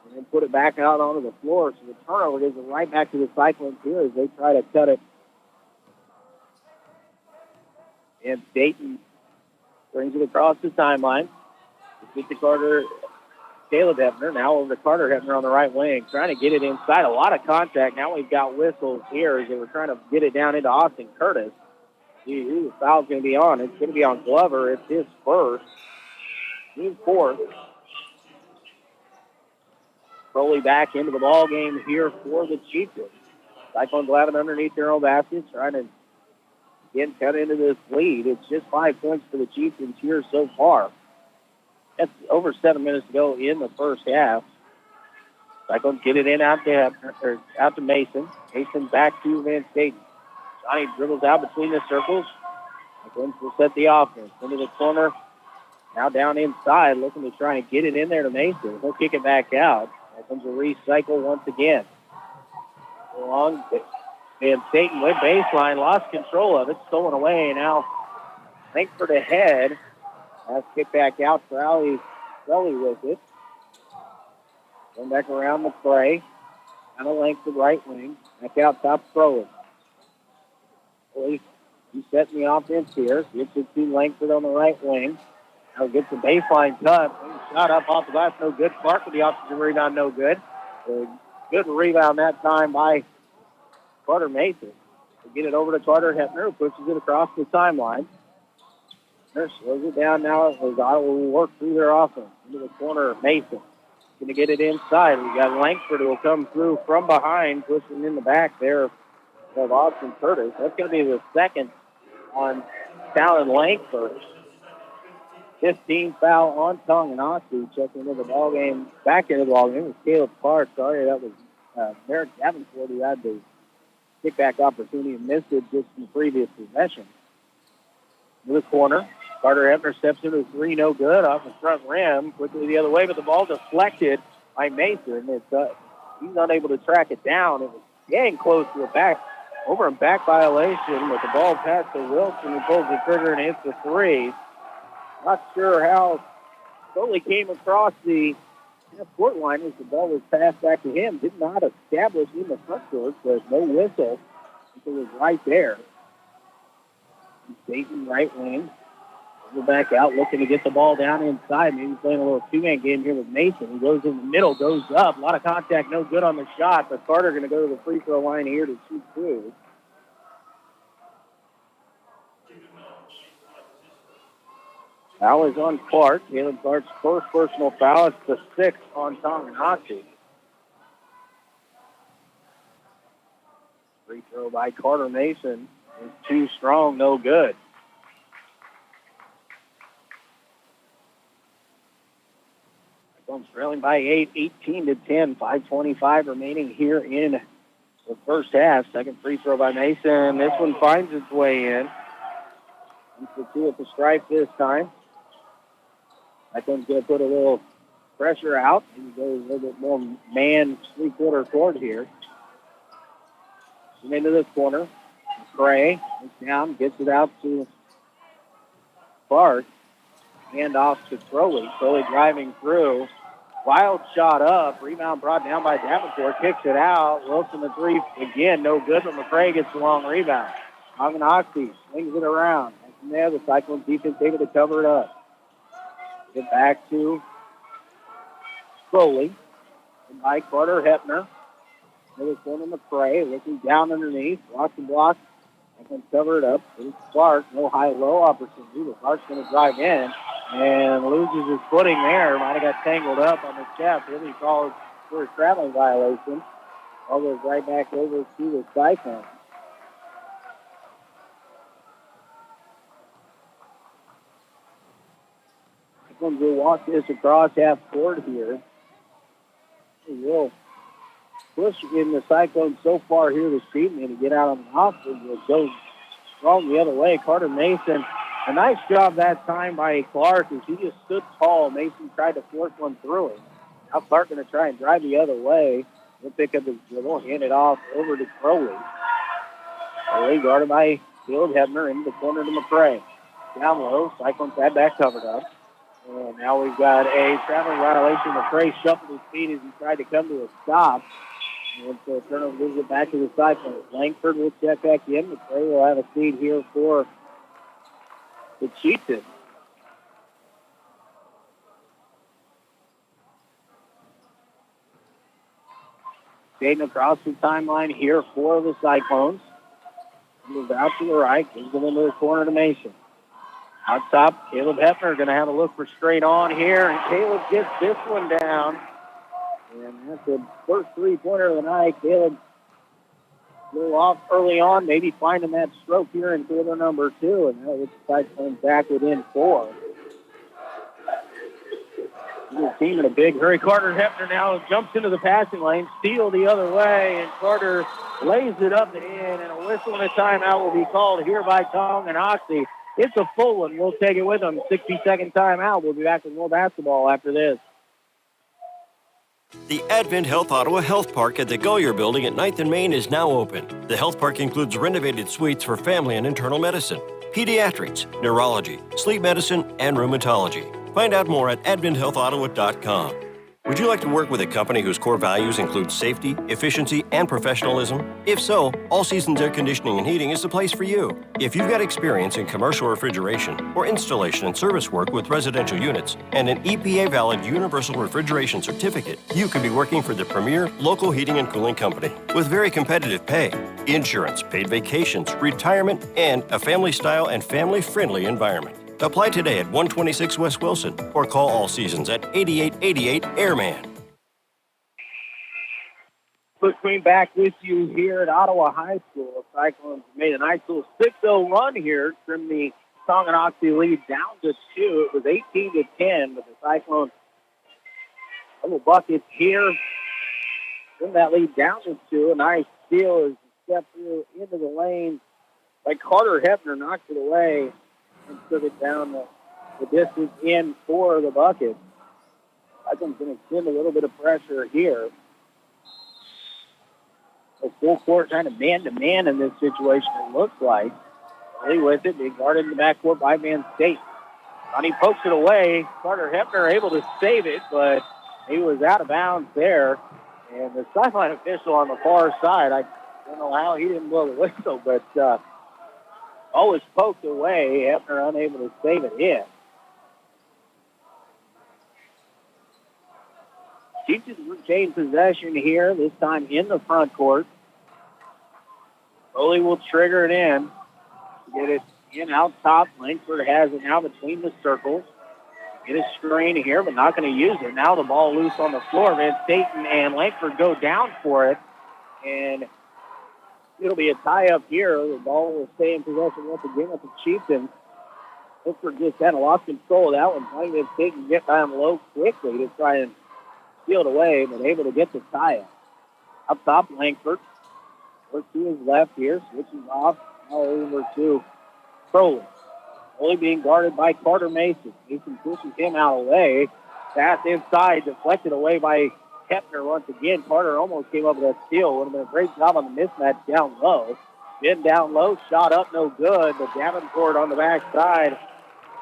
and then put it back out onto the floor. So the turnover gives it right back to the Cyclones here as they try to cut it And Dayton brings it across the timeline. Get to Carter, Caleb Hebner. Now over to Carter Hebner on the right wing, trying to get it inside. A lot of contact. Now we've got whistles here as they were trying to get it down into Austin Curtis. Who the foul's going to be on? It's going to be on Glover. It's his first. Team fourth. Crowley back into the ball game here for the Chieftains. Cyclones Glavin underneath their own basket, trying to get cut into this lead. It's just 5 points for the Chieftains here so far. That's over 7 minutes to go in the first half. Cyclones get it in out to Mason. Mason back to Van Staten. Johnny dribbles out between the circles. Cyclones will set the offense into the corner. Now down inside, looking to try and get it in there to Mason. He'll kick it back out. Cyclones will recycle once again. Long Van Staten with baseline, lost control of it, stolen away. Now Lankford ahead. That's kicked back out. Crowley with it. Going back around the play. Kind of Lankford right wing. Back out top Crowley. Crowley, he's setting the offense here. Gets it to Lankford on the right wing. Now gets the baseline cut. Shot up off the glass, no good. Clark with the offensive rebound, no good. Good rebound that time by Carter Mason. To get it over to Carter Hepner, who pushes it across the timeline. Hepner slows it down now as Iowa will work through their offense. Into the corner, Mason. Going to get it inside. We got Lankford who will come through from behind, pushing in the back there of Austin Curtis. That's going to be the second on Talon Lankford. 15 foul on Tonganoxie. Checking into the ball game, back into the ball game with Caleb Clark. Sorry, that was Merrick Davenport who had the kickback opportunity and missed it just in the previous possession. To the corner. Carter Hebner steps into the three, no good, off the front rim. Quickly the other way, but the ball deflected by Mason. He's unable to track it down. It was getting close to a back violation, but the ball passed to Wilson, who pulls the trigger and hits the three. Not sure how Foley came across the court line as the ball was passed back to him. Did not establish in the front court, but no whistle. It was right there. Dayton right wing. We're back out looking to get the ball down inside. Maybe playing a little two-man game here with Mason. He goes in the middle, goes up. A lot of contact, no good on the shot, but Carter going to go to the free throw line here to shoot two. Foul is on Clark. Caleb Clark's first personal foul. It's the sixth on Tonganoxie. Free throw by Carter Mason is too strong, no good. Cyclones trailing by 8, 18-10, 5:25 remaining here in the first half. Second free throw by Mason. This one finds its way in. He's the two at the stripe this time. Cyclones going to put a little pressure out and go a little bit more man three-quarter court here. And into this corner. Gray is down, gets it out to Clark. Hand off to Crowley. Crowley driving through. Wild shot up. Rebound brought down by Davenport. Kicks it out. Wilson the three again. No good, but McCray gets the long rebound. Tonganoxie swings it around. And from there, the Cyclones defense able to cover it up. Get back to Crowley. And by Carter Hepner. Another corner McCray. Looking down underneath. Blocks and blocks. And can cover it up. It's Clark. No high-low opportunity. But Clark's going to drive in and loses his footing there. Might have got tangled up on the chest. Really calls for a traveling violation. All goes right back over to the Cyclones. Cyclones will walk this across half court here. He will push in the Cyclones so far here this evening to get out on the offense. Will go strong the other way. Carter Mason, a nice job that time by Clark as he just stood tall. Mason tried to force one through him. Now Clark going to try and drive the other way. He'll pick up his dribble, hand it off over to Crowley. Crowley guarded by Caleb Hebner into the corner to McCray. Down low, Cyclones had that covered up. And now we've got a traveling violation. McCray shuffled his feet as he tried to come to a stop. And so turnover moves it back to the Cyclones. Langford will check back in. McCray will have a seat here for the Chieftains. Skating across the timeline here for the Cyclones. Moves out to the right, gives it into the corner to Mason. Out top, Caleb Hefner going to have a look for straight on here, and Caleb gets this one down. And that's the first three-pointer of the night. Caleb a little off early on, maybe finding that stroke here in quarter number 2, and now the Cyclones back within 4. The team in a big hurry. Carter Hefner now jumps into the passing lane, steal the other way, and Carter lays it up and in, and a whistle and a timeout will be called here by Tonganoxie. It's a full one. We'll take it with them. 60-second timeout. We'll be back with more basketball after this. The Advent Health Ottawa Health Park at the Goyer Building at 9th and Main is now open. The health park includes renovated suites for family and internal medicine, pediatrics, neurology, sleep medicine, and rheumatology. Find out more at adventhealthottawa.com. Would you like to work with a company whose core values include safety, efficiency, and professionalism? If so, All Seasons Air Conditioning and Heating is the place for you. If you've got experience in commercial refrigeration or installation and service work with residential units and an EPA-valid universal refrigeration certificate, you could be working for the premier local heating and cooling company with very competitive pay, insurance, paid vacations, retirement, and a family-style and family-friendly environment. Apply today at 126 West Wilson or call All Seasons at 8888 Airman. Quick Queen back with you here at Ottawa High School. The Cyclones made a nice little 6-0 run here from the Tonganoxie lead down to 2. It was 18-10, but the Cyclones double buckets here. Bring that lead down to 2. A nice steal as he stepped through into the lane by Carter Hefner, knocked it away and took it down the distance in for the bucket. Cyclones going to extend a little bit of pressure here. A full court kind of man-to-man in this situation, it looks like. Early with it, being guarded in the backcourt by Van State. Johnny pokes it away. Carter Hefner able to save it, but he was out of bounds there. And the sideline official on the far side, I don't know how he didn't blow the whistle, but ball was poked away. Hefner unable to save it in. Chiefs retain possession here, this time in the front court. Foley will trigger it in. Get it in out top. Langford has it now between the circles. Get a screen here, but not going to use it. Now the ball loose on the floor. Van Staten and Langford go down for it. And it'll be a tie-up here. The ball will stay in possession once again with the Chieftains. Langford just had lost control of that one. Trying to take and get by him low quickly to try and steal it away, but able to get the tie-up. Up top, Langford. Works to his left here. Switches off. Now over to Crowley. Only being guarded by Carter Mason. Mason pushes him out of the way. Pass inside, deflected away by Hefner once again. Carter almost came up with that steal. Would have been a great job on the mismatch down low. Been down low, shot up, no good. But Davenport on the backside,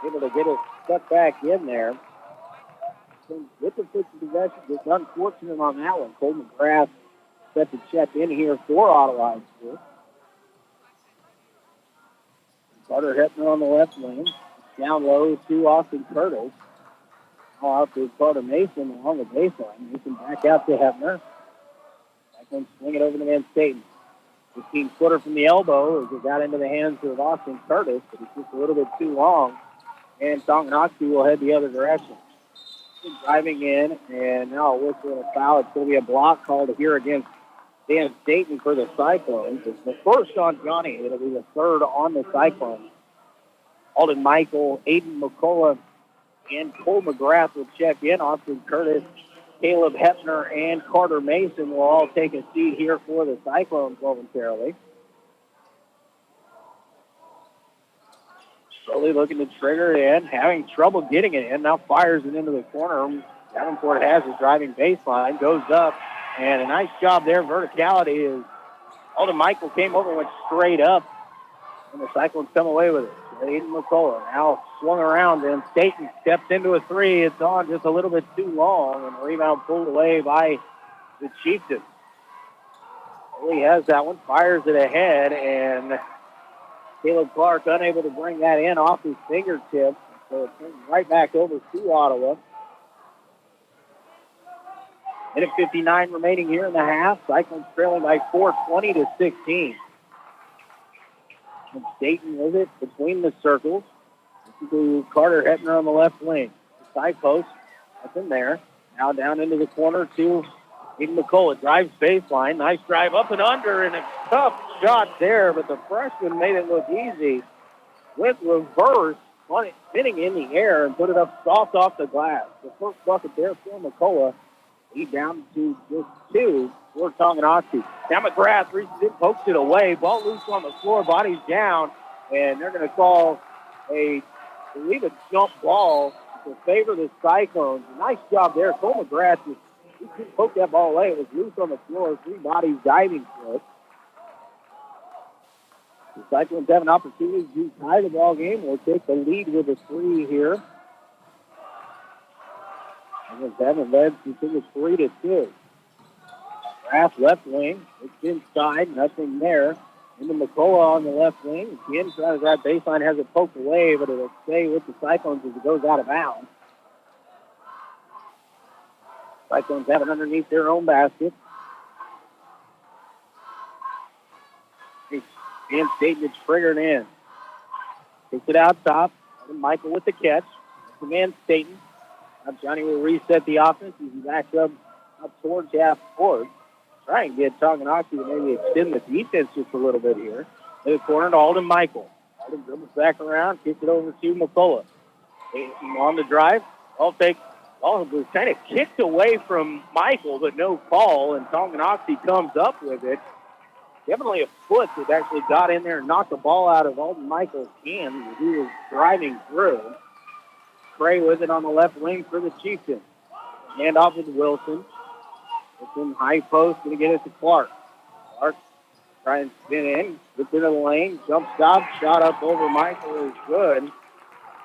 able to get it stuck back in there. With the 50 possession, just unfortunate on that one. Cole McGrath set to check in here for Ottawa High School. Carter Hefner on the left wing. Down low to Austin Curtis. Now out to Carter Mason along the baseline. Mason back out to Hefner. Back then swing it over to Van Staten. 15-footer from the elbow as it got into the hands of Austin Curtis, but it's just a little bit too long. And Tonganoxie will head the other direction. Driving in, and now a whistle and a foul. It's going to be a block called here against Dan Staten for the Cyclones. It's the first on Johnny. It'll be the third on the Cyclones. Alden Michael, Aiden McCullough, and Cole McGrath will check in. Austin Curtis, Caleb Hefner, and Carter Mason will all take a seat here for the Cyclones momentarily. Slowly looking to trigger it in, having trouble getting it in. Now fires it into the corner. Davenport has his driving baseline, goes up, and a nice job there. Verticality is Alden Michael came over and went straight up, and the Cyclones come away with it. Aiden McCullough now swung around, and Staten steps into a three. It's on just a little bit too long, and the rebound pulled away by the Chieftains. He has that one, fires it ahead, and Caleb Clark unable to bring that in off his fingertips. So it turns right back over to Ottawa. Minute 59 remaining here in the half. Cyclones trailing by 4:20-16. And Dayton with it between the circles. To Carter Heppner on the left wing. The side post, nothing there. Now down into the corner to Aiden McCullough. Drives baseline. Nice drive up and under, and a tough shot there, but the freshman made it look easy. With reverse, spinning in the air and put it up soft off the glass. The first bucket there for McCullough. He down to just 2 for Tonganoxie. Now McGrath reaches it, pokes it away. Ball loose on the floor, body's down, and they're going to call I believe a jump ball to favor the Cyclones. Nice job there. Cole McGrath just poked that ball away. It was loose on the floor. 3 bodies diving for it. The Cyclones have an opportunity to tie the ball game. We'll take the lead with a 3 here. And they haven't led since it was 3-2. Graff left wing. It's inside. Nothing there. Into McCullough on the left wing. Again, trying to grab baseline. Has it poked away, but it'll stay with the Cyclones as it goes out of bounds. Cyclones have it underneath their own basket. And Staten is triggered in. Takes it out top. Michael with the catch. Command Staten. Now Johnny will reset the offense. He's back up towards half court. Try and get Tonganoxie to maybe extend the defense just a little bit here. In the corner to Alden Michael. Alden dribbles back around, kicks it over to McCullough. On the drive. Ball was kind of kicked away from Michael, but no call, and Tonganoxie comes up with it. Definitely a foot that actually got in there and knocked the ball out of Alden Michael's hands as he was driving through. Cray with it on the left wing for the Chieftains. Hand off with Wilson. It's in high post, going to get it to Clark. Clark trying to spin in, gets into the lane, jump stop, shot up over Michael is good.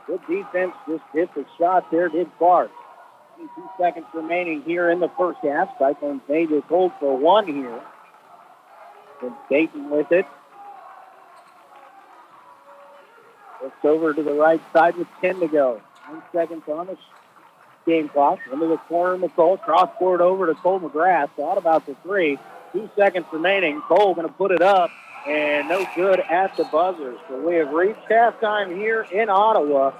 Good defense, just hit the shot there, did Clark. 2 seconds remaining here in the first half. Cyclones may just hold for 1 here. And Dayton with it. Looks over to the right side with 10 to go. 1 second on the game clock. Into the corner, McCole. Cross court over to Cole McGrath. Thought about the 3. 2 seconds remaining. Cole going to put it up. And no good at the buzzer. So we have reached halftime here in Ottawa.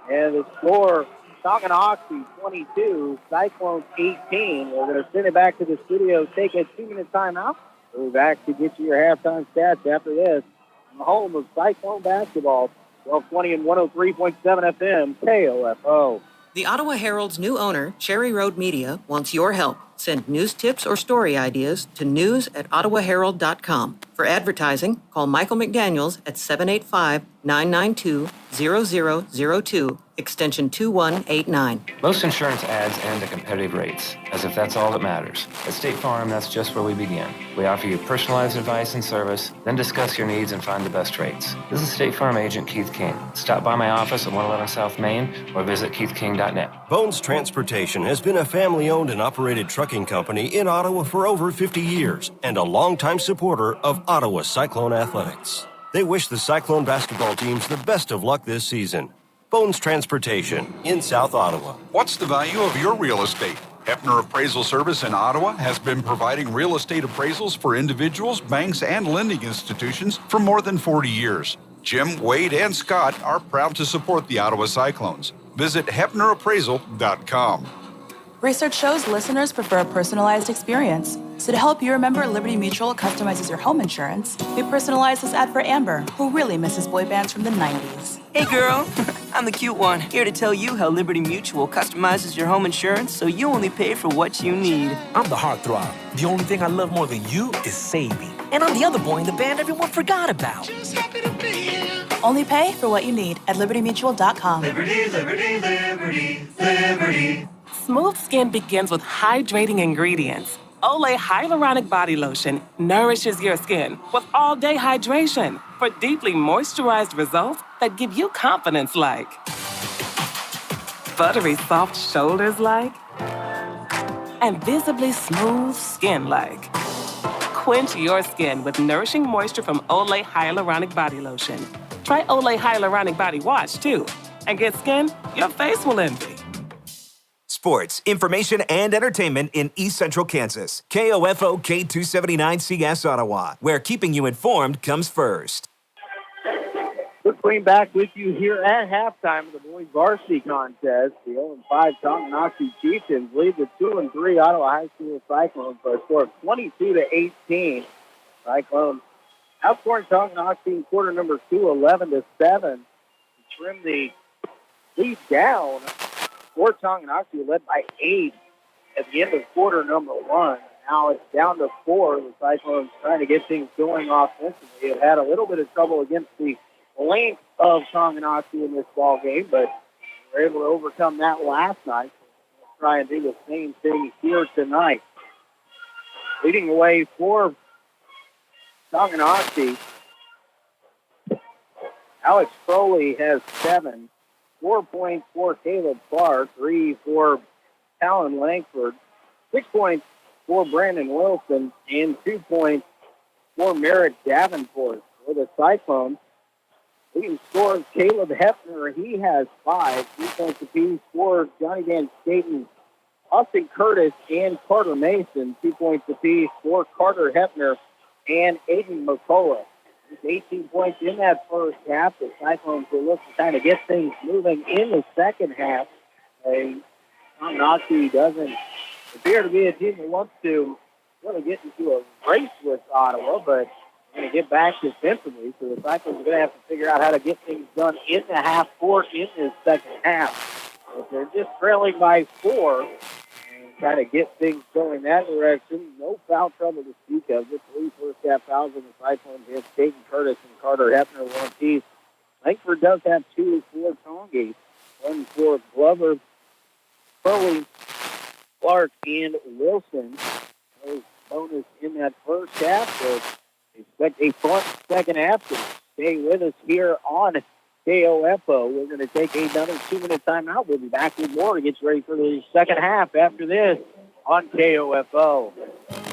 And the score, Tonganoxie 22, Cyclones 18. We're going to send it back to the studio, take a 2-minute timeout. We'll be back to get you your halftime stats after this. In the home of Cyclone basketball, 1220 and 103.7 FM, KOFO. The Ottawa Herald's new owner, Cherry Road Media, wants your help. Send news tips or story ideas to news@ottawaherald.com. For advertising, call Michael McDaniels at 785-992-0002, extension 2189. Most insurance ads end at competitive rates, as if that's all that matters. At State Farm, that's just where we begin. We offer you personalized advice and service, then discuss your needs and find the best rates. This is State Farm agent Keith King. Stop by my office at 111 South Main or visit keithking.net. Bones Transportation has been a family-owned and operated trucking company in Ottawa for over 50 years and a longtime supporter of Ottawa Cyclone athletics. They wish the Cyclone basketball teams the best of luck this season. Bones Transportation in South Ottawa. What's the value of your real estate? Heppner Appraisal Service in Ottawa has been providing real estate appraisals for individuals, banks, and lending institutions for more than 40 years. Jim, Wade, and Scott are proud to support the Ottawa Cyclones. Visit HeppnerAppraisal.com. Research shows listeners prefer a personalized experience. So to help you remember Liberty Mutual customizes your home insurance, we personalized this ad for Amber, who really misses boy bands from the 90s. Hey girl, I'm the cute one, here to tell you how Liberty Mutual customizes your home insurance so you only pay for what you need. I'm the heartthrob. The only thing I love more than you is saving. And I'm the other boy in the band everyone forgot about. Just happy to be here. Only pay for what you need at libertymutual.com. Liberty, liberty, liberty, liberty. Smooth skin begins with hydrating ingredients. Olay Hyaluronic Body Lotion nourishes your skin with all-day hydration for deeply moisturized results that give you confidence like buttery soft shoulders like and visibly smooth skin like. Quench your skin with nourishing moisture from Olay Hyaluronic Body Lotion. Try Olay Hyaluronic Body Wash, too. And get skin your face will envy. Sports, information, and entertainment in East Central Kansas. KOFO K279CS Ottawa, where keeping you informed comes first. We're going back with you here at halftime of the boys varsity contest. The 0-5 Tonganoxie Chieftains lead the 2-3 Ottawa High School Cyclones by a score of 22-18. Cyclones outscoring Tonganoxie in quarter number 2, 11-7. To trim the lead down for Tonganoxie, led by 8 at the end of quarter number 1. Now it's down to 4. The Cyclones trying to get things going offensively. It had a little bit of trouble against the length of Tonganoxie in this ball game, but we were able to overcome that last night. We'll try and do the same thing here tonight. Leading the way for Tonganoxie, Alex Crowley has 7. 4 points for Caleb Clark, 3 for Talon Langford, 6 points for Brandon Wilson, and 2 points for Merritt Davenport. For the Cyclones, leading scorer Caleb Hefner, he has 5. 3 points apiece for Johnny Van Staten, Austin Curtis, and Carter Mason. 2 points apiece for Carter Hefner and Aiden McCullough. 18 points in that first half. The Cyclones will look to kind of get things moving in the second half. Tonganoxie doesn't appear to be a team that wants to really get into a race with Ottawa, but they're going to get back defensively. So the Cyclones are going to have to figure out how to get things done in the half court in this second half. If they're just trailing by 4, try to get things going that direction. No foul trouble to speak of. The 3 first-half fouls in the Cyclones hit Dayton Curtis and Carter Hefner, 1 apiece. Langford does have 2 for Tongi. 1 for Glover, Crowley, Clark, and Wilson. No bonus in that first half, so expect a fun second half. So stay with us here on KOFO. We're going to take another 2-minute timeout. We'll be back with more to get you ready for the second half after this on KOFO.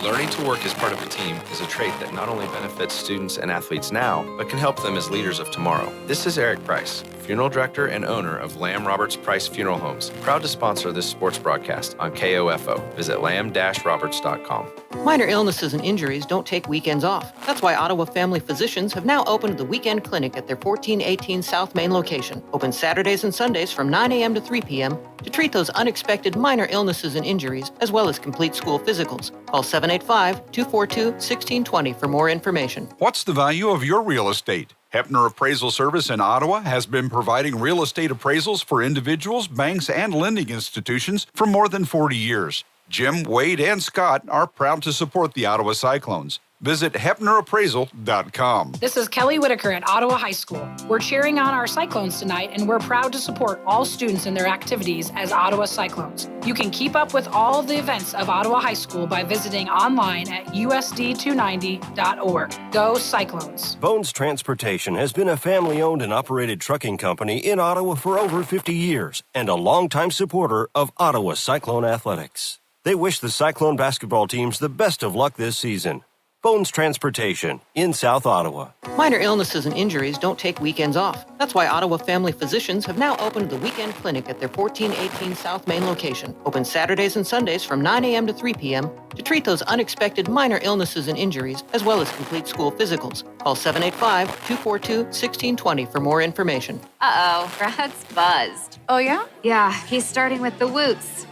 Learning to work as part of a team is a trait that not only benefits students and athletes now, but can help them as leaders of tomorrow. This is Eric Price, funeral director and owner of Lamb Roberts Price Funeral Homes, proud to sponsor this sports broadcast on KOFO. Visit lamb-roberts.com. Minor illnesses and injuries don't take weekends off. That's why Ottawa Family Physicians have now opened the weekend clinic at their 1418 South Main location. Open Saturdays and Sundays from 9 a.m. to 3 p.m. to treat those unexpected minor illnesses and injuries, as well as complete school physicals. Call 785-242-1620 for more information. What's the value of your real estate? Hepner Appraisal Service in Ottawa has been providing real estate appraisals for individuals, banks, and lending institutions for more than 40 years. Jim, Wade, and Scott are proud to support the Ottawa Cyclones. Visit HepnerAppraisal.com. This is Kelly Whitaker at Ottawa High School. We're cheering on our Cyclones tonight, and we're proud to support all students in their activities as Ottawa Cyclones. You can keep up with all the events of Ottawa High School by visiting online at usd290.org. Go Cyclones. Bones Transportation has been a family-owned and operated trucking company in Ottawa for over 50 years and a longtime supporter of Ottawa Cyclone athletics. They wish the Cyclone basketball teams the best of luck this season. Bones Transportation in South Ottawa. Minor illnesses and injuries don't take weekends off. That's why Ottawa Family Physicians have now opened the weekend clinic at their 1418 South Main location. Open Saturdays and Sundays from 9 a.m. to 3 p.m. to treat those unexpected minor illnesses and injuries, as well as complete school physicals. Call 785-242-1620 for more information. Uh-oh, Brad's buzzed. Oh, yeah? Yeah, he's starting with the woots.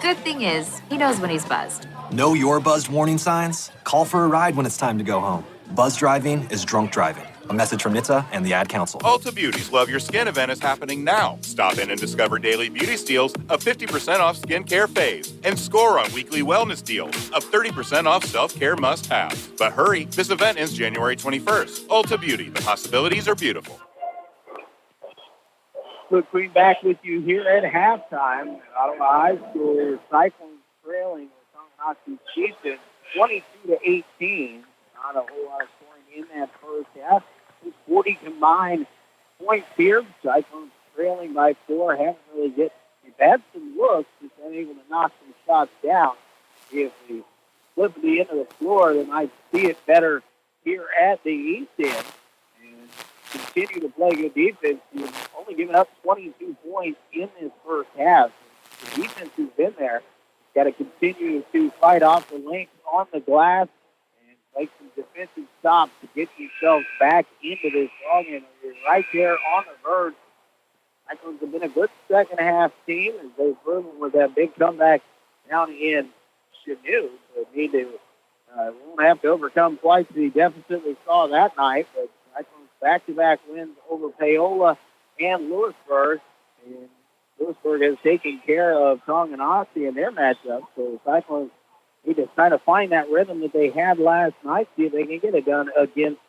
Good thing is, he knows when he's buzzed. Know your buzzed warning signs? Call for a ride when it's time to go home. Buzz driving is drunk driving. A message from NHTSA and the Ad Council. Ulta Beauty's Love Your Skin event is happening now. Stop in and discover daily beauty steals of 50% off skincare phase and score on weekly wellness deals of 30% off self-care must-haves. But hurry, this event ends January 21st. Ulta Beauty, the possibilities are beautiful. Luke Queen back with you here at halftime. Ottawa High School Cyclones trailing Tonganoxie Chieftains 22-18. Not a whole lot of scoring in that first half. 40 combined points here. Cyclones trailing by 4. They've had some looks, just unable to knock some shots down. If they flip the end of the floor, they might see it better here at the east end. And continue to play good defense. You've only given up 22 points in this first half. The defense has been there. Got to continue to fight off the length on the glass and make some defensive stops to get yourselves back into this ball game. You're right there on the verge. Cyclones have been a good second half team as they've proven with that big comeback down in Chanute. So they need to won't have to overcome quite the deficit we saw that night, but Cyclones back-to-back wins over Paola and Lewisburg. And Lewisburg has taken care of Tonganoxie in their matchup, so the Cyclones need to kind of find that rhythm that they had last night, see if they can get it done against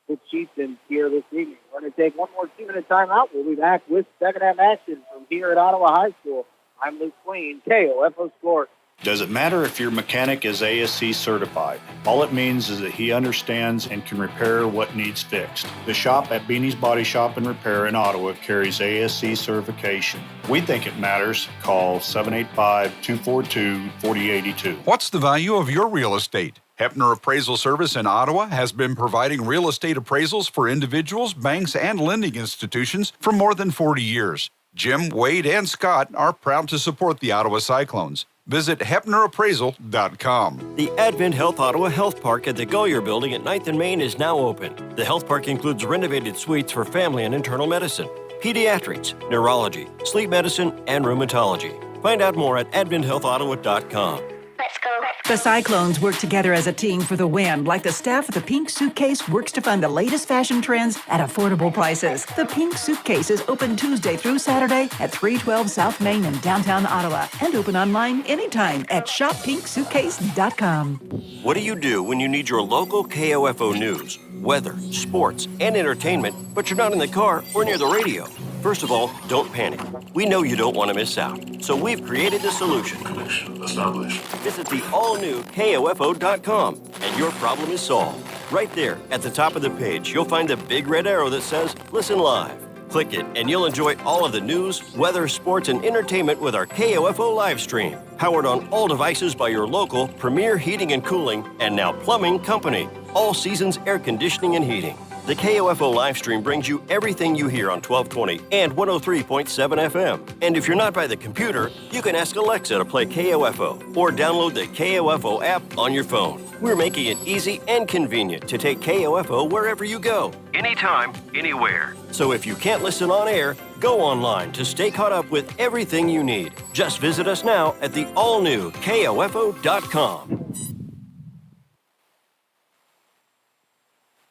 the Chieftains here this evening. We're going to take one more 2-minute timeout. We'll be back with second half action from here at Ottawa High School. I'm Luke Queen, KOFO Sports. Does it matter if your mechanic is ASC certified? All it means is that he understands and can repair what needs fixed. The shop at Beanie's Body Shop and Repair in Ottawa carries ASC certification. We think it matters. Call 785-242-4082. What's the value of your real estate? Hepner Appraisal Service in Ottawa has been providing real estate appraisals for individuals, banks, and lending institutions for more than 40 years. Jim, Wade, and Scott are proud to support the Ottawa Cyclones. Visit HepnerAppraisal.com. The Advent Health Ottawa Health Park at the Goyer Building at 9th and Main is now open. The health park includes renovated suites for family and internal medicine, pediatrics, neurology, sleep medicine, and rheumatology. Find out more at adventhealthottawa.com. Let's go. The Cyclones work together as a team for the win, like the staff at the Pink Suitcase works to find the latest fashion trends at affordable prices. The Pink Suitcase is open Tuesday through Saturday at 312 South Main in downtown Ottawa and open online anytime at shoppinksuitcase.com. What do you do when you need your local KOFO news, weather, sports, and entertainment, but you're not in the car or near the radio? First of all, don't panic. We know you don't want to miss out, so we've created the solution. Visit the all-new KOFO.com, and your problem is solved. Right there, at the top of the page, you'll find a big red arrow that says, Listen Live. Click it, and you'll enjoy all of the news, weather, sports, and entertainment with our KOFO live stream. Powered on all devices by your local Premier Heating and Cooling, and now Plumbing Company. All seasons air conditioning and heating. The KOFO live stream brings you everything you hear on 1220 and 103.7 FM. And if you're not by the computer, you can ask Alexa to play KOFO or download the KOFO app on your phone. We're making it easy and convenient to take KOFO wherever you go, anytime, anywhere. So if you can't listen on air, go online to stay caught up with everything you need. Just visit us now at the all-new KOFO.com.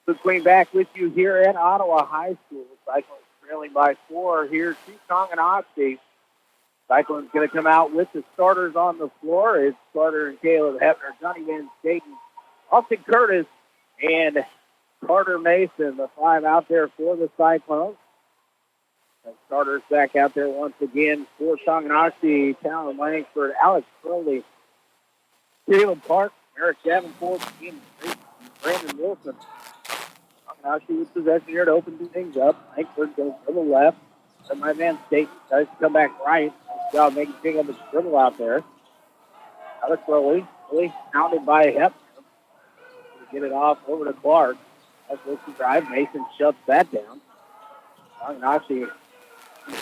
Luke Queen back with you here at Ottawa High School. Cyclones trailing by 4 here to Tonganoxie. Cyclones going to come out with the starters on the floor. It's Carter and Caleb Hepner, Johnny Van Staten, Austin Curtis, and Carter Mason, the 5 out there for the Cyclones. The starters back out there once again for Tonganoxie, Talon Langsford, Alex Crowley, Caleb Park, Eric Davenport, and Brandon Wilson. Tonganoxie with possession here to open things up. Langsford goes to the left. And my man Staten tries to come back right. Nice job making pick up the dribble out there. Alex Crowley, really hounded by Hepner. Get it off over to Clark. That's Wilson drive. Mason shuts that down. Tonganoxie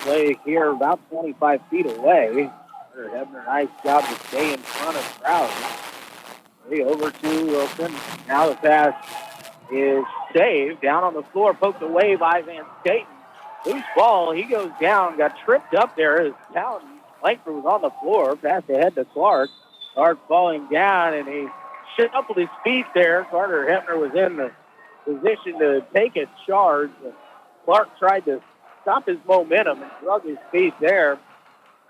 play here about 25 feet away. Hepner, nice job to stay in front of Crowley. Over to Wilson. Now the pass is saved. Down on the floor, poked away by Van Staten. Loose ball. He goes down, got tripped up there. His Talon Langsford was on the floor. Passed ahead to Clark. Clark falling down, and he shuffled his feet there. Carter Hepner was in the position to take a charge. Clark tried to stop his momentum and drug his feet there.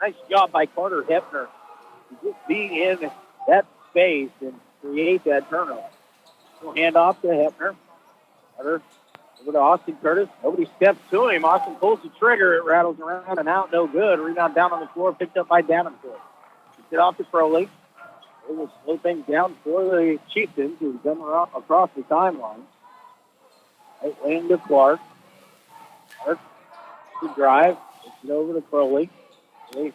Nice job by Carter Hepner to just be in that space and create that turnover. So hand off to Hepner. Carter over to Austin Curtis. Nobody steps to him. Austin pulls the trigger. It rattles around and out. No good. Rebound down on the floor. Picked up by Davenport. Gets it off to Crowley. They will slow things down for the Chieftains, who come across the timeline. Right lane to Clark. Clark to drive. Gets it over to Crowley. They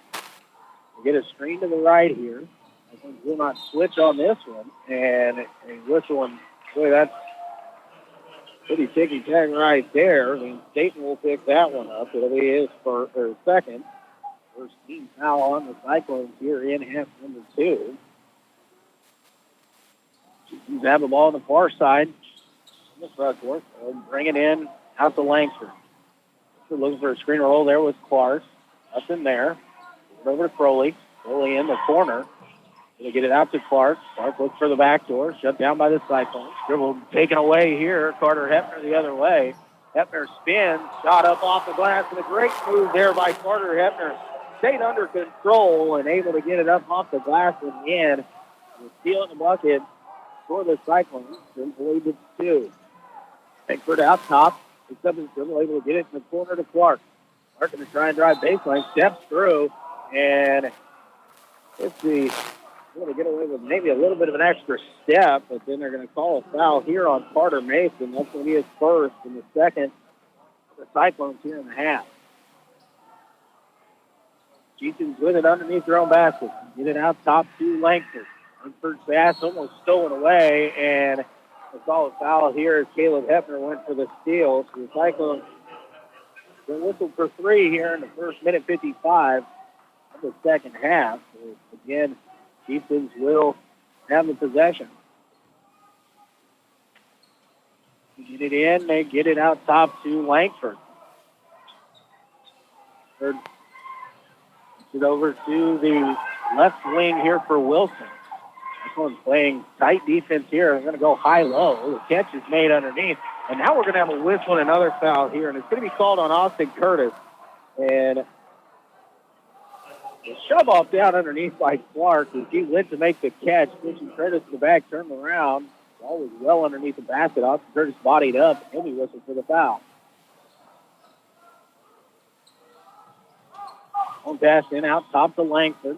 get a screen to the right here. I think we'll not switch on this one. And a whistle, and boy, that's Pretty ticky tack right there. I mean, Dayton will pick that one up. It'll be his first or second. First team foul on the Cyclones here in half number 2. He's have the ball on the far side. On the front court. They'll bring it in out to Langford. They're looking for a screen roll there with Clark. Nothing there. Over to Crowley. Crowley in the corner. Gonna get it out to Clark. Clark looks for the back door. Shut down by the Cyclones. Dribble taken away here. Carter Hepner the other way. Hepner spins. Shot up off the glass. And a great move there by Carter Hepner. Stayed under control and able to get it up off the glass and in. Steal in the bucket for the Cyclones. And lead it 2. Pickford out top. Picks up his dribble. Able to get it in the corner to Clark. Clark going to try and drive baseline. Steps through. And let's see. They're going to get away with maybe a little bit of an extra step, but then they're going to call a foul here on Carter Mason. That's going to be his first and the second for the Cyclones here in the half. Jenkins with it underneath their own basket. Get it out top to Langford. Langford's pass almost stolen away, and they call a foul here as Caleb Hepner went for the steal. So the Cyclones will whistle for 3 here in the first minute 55 of the second half. So again, Chieftains will have the possession. Get it in. They get it out top to Langford. Third. It over to the left wing here for Wilson. This one's playing tight defense here. They're going to go high-low. The catch is made underneath. And now we're going to have a whistle and another foul here. And it's going to be called on Austin Curtis. And the shove off down underneath by Clark as he went to make the catch. Pushing Curtis to the back, turned around. Ball was well underneath the basket. Austin Curtis bodied up. He'll be whistled for the foul. On pass in out top to Langford.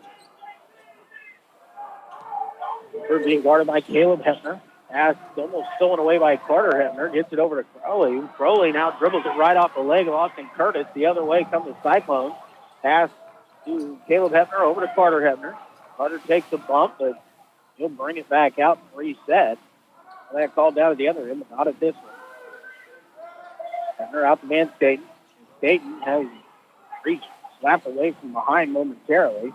Langford being guarded by Caleb Hepner. Pass almost stolen away by Carter Hepner. Gets it over to Crowley. Crowley now dribbles it right off the leg of Austin Curtis. The other way comes the Cyclones. Pass to Caleb Hepner over to Carter Hepner. Carter takes a bump, but he'll bring it back out and reset. That called down at the other end, but not at this one. Hepner out to Van Staten. Staten has reached. Slapped away from behind momentarily.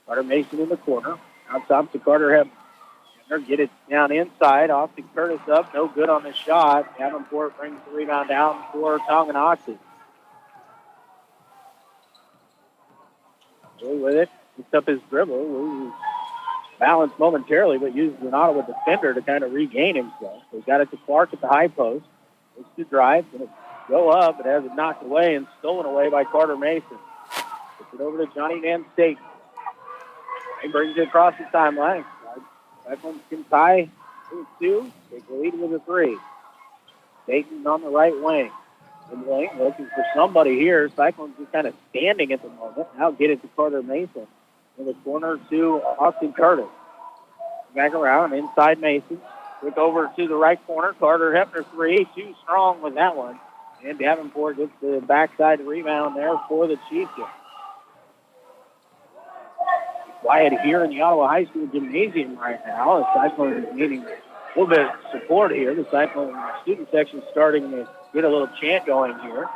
Carter Mason in the corner. Out top to Carter Hepner. Get it down inside. Austin Curtis up. No good on the shot. Davenport brings the rebound down for Tonganoxie. With it. Picks up his dribble. Loses balance momentarily, but uses an Ottawa defender to kind of regain himself. So he's got it to Clark at the high post. Looks to drive. Gonna go up, but has it knocked away and stolen away by Carter Mason. Puts it over to Johnny Van Staten. He brings it across the timeline. Cyclones can tie 2. Take the lead with a 3. Staten on the right wing. Looking for somebody here. Cyclones just kind of standing at the moment. Now get it to Carter Mason. In the corner to Austin Curtis. Back around, inside Mason. Quick over to the right corner. Carter Hepner 3. Too strong with that one. And Davenport gets the backside rebound there for the Chiefs. Quiet here in the Ottawa High School Gymnasium right now. The Cyclones is needing a little bit of support here. The Cyclone student section is starting to get a little chant going here.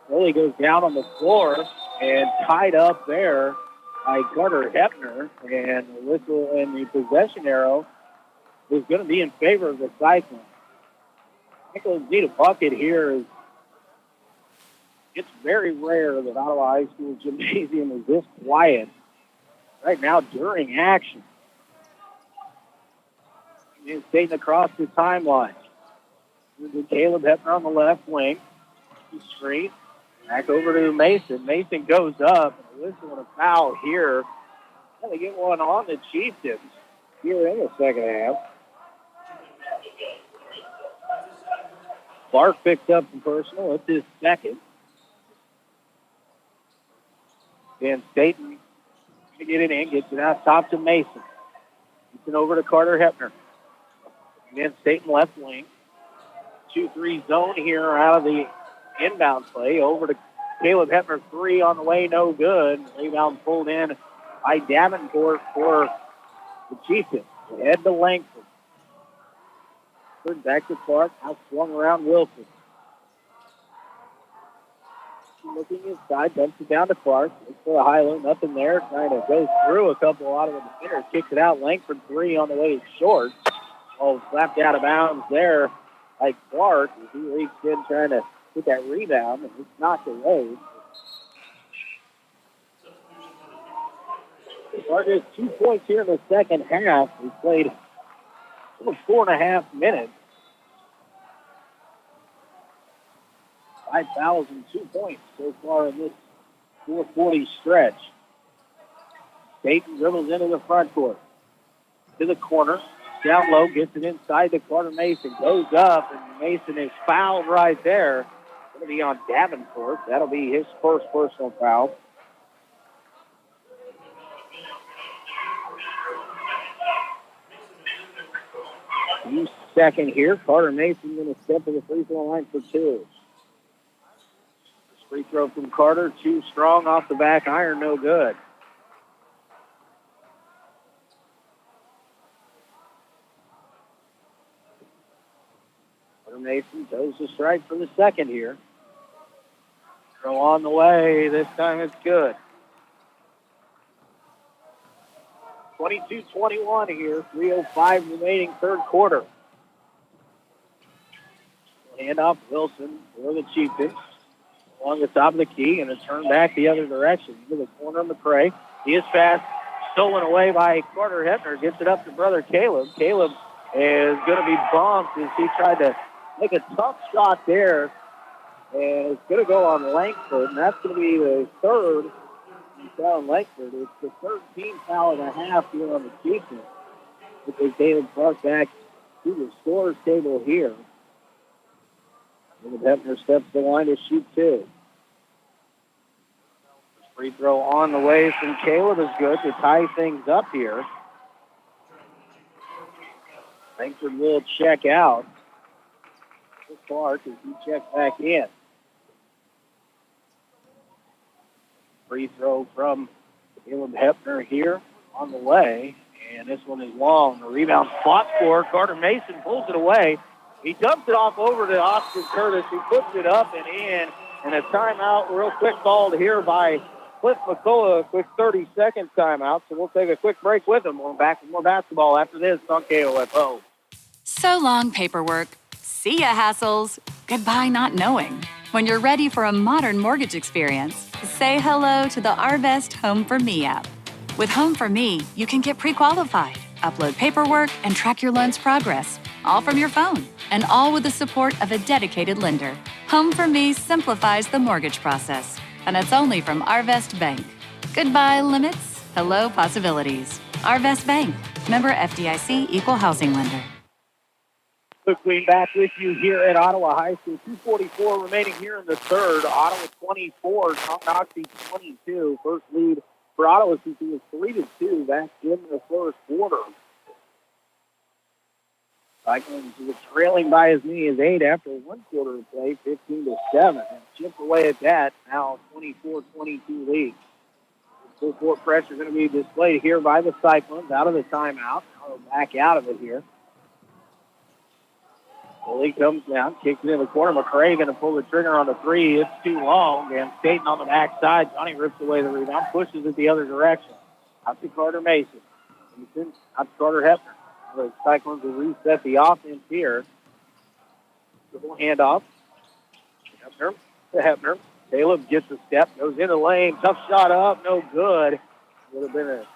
Really goes down on the floor and tied up there by Carter Hepner. And the whistle and the possession arrow is going to be in favor of the Cyclones. Cyclones need a bucket here. It's very rare that Ottawa High School Gymnasium is this quiet right now during action. And Staten across the timeline. Caleb Hepner on the left wing. Straight. Back over to Mason. Mason goes up. And a whistle and a foul here. And they get one on the Chieftains here in the second half. Clark picks up the personal. It's his second. Van Staten to get it in, gets it out top to Mason. Gets it over to Carter Hepner. Van Staten left wing. 2-3 zone here out of the inbound play. Over to Caleb Hepner, 3 on the way, no good. Rebound pulled in by Davenport for the Chiefs. Head to Langford. Langford back to Clark. Now swung around Wilson. Looking inside, dumps it down to Clark. Looks for a high low, nothing there. Trying to go through a couple out of the defenders. Kicks it out. Langford 3 on the way short. Oh, slapped out of bounds there by Clark as he reached in trying to get that rebound, and it's knocked away. Clark has 2 points here in the second half. We played almost 4.5 minutes. 5 fouls and 2 points so far in this 4:40 stretch. Dayton dribbles into the front court. To the corner. Down low, gets it inside to Carter Mason. Goes up, and Mason is fouled right there. Going to be on Davenport. That'll be his first personal foul. Second here. Carter Mason going to step to the free throw line for 2. Free throw from Carter, too strong off the back iron, no good. Carter Mason goes to strike for the second here. Throw on the way. This time it's good. 22-21 here. 3:05 remaining third quarter. Hand off Wilson for the Chieftains. Along the top of the key and a turn back the other direction into the corner of McCray. He is fast, stolen away by Carter Hepner. Gets it up to brother Caleb. Caleb is going to be bumped as he tried to make a tough shot there. And it's going to go on Langford, and that's going to be the third foul on Langford. It's the 13th foul and a half here on the Chieftains. Because David Clark back to the scorer's table here. And Hepner steps to the line to shoot 2. Free throw on the way from Caleb is good to tie things up here. Langford will check out. Clark as he checks back in. Free throw from Caleb Hepner here on the way. And this one is long. The rebound spot for Carter Mason pulls it away. He dumps it off over to Austin Curtis, who puts it up and in. And a timeout real quick called here by Cliff McCullough, a quick 30-second timeout. So we'll take a quick break with him. We're back with more basketball after this on KOFO. So long, paperwork. See ya, hassles. Goodbye, not knowing. When you're ready for a modern mortgage experience, say hello to the Arvest Home for Me app. With Home for Me, you can get pre-qualified, upload paperwork, and track your loan's progress, all from your phone, and all with the support of a dedicated lender. Home for Me simplifies the mortgage process, and it's only from Arvest Bank. Goodbye, limits. Hello, possibilities. Arvest Bank. Member FDIC Equal Housing Lender. Quickly back with you here at Ottawa High School. 2:44 remaining here in the third. Ottawa 24, Tonganoxie 22. First lead for Ottawa since it was 3-2 back in the first quarter. Cyclones were trailing by as many as 8 after one quarter of play, 15-7. And chipped away at that. Now 24-22 lead. Full court pressure going to be displayed here by the Cyclones out of the timeout. Now they'll back out of it here. Bully comes down, kicks it in the corner. McCray going to pull the trigger on the 3. It's too long, and Staten on the backside. Johnny rips away the rebound, pushes it the other direction. Out to Carter Mason. Mason out to Carter Hepner. The Cyclones will reset the offense here. Dribble handoff. Hepner to Hepner. Caleb gets a step, goes in the lane. Tough shot up, no good. Would have been a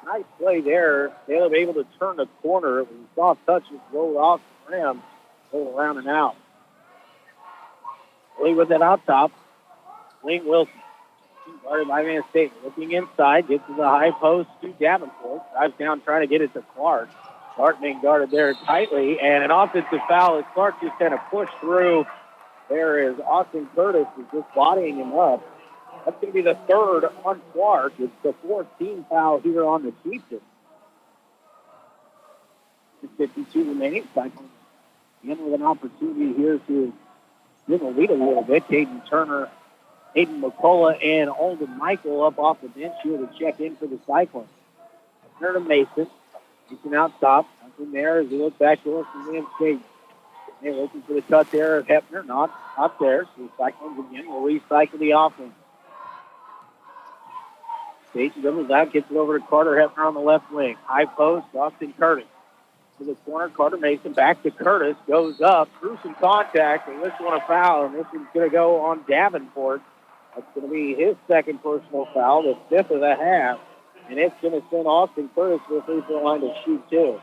nice play there. Caleb able to turn the corner. It was a soft touch, just rolled off the rim. Go around and out. Lee with it out top. Ling Wilson. Guarded by Van Staten. Looking inside. Gets to the high post to Davenport. Drives down trying to get it to Clark. Clark being guarded there tightly. And an offensive foul as Clark just kind of pushed through. There is Austin Curtis is just bodying him up. That's going to be the third on Clark. It's the 14th foul here on the Chieftains. 52 remaining. Cyclones again with an opportunity here to give a lead a little bit. Caden Turner, Aiden McCullough, and Alden Michael up off the bench here to check in for the Cyclones. Turner to Mason. Mason out top. Nothing there as he looks back to us from Van Staten. They're looking for the cut there of Hepner. Not there. So the Cyclones again will recycle the offense. Station dribbles out, gets it over to Carter Hepner on the left wing. High post, Austin Curtis. To the corner, Carter Mason back to Curtis. Goes up, through some contact, and this one a foul. And this one's going to go on Davenport. That's going to be his second personal foul, the fifth of the half. And it's going to send Austin Curtis to the free throw line to shoot two.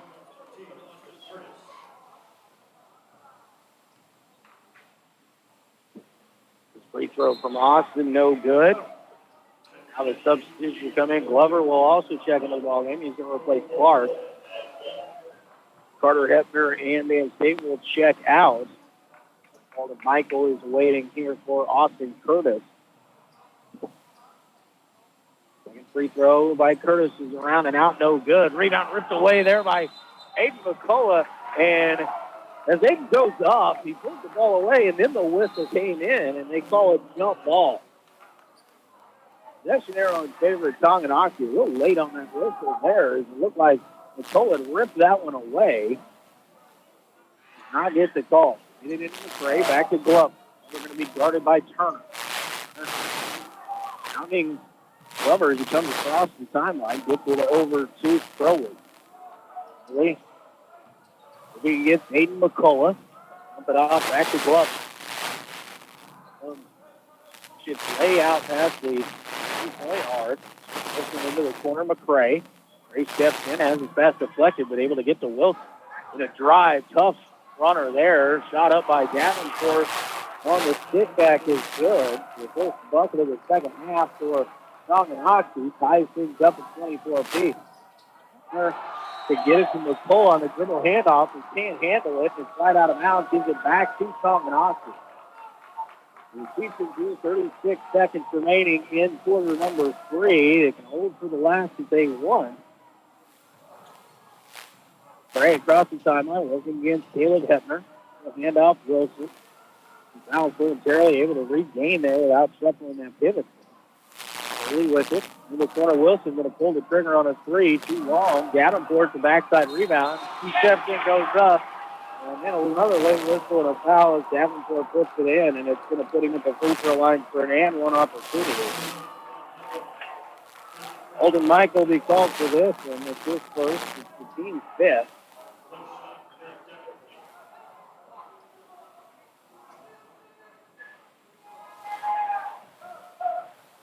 Free throw from Austin, no good. Now the substitution come in. Glover will also check into the ball game. He's going to replace Clark. Carter Hepner and Van State will check out. Alden Michael is waiting here for Austin Curtis. Second free throw by Curtis is around and out, no good. Rebound ripped away there by Aiden McCullough. And as Aiden goes up, he pulls the ball away, and then the whistle came in, and they call it jump ball. Possession arrow in favor of Tonganoxie. A little late on that whistle there. It looked like McCullough ripped that one away. Not get the call. Get it into the fray. Back to Glover. They're going to be guarded by Turner. Pounding Glover as he comes across the timeline. Gets it over to Crowley. Crowley. He gets Aiden McCullough. Pump it off. Back to Glover. Should lay out past the three-point arc. Looking into the corner, McCray. McCray steps in, has his pass deflected, but able to get to Wilson. In a drive, tough runner there. Shot up by Davenport on the stick back is good. The first bucket of the second half for Tonganoxie. Ties things up at 24 apiece. To get it from McCullough on the dribble handoff, and can't handle it. It's right out of bounds. Gives it back to Tonganoxie. The season through 36 seconds remaining in quarter number 3. They can hold for the last if they won. Gray across the timeline, working against Caleb Hepner. Handoff Wilson. Now momentarily able to regain there without shuffling that pivot. Early with it. In the corner, Wilson going to pull the trigger on a three. Too long. Davenport the backside rebound. He steps in, goes up. And then another late whistle and a foul as Davenport puts it in, and it's going to put him at the free throw line for an and one opportunity. Alden Michael will be called for this one. It's his first. It's the team's fifth.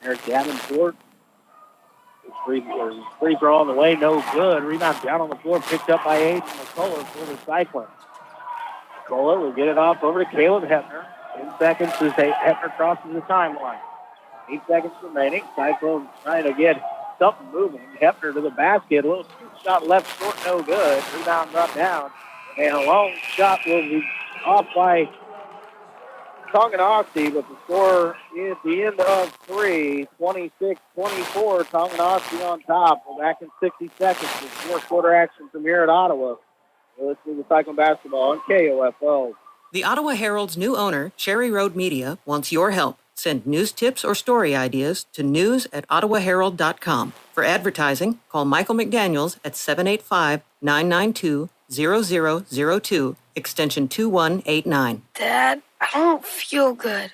There's Davenport. Free throw on the way, no good. Rebound down on the floor, picked up by Aiden McCullough for the Cyclones. McCullough will get it off over to Caleb Hepner. 10 seconds as Hepner crosses the timeline. 8 seconds remaining. Cyclones trying to get something moving. Hepner to the basket. A little scoop shot left short, no good. Rebound brought down. And a long shot will be off by Tonganoxie, but the score is the end of 3, 26-24. Tonganoxie on top. We're back in 60 seconds with fourth quarter action from here at Ottawa. We're listening to Cyclone Basketball on KOFO. The Ottawa Herald's new owner, Cherry Road Media, wants your help. Send news tips or story ideas to news@ottawaherald.com. For advertising, call Michael McDaniels at 785-992-0002, extension 2189. Dad, I don't feel good.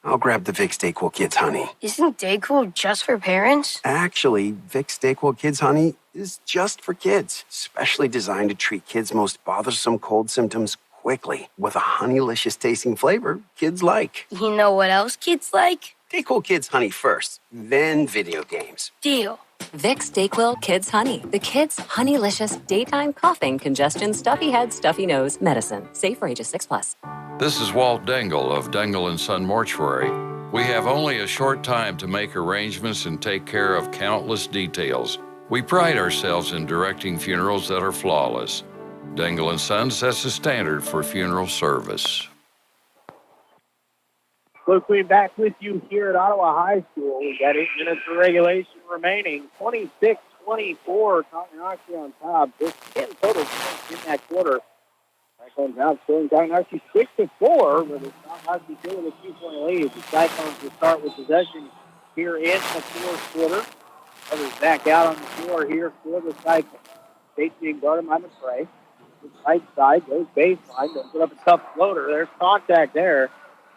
I'll grab the Vicks DayQuil Kids Honey. Isn't DayQuil just for parents? Actually, Vicks DayQuil Kids Honey is just for kids, specially designed to treat kids' most bothersome cold symptoms quickly with a honeylicious tasting flavor kids like. You know what else kids like? DayQuil Kids Honey first, then video games. Deal. Vicks DayQuil Kids Honey. The kids' honeylicious daytime coughing, congestion, stuffy head, stuffy nose medicine. Safe for ages 6+. This is Walt Dangle of Dangle & Son Mortuary. We have only a short time to make arrangements and take care of countless details. We pride ourselves in directing funerals that are flawless. Dangle & Son sets the standard for funeral service. Blue Queen back with you here at Ottawa High School. We've got 8 minutes of regulation remaining. 26-24, Tonganoxie on top. Just 10 total points in that quarter. Cyclones outscoring Tonganoxie 6-4, but it's Tonganoxie still with a 2-point lead. The Cyclones will start with possession here in the fourth quarter. Others back out on the floor here for the Cyclones. State being guarded by McCray. right side, goes baseline, does put up a tough floater. There's contact there.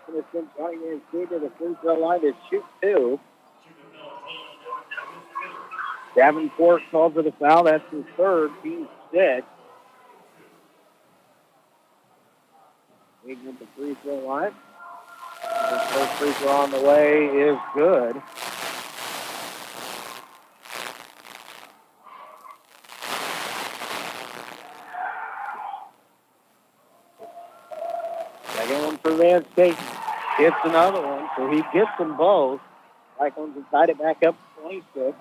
Going to send Johnny Van Steen to the free throw line to shoot two. Davenport called for the foul. That's his third, team 6. Leading at the free throw line. His first free throw on the way is good. Second one for Van Staten. Hits another one, so he gets them both. Cyclones have tied it back up to 26.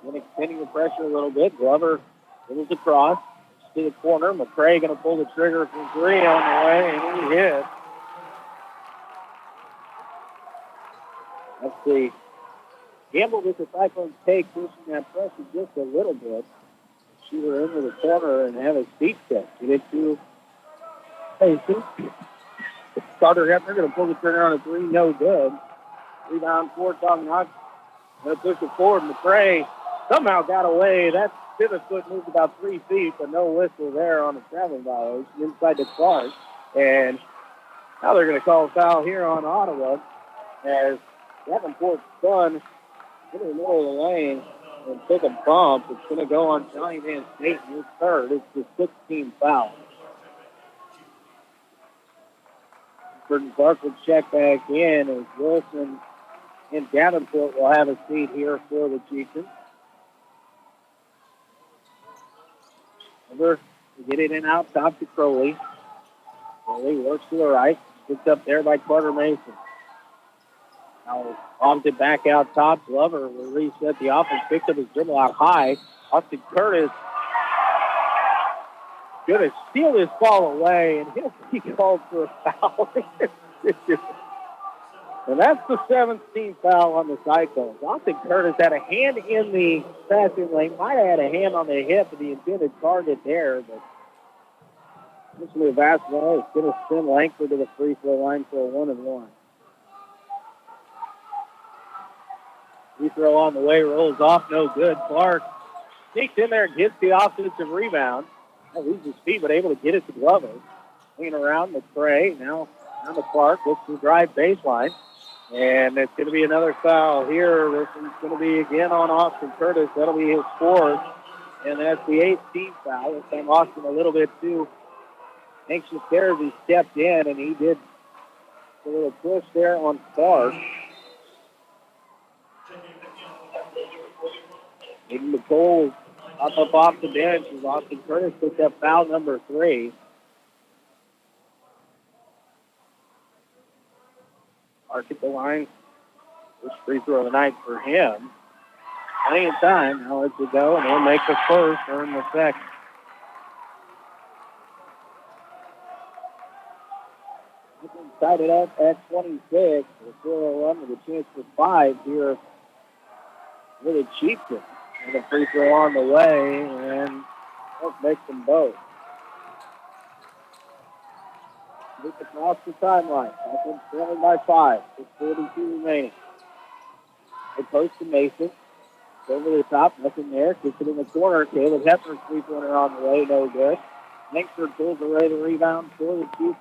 Then extending the pressure a little bit. Glover goes across to the corner. McCray going to pull the trigger from 3 on the way, and he hits. Let's see. Gamble with the Cyclones take, pushing that pressure just a little bit. Shoot her into the corner and have a speed check. Get it to Mason. Carter Hepner going to pull the trigger on a 3, no good. Rebound for Tonganoxie. Going to push it forward. McCray somehow got away. That pivot foot moved about 3 feet, but no whistle there on the traveling violation inside the Clark. And now they're going to call a foul here on Ottawa as Davenport's son into the middle of the lane and took a bump. It's going to go on Johnny Van Staten, his third. It's the 16th foul. Burton Clark will check back in as Wilson and Davenport will have a seat here for the Chieftains. Over, get it in out top to Crowley. Crowley works to the right. Picked up there by Carter Mason. Now bombs it back out top. Glover will reset the offense. Picked up his dribble out high. Austin Curtis going to steal this ball away, and he'll be called for a foul. And that's the 17th foul on the Cyclones. Austin Curtis had a hand in the passing lane. Might have had a hand on the hip of the intended target there, but essentially a basketball is going to send Langford to the free throw line for a 1-and-1. Free throw on the way, rolls off, no good. Clark sneaks in there and gets the offensive rebound. Loses his feet, but able to get it to Glover. Hanging around McCray. Now on the Clark. Looks to drive baseline. And it's going to be another foul here. This one's going to be again on Austin Curtis. That'll be his fourth. And that's the 18th foul. This time Austin a little bit too anxious there as he stepped in, and he did a little push there on Clark. Aiden McCole up off the bench as Austin Curtis picked up foul number 3. Clark at the line. First free throw of the night for him. Plenty of time. Now lets it go, and he'll make the first, earn the second. Tied it up at 26. The 4-0 with a chance for 5 here for the Chieftains. And a free throw on the way, and let's make them both. Look across the timeline. Cyclones trailing by 5. 6:42 remaining. They post to Mason. Over the top, nothing there. Kicks it in the corner. Caleb Hepner's three-pointer on the way, no good. Langford pulls away the rebound for the Chiefs.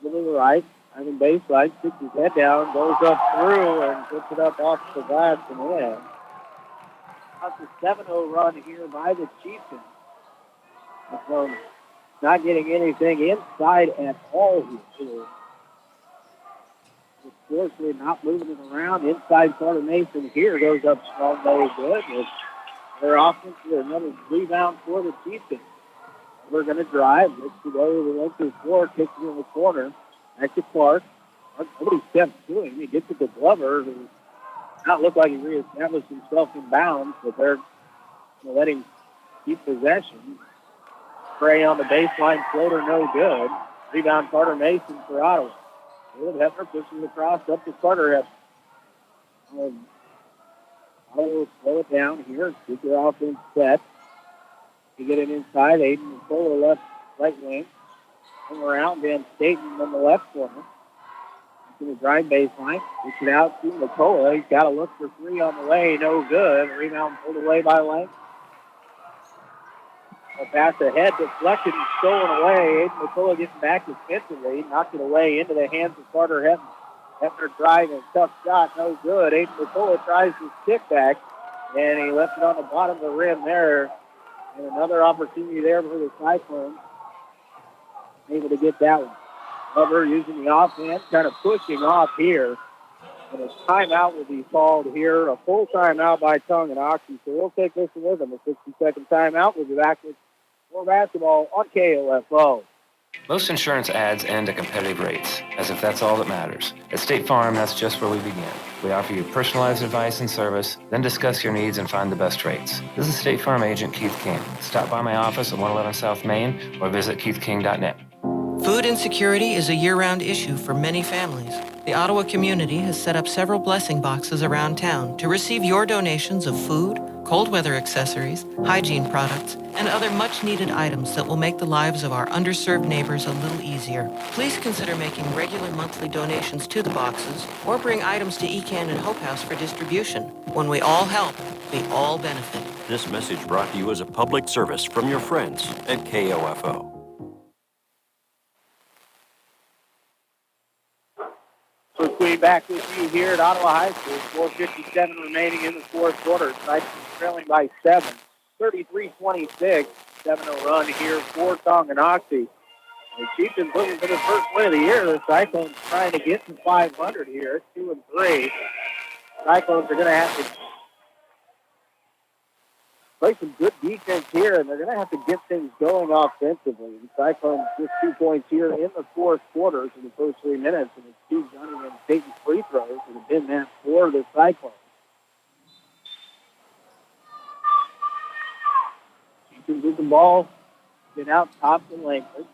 To the right, having baseline, sticks his head down, goes up through, and puts it up off the glass and in. That's a 7-0 run here by the Chieftains. So not getting anything inside at all here. Fortunately, not moving it around. Inside Carter Mason here goes up strong, no good. They're offense with another rebound for the Chieftains. We're going to drive. Looks to go to the length of the floor, kicks it in the corner. Back to Clark. Nobody steps to him. He gets it to Glover, who does not look like he reestablished himself in bounds, but they're going to let him keep possession. Spray on the baseline, floater, no good. Rebound Carter Mason for Ottawa. Caleb Hepner pushes across up to Carter Hepner. Ottawa will slow it down here. Keep their offense set. You get it inside. Aiden McCullough left right wing. Come around. Van Staten on the left corner. He's going to drive baseline. Push it out to McCullough. He's got to look for 3 on the way. No good. Rebound pulled away by Lang. A pass ahead, deflected and stolen away. Aiden McCullough getting back defensively, knocked it away into the hands of Carter Hefner. Hefner driving, tough shot, no good. Aiden McCullough tries to stick back, and he left it on the bottom of the rim there. And another opportunity there for the Cyclones. Able to get that one. Hubbard using the offense, kind of pushing off here. And a timeout will be called here, a full timeout by Tonganoxie. So we'll take this one with them, a 60-second timeout. We'll be back with more basketball on KOFO. Most insurance ads end at competitive rates, as if that's all that matters. At State Farm, that's just where we begin. We offer you personalized advice and service, then discuss your needs and find the best rates. This is State Farm agent Keith King. Stop by my office at 111 South Main or visit keithking.net. Food insecurity is a year-round issue for many families. The Ottawa community has set up several blessing boxes around town to receive your donations of food, cold weather accessories, hygiene products, and other much-needed items that will make the lives of our underserved neighbors a little easier. Please consider making regular monthly donations to the boxes or bring items to ECAN and Hope House for distribution. When we all help, we all benefit. This message brought to you as a public service from your friends at KOFO. So we'll be back with you here at Ottawa High School. 4:57 remaining in the fourth quarter. Cyclones trailing by 7, 33-26. 7-0 run here for Tonganoxie. The Chieftains looking for the first win of the year. The Cyclones trying to get to 500 here. 2-3. Cyclones are going to have to play some good defense here, and they're going to have to get things going offensively. The Cyclones just 2 points here in the fourth quarter in the first 3 minutes, and it's Steve Dunning and Peyton's free throws that have been that for the Cyclones. Chieftains with the ball, get out top to Langford.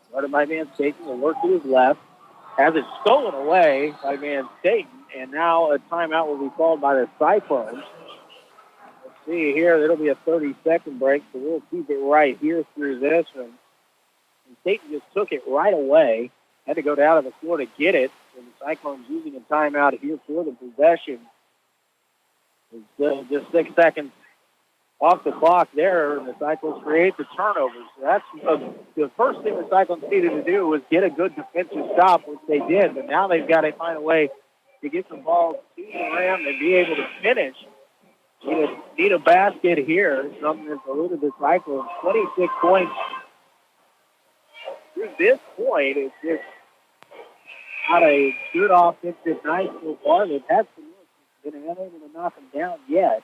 Started by Van Staten, will work to his left. Has it stolen away by Van Staten, and now a timeout will be called by the Cyclones. See here, it'll be a 30-second break, so we'll keep it right here through this one. And Staten just took it right away. Had to go down to the floor to get it. And the Cyclones using a timeout here for the possession. It's just 6 seconds off the clock there, and the Cyclones create the turnovers. So that's the first thing the Cyclones needed to do was get a good defensive stop, which they did. But now they've got to find a way to get the ball to the rim and be able to finish. Need a basket here, something that's eluded the Cyclones. 26 points through this point. It's just not a good offensive night so far. They've had some looks, been unable to knock them down yet.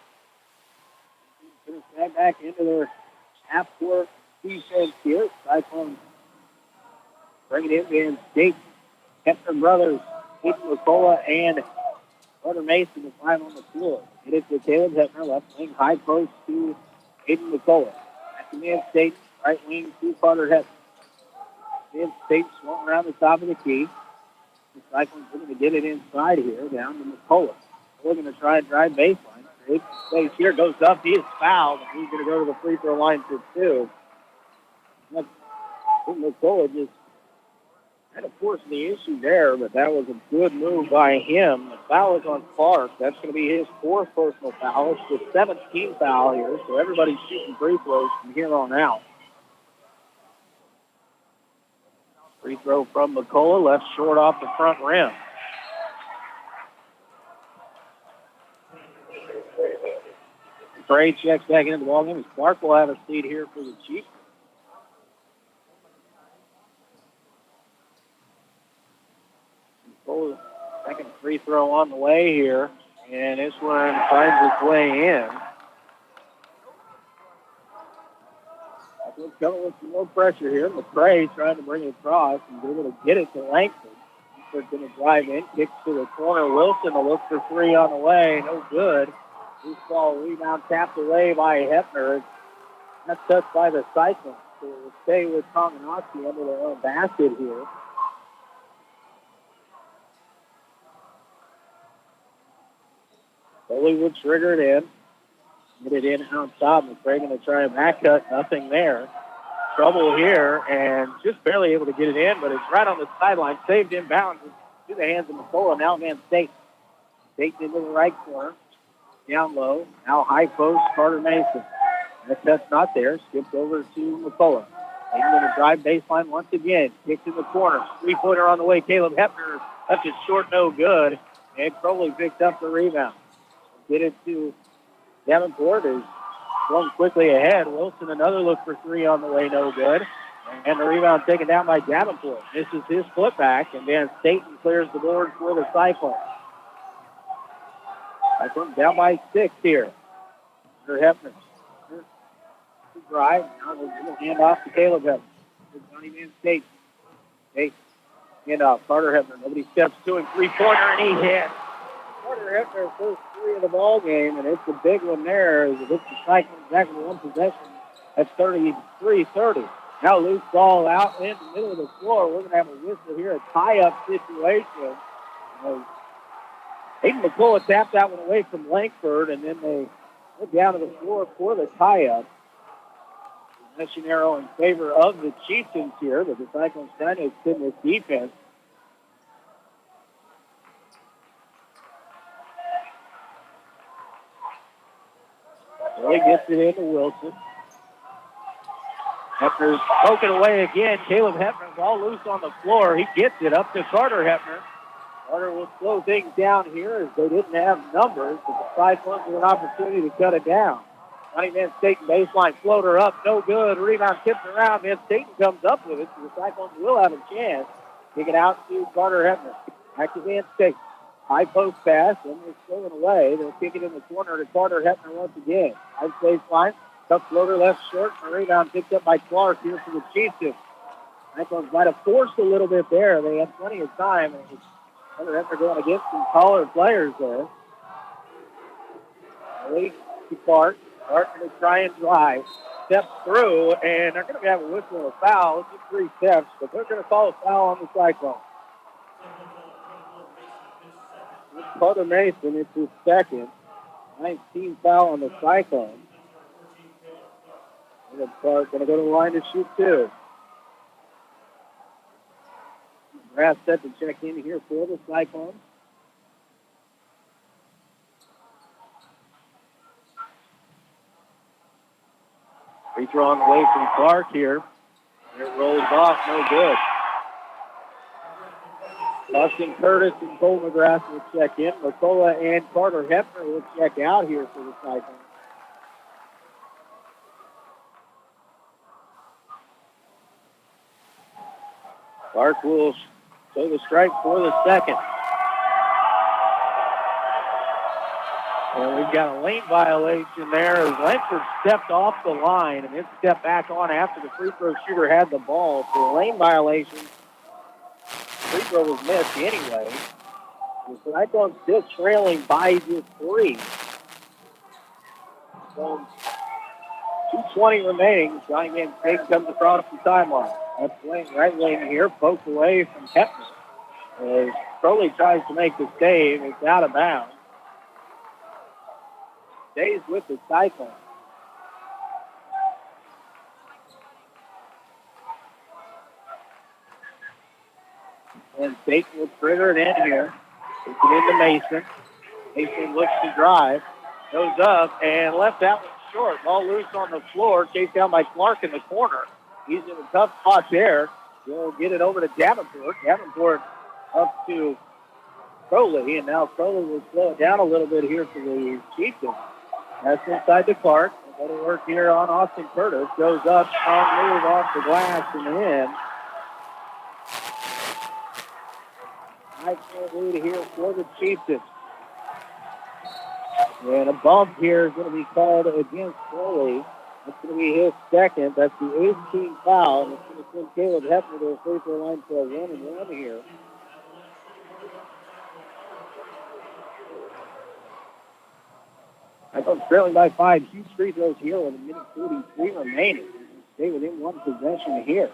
Going to snap back into their half-court defense here. Cyclones bringing in Van State, Hefner brothers, Aiden McCullough, and Carter Mason to find on the floor. It is to Caleb Hefner, left wing, high post to Aiden McCullough. Back to Van State, right wing to Carter Hefner. Van State swung around the top of the key. The Cyclones are going to get it inside here, down to McCullough. We're going to try and drive baseline. Space here, goes up, he is fouled, and he's going to go to the free throw line for 2. McCullough just kind of forced the issue there, but that was a good move by him. The foul is on Clark. That's going to be his 4th personal foul. It's the 17th foul here, so everybody's shooting free throws from here on out. Free throw from McCullough, left short off the front rim. Trey checks back into the ballgame as Clark will have a seat here for the Chiefs. Second free throw on the way here, and this one finds its way in. Coming with some more pressure here. McCray trying to bring it across and able to get it to Langford. They're going to drive in, kicks to the corner. Wilson will look for 3 on the way. No good. Loose ball rebound tapped away by Hefner. That's touched by the Cyclones. So it will stay with Tonganoxie under their own basket here. Foley will trigger it in. Get it in out top. McCray going to try a back cut. Nothing there. Trouble here, and just barely able to get it in, but it's right on the sideline. Saved inbounds to the hands of McCullough. Now Van State. State into the right corner. Down low. Now high post. Carter Mason. That's not there. Skipped over to McCullough. He's going to drive baseline once again. Kicks in the corner. Three-pointer on the way. Caleb Hepner left it short, no good. And Crowley picked up the rebound. Get it to Davenport. Is going quickly ahead. Wilson, another look for three on the way, no good. And the rebound taken down by Davenport. This is his putback, and then Staten clears the board for the Cyclones. Cyclones down by 6 here. For Hepner. Drive. Now we'll hand off to Caleb Hepner. Johnny Man State. Hand off. Carter Hepner. Nobody steps to him. Three-pointer, and he hit. Carter Hepner, first three of the ball game, and it's a big one there as it hits the Cyclones back in one possession at 33-30. Now loose ball out in the middle of the floor. We're going to have a whistle here, a tie-up situation. Hayden McCullough tapped that one away from Langford, and then they went down to the floor for the tie-up. Possession arrow in favor of the Chieftains here, but the Cyclones trying to extend this defense. Really gets it into Wilson. Hepner's poking away again. Caleb Hepner's all loose on the floor. He gets it up to Carter Hepner. Carter will slow things down here as they didn't have numbers, but the Cyclones with an opportunity to cut it down. Johnny Van Staten baseline floater up, no good. Rebound tipped around. Van Staten comes up with it, so the Cyclones will have a chance. Kick it out to Carter Hepner. Back to Van Staten. High post pass, and they're throwing away. They'll kick it in the corner to Carter Hepner once again. High baseline. Tough floater left short. The rebound picked up by Clark here for the Chiefs. Cyclones might have forced a little bit there. They had plenty of time. And Carter Hepner going against some taller players there. Early to Clark. Clark going to try and drive. Steps through, and they're going to have a whistle and a foul. It's just 3 steps, but they're going to call a foul on the Cyclones. Carter Mason, it's his second. 19 foul on the Cyclones. And Clark going to go to the line to shoot 2. Grass set to check in here for the Cyclones. Free throw on the way from Clark here. It rolls off, no good. Austin Curtis and Cole McGrath will check in. McCullough and Carter Hepner will check out here for the Cyclones. Clark will show the strike for the second. And we've got a lane violation there as Langford stepped off the line and then stepped back on after the free throw shooter had the ball. So a lane violation. Free throw was missed anyway. The Cyclones still trailing by just 3. So 2:20 remaining. Johnny Van Staten comes across the timeline. Left lane, right lane here, poked away from Hepner. As Crowley tries to make the save, it's out of bounds. Stays with the Cyclones. And Staten will trigger it in here. Takes it into Mason. Mason looks to drive. Goes up and left that one short. Ball loose on the floor. Chased down by Clark in the corner. He's in a tough spot there. He'll get it over to Davenport. Davenport up to Crowley. And now Crowley will slow it down a little bit here for the Chieftains. That's inside to Clark. Go to work here on Austin Curtis. Goes up, strong move off the glass and in. 5-point lead here for the Chieftains. And a bump here is going to be called against Crowley. That's going to be his second. That's the 18th foul. And it's going to send Caleb Hepner to the free throw line for a 1-and-1 here. I'm trailing by 5. Huge free throws here with 1:43 remaining. Stay within one possession here.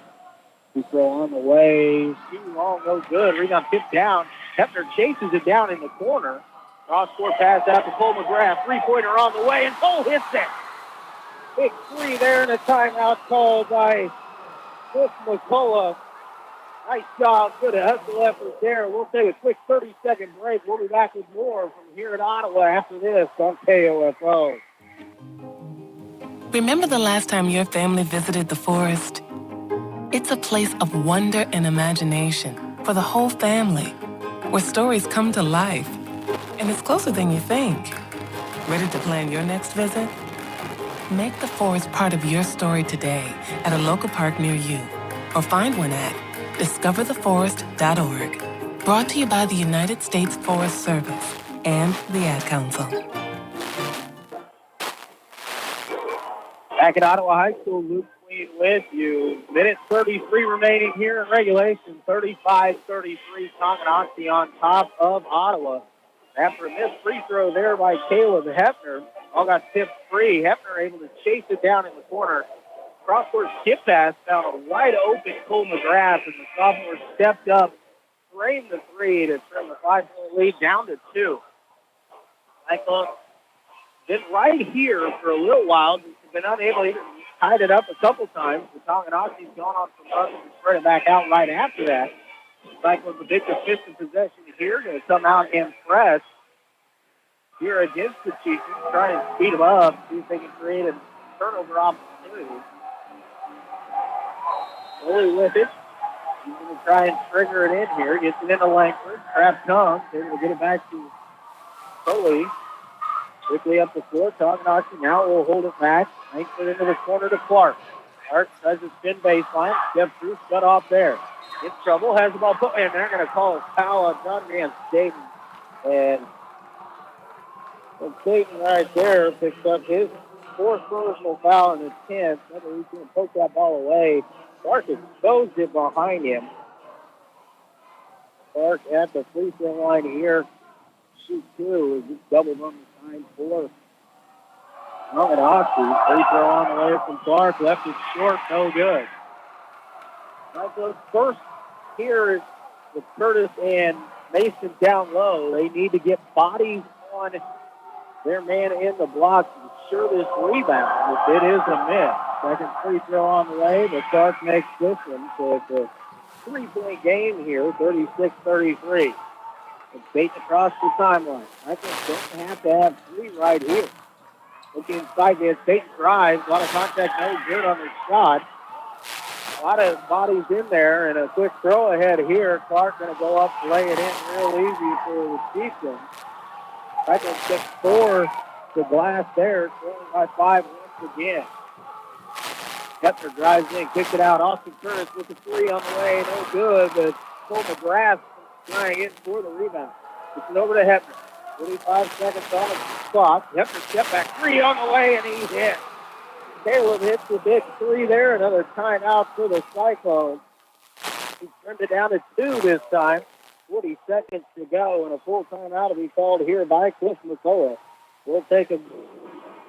Free throw on the way. Too long, no good. Rebound tipped down. Hepner chases it down in the corner. Cross-court pass out to Cole McGrath. Three-pointer on the way, and Cole hits it. Big 3 there, and a timeout called by Cliff McCullough. Nice job. Good hustle effort there. We'll take a quick 30-second break. We'll be back with more from here in Ottawa after this on KOFO. Remember the last time your family visited the forest? It's a place of wonder and imagination for the whole family, where stories come to life. And it's closer than you think. Ready to plan your next visit? Make the forest part of your story today at a local park near you, or find one at discovertheforest.org. Brought to you by the United States Forest Service and the Ad Council. Back at Ottawa High School, Luke Queen with you. Minute 33 remaining here in regulation. 35-33, Tonganoxie on top of Ottawa. After a missed free throw there by Caleb Hefner, all got tipped free. Hefner able to chase it down in the corner. Cross-court skip pass found a wide open Cole McGrath, and the sophomore stepped up, framed the three to trim the 5-point lead down to 2. Cyclones been right here for a little while. Been unable to tied it up a couple times. The Tonganoxie's gone on some runs and spread it back out right after that. Cyclones a big defensive possession here. Going to come out and press here against the Chiefs. Try and speed them up. See if they can create a turnover opportunity. Early with it. He's going to try and trigger it in here. Gets it into Langford. Crab comes. Able to get it back to Foley. Quickly up the floor. Tonganoxie now will hold it back. Langford into the corner to Clark. Clark tries to spin baseline. Step through, shut off there. In trouble, has the ball put, and they're going to call a foul on John Van Staten. And Staten right there picks up his fourth personal foul in the 10th. He's going to poke that ball away. Clark exposed it behind him. Clark at the free throw line here. Shoot two. Just doubled on the time for Tonganoxie. Free throw on the way from Clark. Left it short. No good. The first here is with Curtis and Mason down low. They need to get bodies on their man in the block to ensure this rebound. If it is a miss. Second free throw on the way, but Clark makes this one. So it's a 3-point game here, 36-33. It's Bates across the timeline. I think don't have to have three right here. Looking inside the Bates drives. A lot of contact, no good on the shot. A lot of bodies in there, and a quick throw ahead here. Clark going to go up, lay it in real easy for the Chiefs. Cyclone 6-4 to glass there, trailing by 5 once again. Hefner drives in, kicks it out. Austin Curtis with the three on the way, no good, but Cole McGrath trying in for the rebound. It's it over to Hefner. 45 seconds on the clock. Hefner step back, three on the way, and he hit. Caleb hits the big three there. Another timeout for the Cyclones. He turned it down to 2 this time. 40 seconds to go, and a full timeout will be called here by Cliff McCullough. We'll take a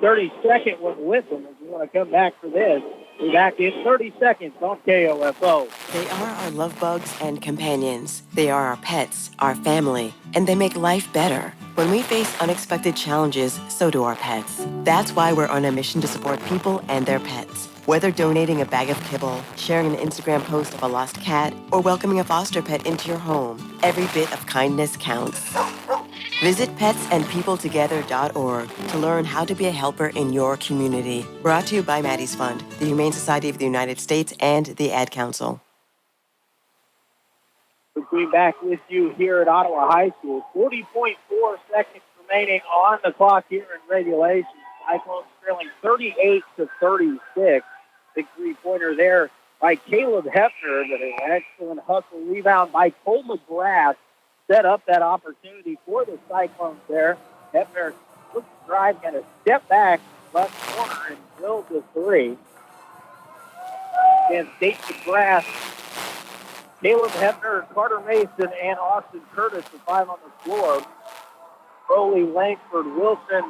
30-second one with them if you want to come back for this. Be back in 30 seconds on KOFO. They are our love bugs and companions. They are our pets, our family, and they make life better. When we face unexpected challenges, so do our pets. That's why we're on a mission to support people and their pets. Whether donating a bag of kibble, sharing an Instagram post of a lost cat, or welcoming a foster pet into your home, every bit of kindness counts. Visit petsandpeopletogether.org to learn how to be a helper in your community. Brought to you by Maddie's Fund, the Humane Society of the United States, and the Ad Council. We'll be back with you here at Ottawa High School. 40.4 seconds remaining on the clock here in regulation. Cyclones trailing 38-36. Big three-pointer there by Caleb Hefner, but an excellent hustle rebound by Cole McGrath. Set up that opportunity for the Cyclones there. Hefner looks to drive, got a step back left corner and drills the three. And State McGrath, Caleb Hefner, Carter Mason, and Austin Curtis, the 5 on the floor. Crowley, Langford, Wilson,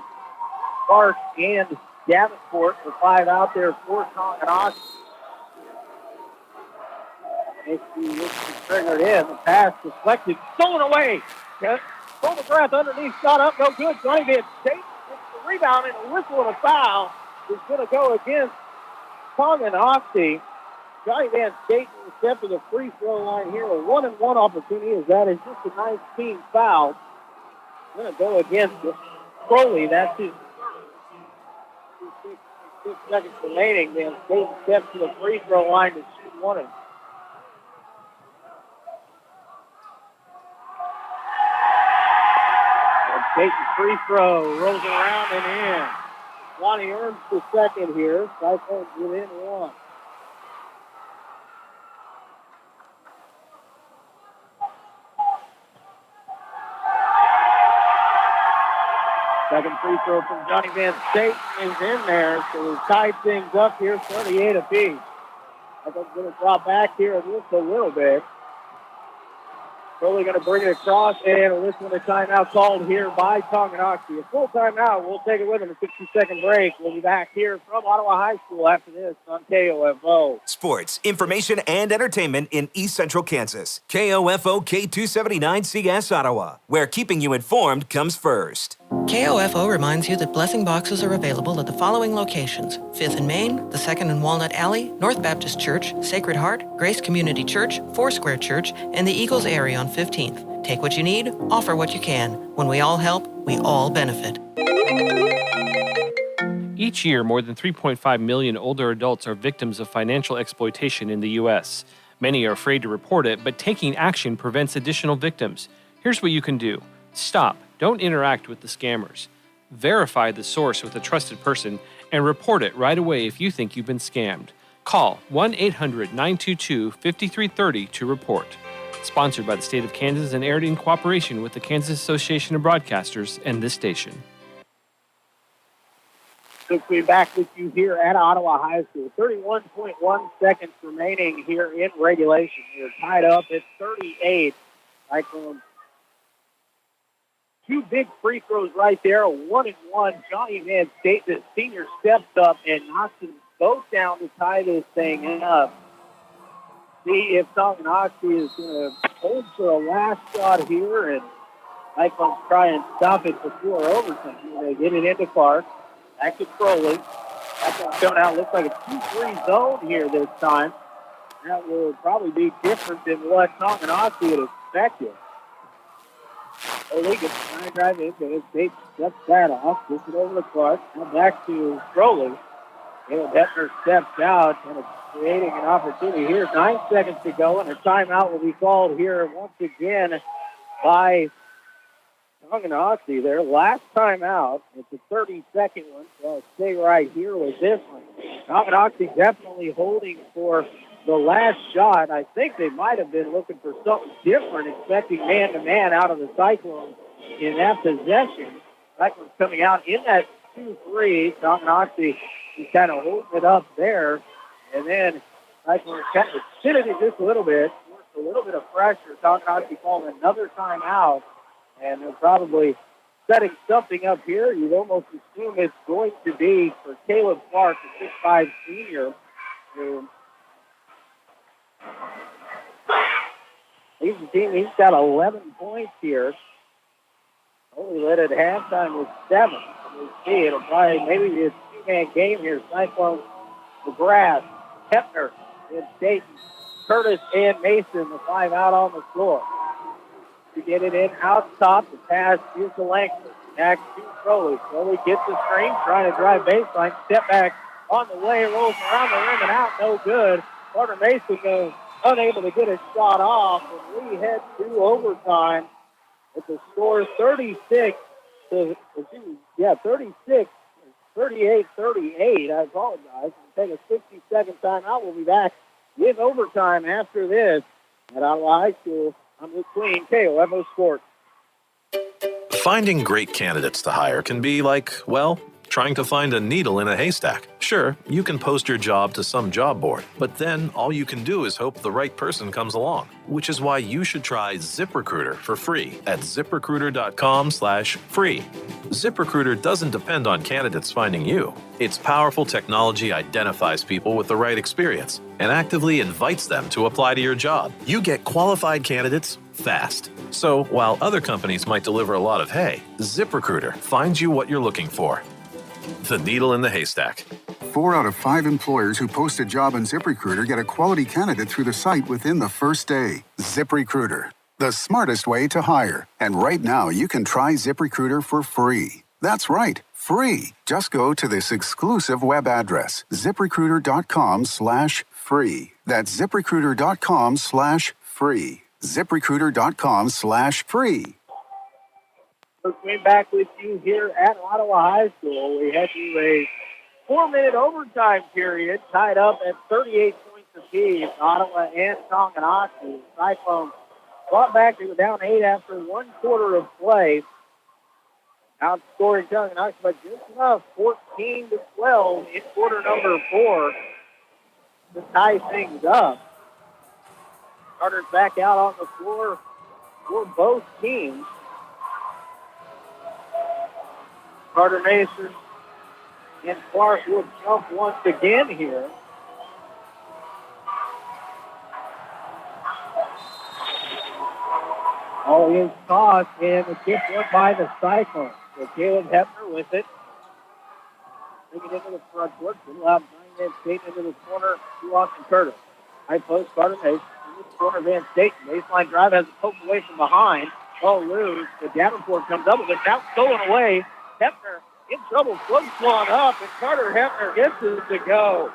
Clark, and Davenport, the 5 out there for Tonganoxie. Mason looks to trigger it in. The pass deflected, stolen away. Cole McGrath underneath, shot up, no good. Johnny Van State gets the rebound, and a whistle and a foul is going to go against Tonganoxie. Johnny Van State will step to the free throw line here. A 1-and-1 opportunity as that is just a 19 foul. Going to go against Crowley. That's his 2 seconds remaining. Then State steps to the free throw line to shoot one. And State's free throw rolls around and in. Lonnie earns the second here. Cyclones within one. Second free throw from Johnny Van State is in there, so we've tied things up here, 38 apiece. I think we're going to drop back here just a little bit. Probably going to bring it across, and listen to the timeout called here by Tonganoxie. A full timeout. We'll take it with them. A 60-second break. We'll be back here from Ottawa High School after this on KOFO. Sports, information, and entertainment in East Central Kansas. KOFO K279CS Ottawa, where keeping you informed comes first. KOFO reminds you that blessing boxes are available at the following locations: 5th and Main, the 2nd and Walnut Alley, North Baptist Church, Sacred Heart, Grace Community Church, Foursquare Church, and the Eagles Area on 15th. Take what you need, offer what you can. When we all help, we all benefit. Each year, more than 3.5 million older adults are victims of financial exploitation in the U.S. Many are afraid to report it, but taking action prevents additional victims. Here's what you can do. Stop. Don't interact with the scammers. Verify the source with a trusted person and report it right away if you think you've been scammed. Call 1-800-922-5330 to report. Sponsored by the state of Kansas and aired in cooperation with the Kansas Association of Broadcasters and this station. So we'll be back with you here at Ottawa High School. 31.1 seconds remaining here in regulation. We're tied up at 38. Cyclones. Two big free throws right there, a 1-and-1. Johnny Van State, the senior, steps up and knocks them both down to tie this thing up. See if Tonganoxie is going to hold for a last shot here, and Cyclones try and stop it before overtime. They get it into Clark. Back to Crowley. Cyclones coming out. Looks like a 2-3 zone here this time. That will probably be different than what Tonganoxie had expected. Crowley gets trying to drive in, but State steps that off. Puts it over to Clark. Now back to Crowley. Caleb Heppner steps out and it's creating an opportunity here. 9 seconds to go, and a timeout will be called here once again by Tonganoxie. Their last timeout. It's a 30-second one, so I'll stay right here with this one. Tonganoxie definitely holding for the last shot. I think they might have been looking for something different, expecting man-to-man out of the Cyclones in that possession. Cyclones coming out in that 2-3. Tonganoxie is kind of holding it up there. And then Cyclones kind of extended it just a little bit. Forced a little bit of pressure. Tonganoxie calling another timeout. And they're probably setting something up here. You'd almost assume it's going to be for Caleb Clark, the 6'5 senior, who he's the team. He's got 11 points here. Only led at halftime with 7. We'll see. It'll probably maybe be a two-man game here. Cyclones, McGrath, Heppner, and Dayton, Curtis, and Mason, the 5 out on the floor. To get it in out top, the pass is to Langford. Back to Crowley. Crowley gets the screen, trying to drive baseline. Step back on the way, rolls around the rim and out, no good. Carter Mason goes unable to get a shot off, and we head to overtime. It's a score 38-38. I apologize. We'll take a 60-second timeout. We'll be back with overtime after this at Ottawa High School. I'm Luke Queen, KOFO Sports. Finding great candidates to hire can be like, well, trying to find a needle in a haystack. Sure, you can post your job to some job board, but then all you can do is hope the right person comes along, which is why you should try ZipRecruiter for free at ZipRecruiter.com/free. ZipRecruiter doesn't depend on candidates finding you. Its powerful technology identifies people with the right experience and actively invites them to apply to your job. You get qualified candidates fast. So while other companies might deliver a lot of hay, ZipRecruiter finds you what you're looking for. The needle in the haystack. 4 out of 5 employers who post a job on ZipRecruiter get a quality candidate through the site within the first day. ZipRecruiter, the smartest way to hire. And right now, you can try ZipRecruiter for free. That's right, free. Just go to this exclusive web address, ZipRecruiter.com/free. That's ZipRecruiter.com/free. ZipRecruiter.com/free. We're back with you here at Ottawa High School. We had you a 4-minute overtime period, tied up at 38 points apiece. Ottawa and Tonganoxie. Cyclones fought back. They were down 8 after 1 quarter of play. Outscoring Tonganoxie by just enough, 14-12 in quarter number 4 to tie things up. Carter's back out on the floor for both teams. Carter Mason and Clark will jump once again here. All is tossed, and the kick went by the Cyclones. So Caleb Hepner with it. Bring it into the front court. It'll have Van State into the corner to Austin Curtis. High post, Carter Mason. In the corner, Van State. Baseline drive has a poke away from behind. Ball loose. The Davenport comes up with it. Now stolen away. Hepner in trouble. Flood slung up, and Carter Hepner gets it to go.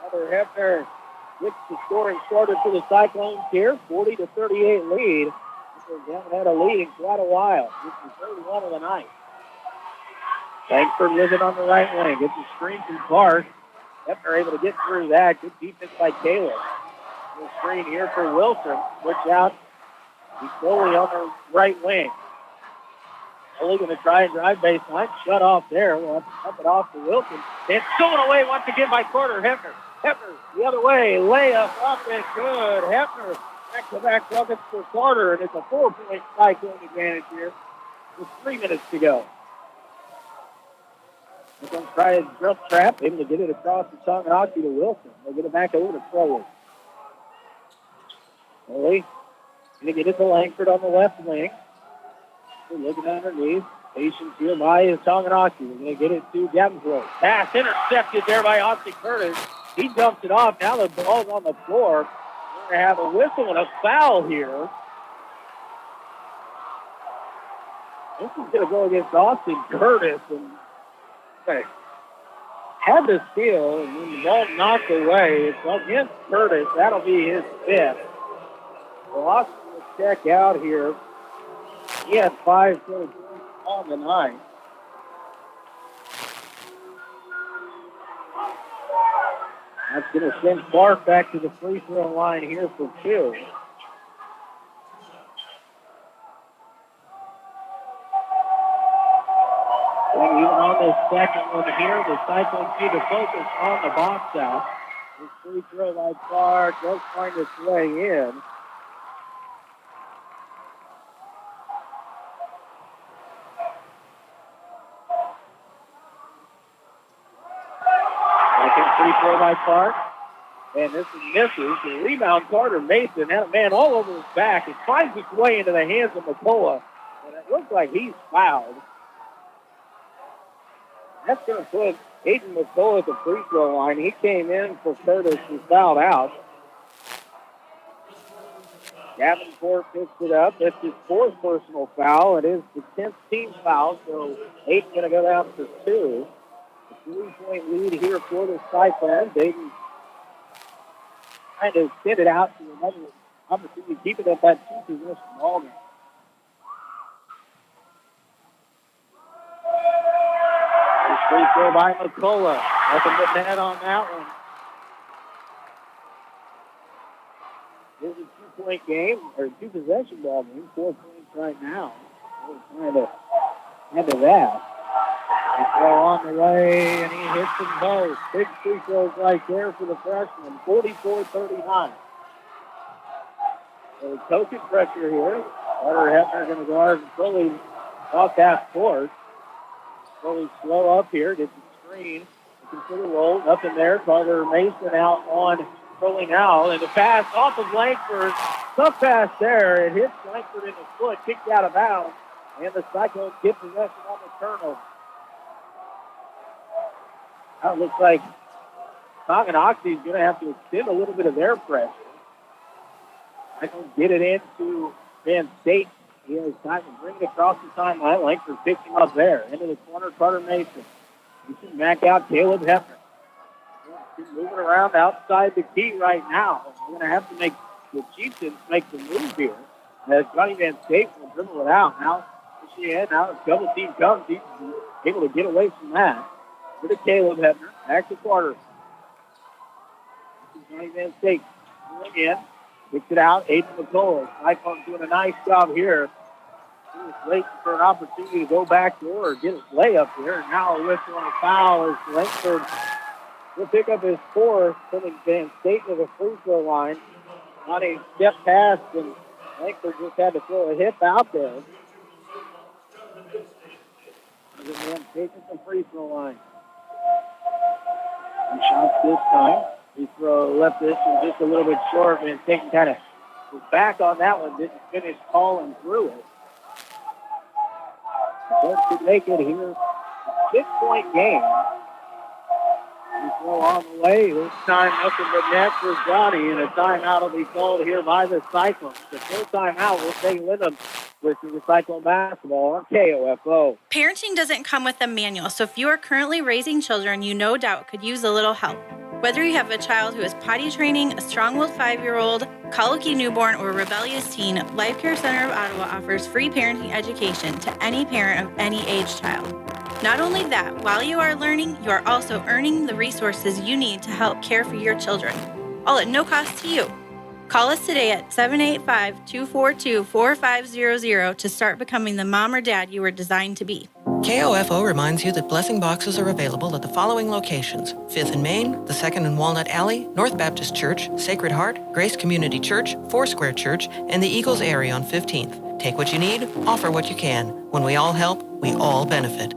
Carter Hepner gets the scoring started for the Cyclones here. 40-38 lead. They haven't had a lead in quite a while. This is the third one of the night. Langford with it on the right wing. Gets a screen from Clark. Hepner able to get through that. Good defense by Caleb. The screen here for Wilson. Switch out. He's slowly on the right wing. Only going to try and drive baseline. Shut off there. We'll have to pump it off to Wilson. It's stolen away once again by Carter Hepner. Hepner the other way. Layup up and good. Hepner back-to-back buckets for Carter, and it's a 4-point Cyclone advantage here with 3 minutes to go. They're going to try a jump trap, able to get it across the Tonganoxie to Wilson. They'll get it back over to Crowley. Crowley going to get it to Langford on the left wing. They're looking underneath. Patience here by Tonganoxie. They're going to get it to Davenport. Pass intercepted there by Austin Curtis. He dumps it off. Now the ball's on the floor. We're going to have a whistle and a foul here. This is going to go against Austin Curtis. And had the steal, and when the ball knocked away, it's against Curtis. That'll be his 5th. Well, Austin will check out here. He had 5 points on the night. That's going to send Clark back to the free throw line here for 2. And even on this second one here, the Cyclones need to focus on the box out. This free throw by Clark does find its way in. Second free throw by Clark. And this is misses. The rebound, Carter Mason had a man all over his back. It finds its way into the hands of McCullough. And it looks like he's fouled. That's going to put Aiden McCullough at the free throw line. He came in for Curtis and fouled out. Davenport picks it up. That's his 4th personal foul. It is the 10th team foul, so Aiden's going to go down to 2. A 3-point lead here for the Cyclones. Aiden trying to extend it out to another opportunity to keep it at that 2-position ball game. Free throw by McCullough. Nothing but net on that one. This is a 2-point game, or 2-possession ball game. 4 points right now. We're trying to handle that. Free throw on the way, and he hits them both. Big free throws right there for the freshman. 44-39. So coaching pressure here. Carter Hepner going to guard fully off half court. Really slow up here, gets the screen, consider roll, nothing there. Carter Mason out on Crowley now, and the pass off of Langford. Tough pass there. It hits Langford in the foot, kicked out of bounds, and the Cyclones get possession on the turnover. Now it looks like Tonganoxie is going to have to extend a little bit of their pressure. Cyclones get it into Van State He has time to bring it across the timeline. Langford picks him up there. Into the corner, Carter Mason. Mason back out, Caleb Hefner. He's moving around outside the key right now. We're going to have to make the Chieftains make the move here. As Johnny Van State will dribble it out. Now, now a double team comes. He's able to get away from that. For the Caleb Hefner. Back to Carter. Johnny Van State going in. Picks it out. Aiden McCullough. Cyclone's doing a nice job here. He was waiting for an opportunity to go back door or get his layup here. Now a whistle on a foul as Langford will pick up his fourth, putting Van State to the free throw line. On a step pass, and Langford just had to throw a hip out there. Van State at the free throw line. Two shots this time. Free throw left this one just a little bit short. Van State kind of was back on that one, didn't finish calling through it. Don't make it here. 6-point game. Free throw on the way. This time nothing but net for Johnny, and a timeout will be called here by the Cyclones. The full timeout will stay with them with the Cyclone basketball on KOFO. Parenting doesn't come with a manual, so if you are currently raising children, you no doubt could use a little help. Whether you have a child who is potty training, a strong-willed 5-year-old, colicky newborn, or rebellious teen, Life Care Center of Ottawa offers free parenting education to any parent of any age child. Not only that, while you are learning, you are also earning the resources you need to help care for your children, all at no cost to you. Call us today at 785-242-4500 to start becoming the mom or dad you were designed to be. KOFO reminds you that blessing boxes are available at the following locations: 5th and Main, the 2nd and Walnut Alley, North Baptist Church, Sacred Heart, Grace Community Church, Foursquare Church, and the Eagles area on 15th. Take what you need, offer what you can. When we all help, we all benefit.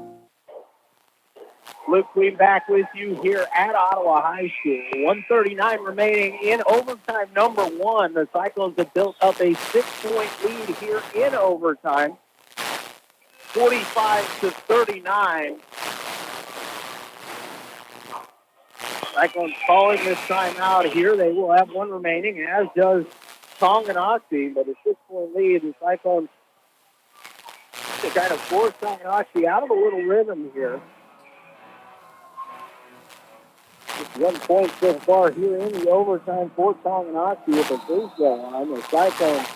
Luke Queen back with you here at Ottawa High School. 1:39 remaining in overtime number 1. The Cyclones have built up a 6-point lead here in overtime. 45-39. Cyclones calling this timeout here. They will have one remaining, as does Tonganoxie, but a 6-point lead. The Cyclones kind of force Tonganoxie out of a little rhythm here. Just 1 point so far here in the overtime for Tonganoxie at the free throw line. The Cyclones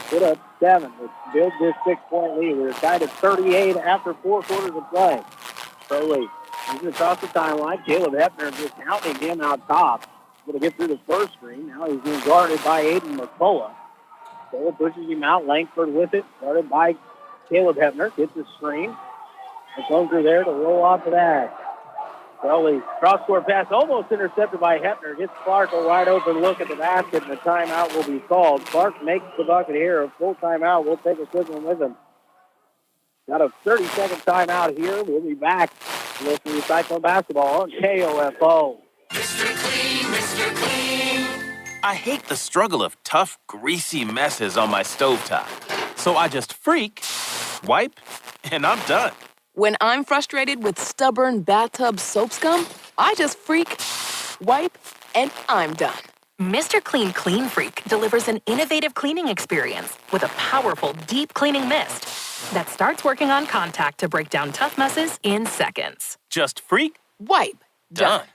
put up 7 to build this 6-point lead. We're tied at 38 after 4 quarters of play. So late. He's across the timeline. Caleb Hefner just hounding him out top. Going to get through the first screen. Now he's being guarded by Aiden McCullough. Cole pushes him out. Langford with it. Guarded by Caleb Hefner. Gets the screen. The Cyclones are there to roll off of that. Crowley, cross-court pass almost intercepted by Hefner. Gets Clark a wide open look at the basket, and the timeout will be called. Clark makes the bucket here. A full timeout. We'll take a quick one with him. Got a 30-second timeout here. We'll be back with the Cyclone basketball on KOFO. Mr. Clean, Mr. Clean. I hate the struggle of tough, greasy messes on my stovetop. So I just freak, wipe, and I'm done. When I'm frustrated with stubborn bathtub soap scum, I just freak, wipe, and I'm done. Mr. Clean Clean Freak delivers an innovative cleaning experience with a powerful deep cleaning mist that starts working on contact to break down tough messes in seconds. Just freak, wipe, done.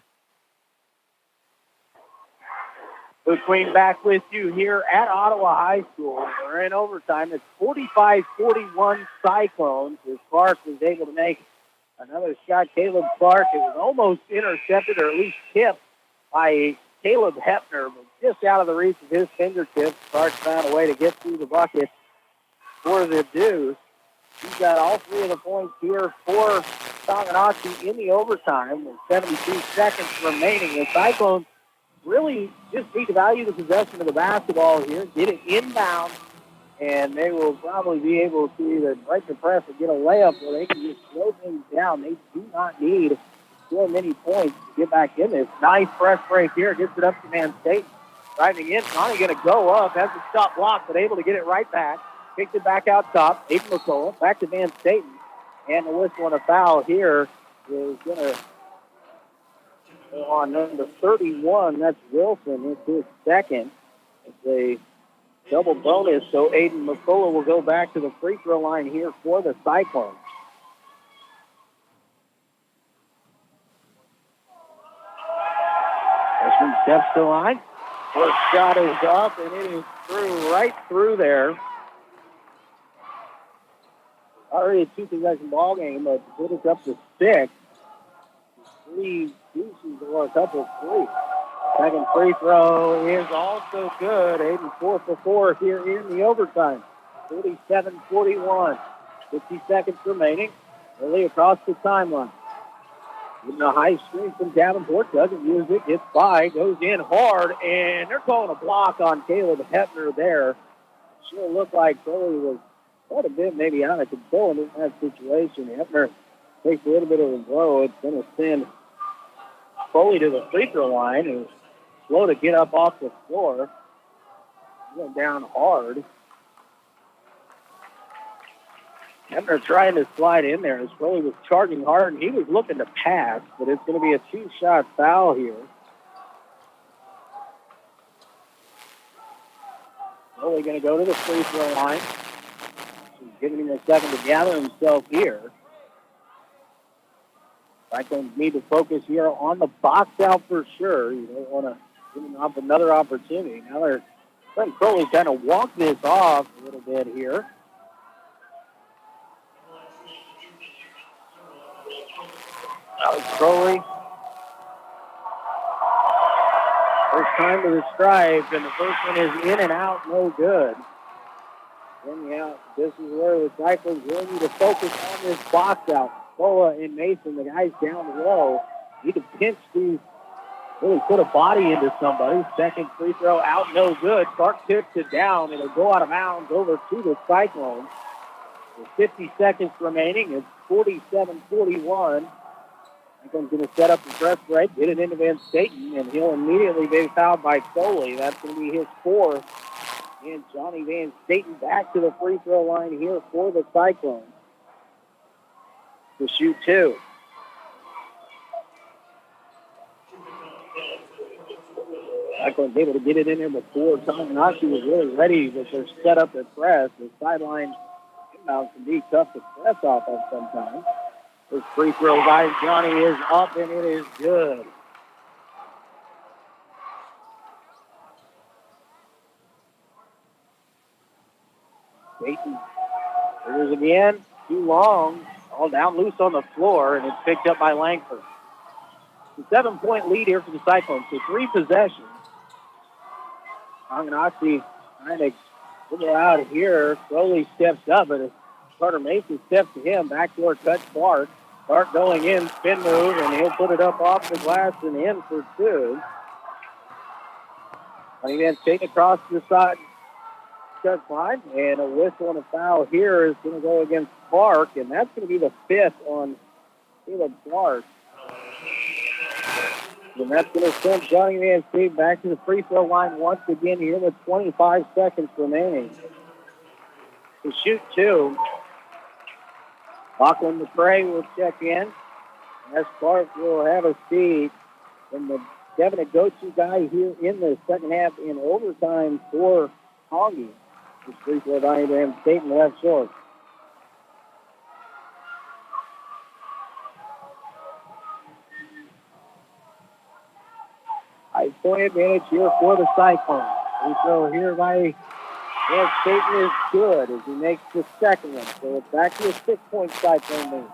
Luke Queen back with you here at Ottawa High School. We're in overtime. It's 45-41 Cyclones as Clark was able to make another shot. Caleb Clark, it was almost intercepted or at least tipped by Caleb Hefner, but just out of the reach of his fingertips. Clark found a way to get through the bucket for the Deuce. He's got all 3 of the points here for Tonganoxie in the overtime with 72 seconds remaining. The Cyclones really just need to value the possession of the basketball here, get it inbound, and they will probably be able to either break the press or get a layup where they can just slow things down. They do not need so many points to get back in this. Nice press break here. Gets it up to Van State. Driving in. Connie going to go up. Has the stop block, but able to get it right back. Kicks it back out top. Aiden McCullough back to Van Staten. And the whistle on a foul here is going to on number 31. That's Wilson. It's his second. As they double bonus, so Aiden McCullough will go back to the free throw line here for the Cyclones. Freshman steps to the line. First shot is up, and it is right through there. Already a two-possession ball game, but put us up to 6. 3 deuces or a couple 3. Second free throw is also good. Aiden 4 for 4 here in the overtime. 47-41. 50 seconds remaining. Early across the timeline. Getting a high screen from Davenport. Doesn't use it. Gets by. Goes in hard. And they're calling a block on Caleb Hepner there. Sure looked like Crowley was quite a bit maybe out of control in that situation. Hepner takes a little bit of a blow. It's going to send Crowley to the free throw line. And slow to get up off the floor. He went down hard. Hepner trying to slide in there as Crowley was charging hard, and he was looking to pass, but it's going to be a 2-shot foul here. Crowley going to go to the free throw line. He's giving him a second to gather himself here. Cyclones need to focus here on the box out for sure. You don't want to give him up another opportunity. Now they're letting Crowley kind of walk this off a little bit here. Alex Crowley. First time to the stripe, and the first one is in and out, no good. Then, this is where the Cyclones really need to focus on this box out. Boa and Mason, the guys down low, need to pinch these, really put a body into somebody. Second free throw out, no good. Clark tips it down. It'll go out of bounds over to the Cyclones. With 50 seconds remaining, it's 47-41. Cyclones going to set up the press break, get it into Van Staten, and he'll immediately be fouled by Foley. That's going to be his 4th. And Johnny Van Staten back to the free throw line here for the Cyclones to shoot 2. Cyclones able to get it in there before Tonganoxie was really ready with their setup and press. The sideline inbound can be tough to press off of sometimes. This free throw by Johnny is up, and it is good. Dayton figures again. Too long. All down loose on the floor, and it's picked up by Langford. It's a 7-point lead here for the Cyclones. So 3 possessions. Tonganoxie trying to figure out here. Slowly steps up, but Carter Mason steps to him. Backdoor cut Clark. Clark going in, spin move, and he'll put it up off the glass and in for 2. And then taking across the side, cut line, and a whistle and a foul here is going to go against Clark, and that's going to be the 5th on Caleb Clark. And that's going to send Johnny Van Staten back to the free throw line once again here with 25 seconds remaining to shoot 2. Lachlan McCray will check in. As Clark will have a seat. And the definite go-to guy here in the second half in overtime for Hongy. This free throw line to him, Staten left short. High-point advantage here for the Cyclones. Free throw here by Van Staten is good as he makes the second one. So it's back to a 6-point Cyclone lead.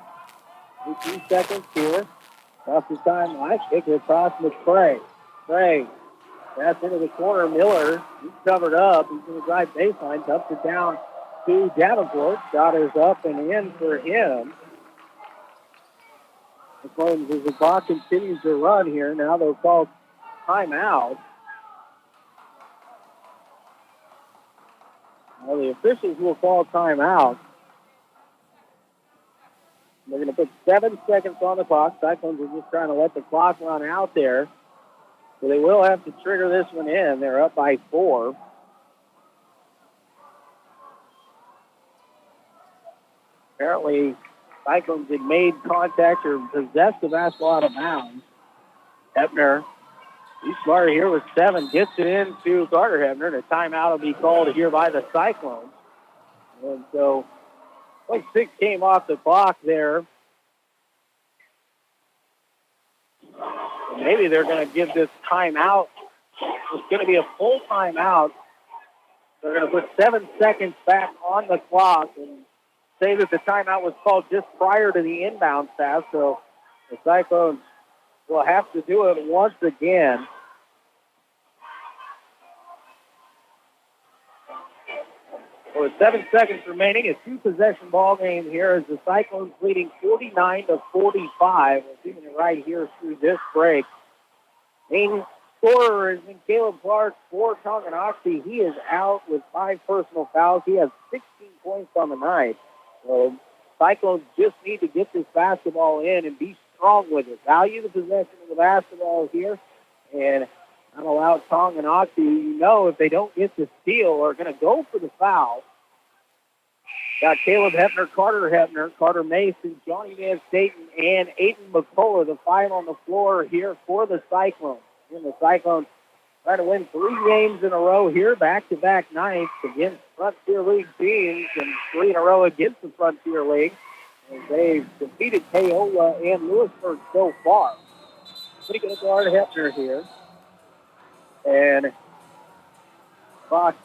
18 seconds here. Across the timeline. Kick it across McCray. Gray. Pass into the corner. Miller. He's covered up. He's going to drive baseline. Dumps it down to Davenport. Shot is up and in for him. As the clock continues to run here, now they'll call timeout. Well, the officials will call timeout. They're going to put 7 seconds on the clock. Cyclones are just trying to let the clock run out there. So they will have to trigger this one in. They're up by 4. Apparently, Cyclones had made contact or possessed the basketball out of bounds. Hepner He's smart here with 7. Gets it into Carter Hebner. And a timeout will be called here by the Cyclones. And so 0.6 came off the clock there. And maybe they're going to give this timeout. It's going to be a full timeout. They're going to put 7 seconds back on the clock and say that the timeout was called just prior to the inbound pass. So the Cyclones will have to do it once again. With 7 seconds remaining, a 2-possession ball game here as the Cyclones leading 49-45. We're seeing it right here through this break. Main scorer has been Caleb Clark for Tonganoxie. He is out with 5 personal fouls. He has 16 points on the night. So Cyclones just need to get this basketball in and be strong with it. Value the possession of the basketball here and not allow Tonganoxie, you know, if they don't get the steal, are going to go for the foul. Got Caleb Hebner, Carter Mason, Johnny Van Staten, and Aiden McCullough, the 5 on the floor here for the Cyclones. And the Cyclones try to win 3 games in a row here, back-to-back nights against Frontier League teams, and 3 in a row against the Frontier League. And they've defeated Paola and Lewisburg so far. Pretty good guard Hebner here. And clock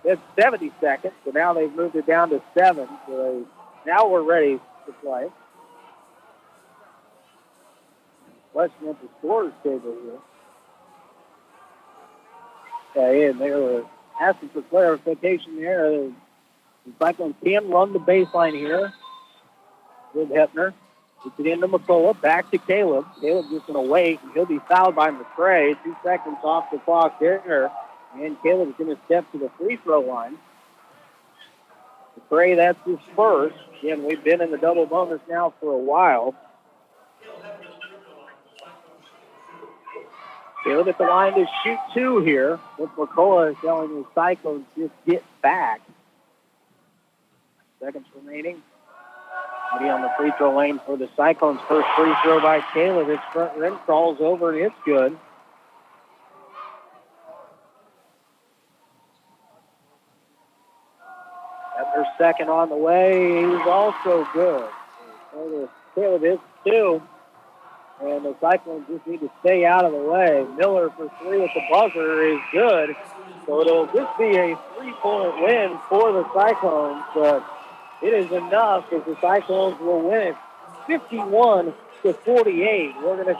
at 70 seconds, so now they've moved it down to 7. So now we're ready to play. Question at the scorer's table here. Okay, and they were asking for clarification there. The Cyclones can run the baseline here with Hebner. Gets it into McCullough, back to Caleb. Caleb just going to wait, and he'll be fouled by McCray. 2 seconds off the clock there. And Caleb's going to step to the free throw line. McCray, that's his first. Again, we've been in the double bonus now for a while. Caleb at the line to shoot 2 here. With McCullough telling the Cyclones just get back. Seconds remaining. Be on the free throw lane for the Cyclones. First free throw by Caleb. His front rim crawls over, and it's good. After second on the way, he's also good. So Caleb hits 2, and the Cyclones just need to stay out of the way. Miller for 3 at the buzzer is good. So it'll just be a 3-point win for the Cyclones, but it is enough as the Cyclones will win it 51-48. We're going to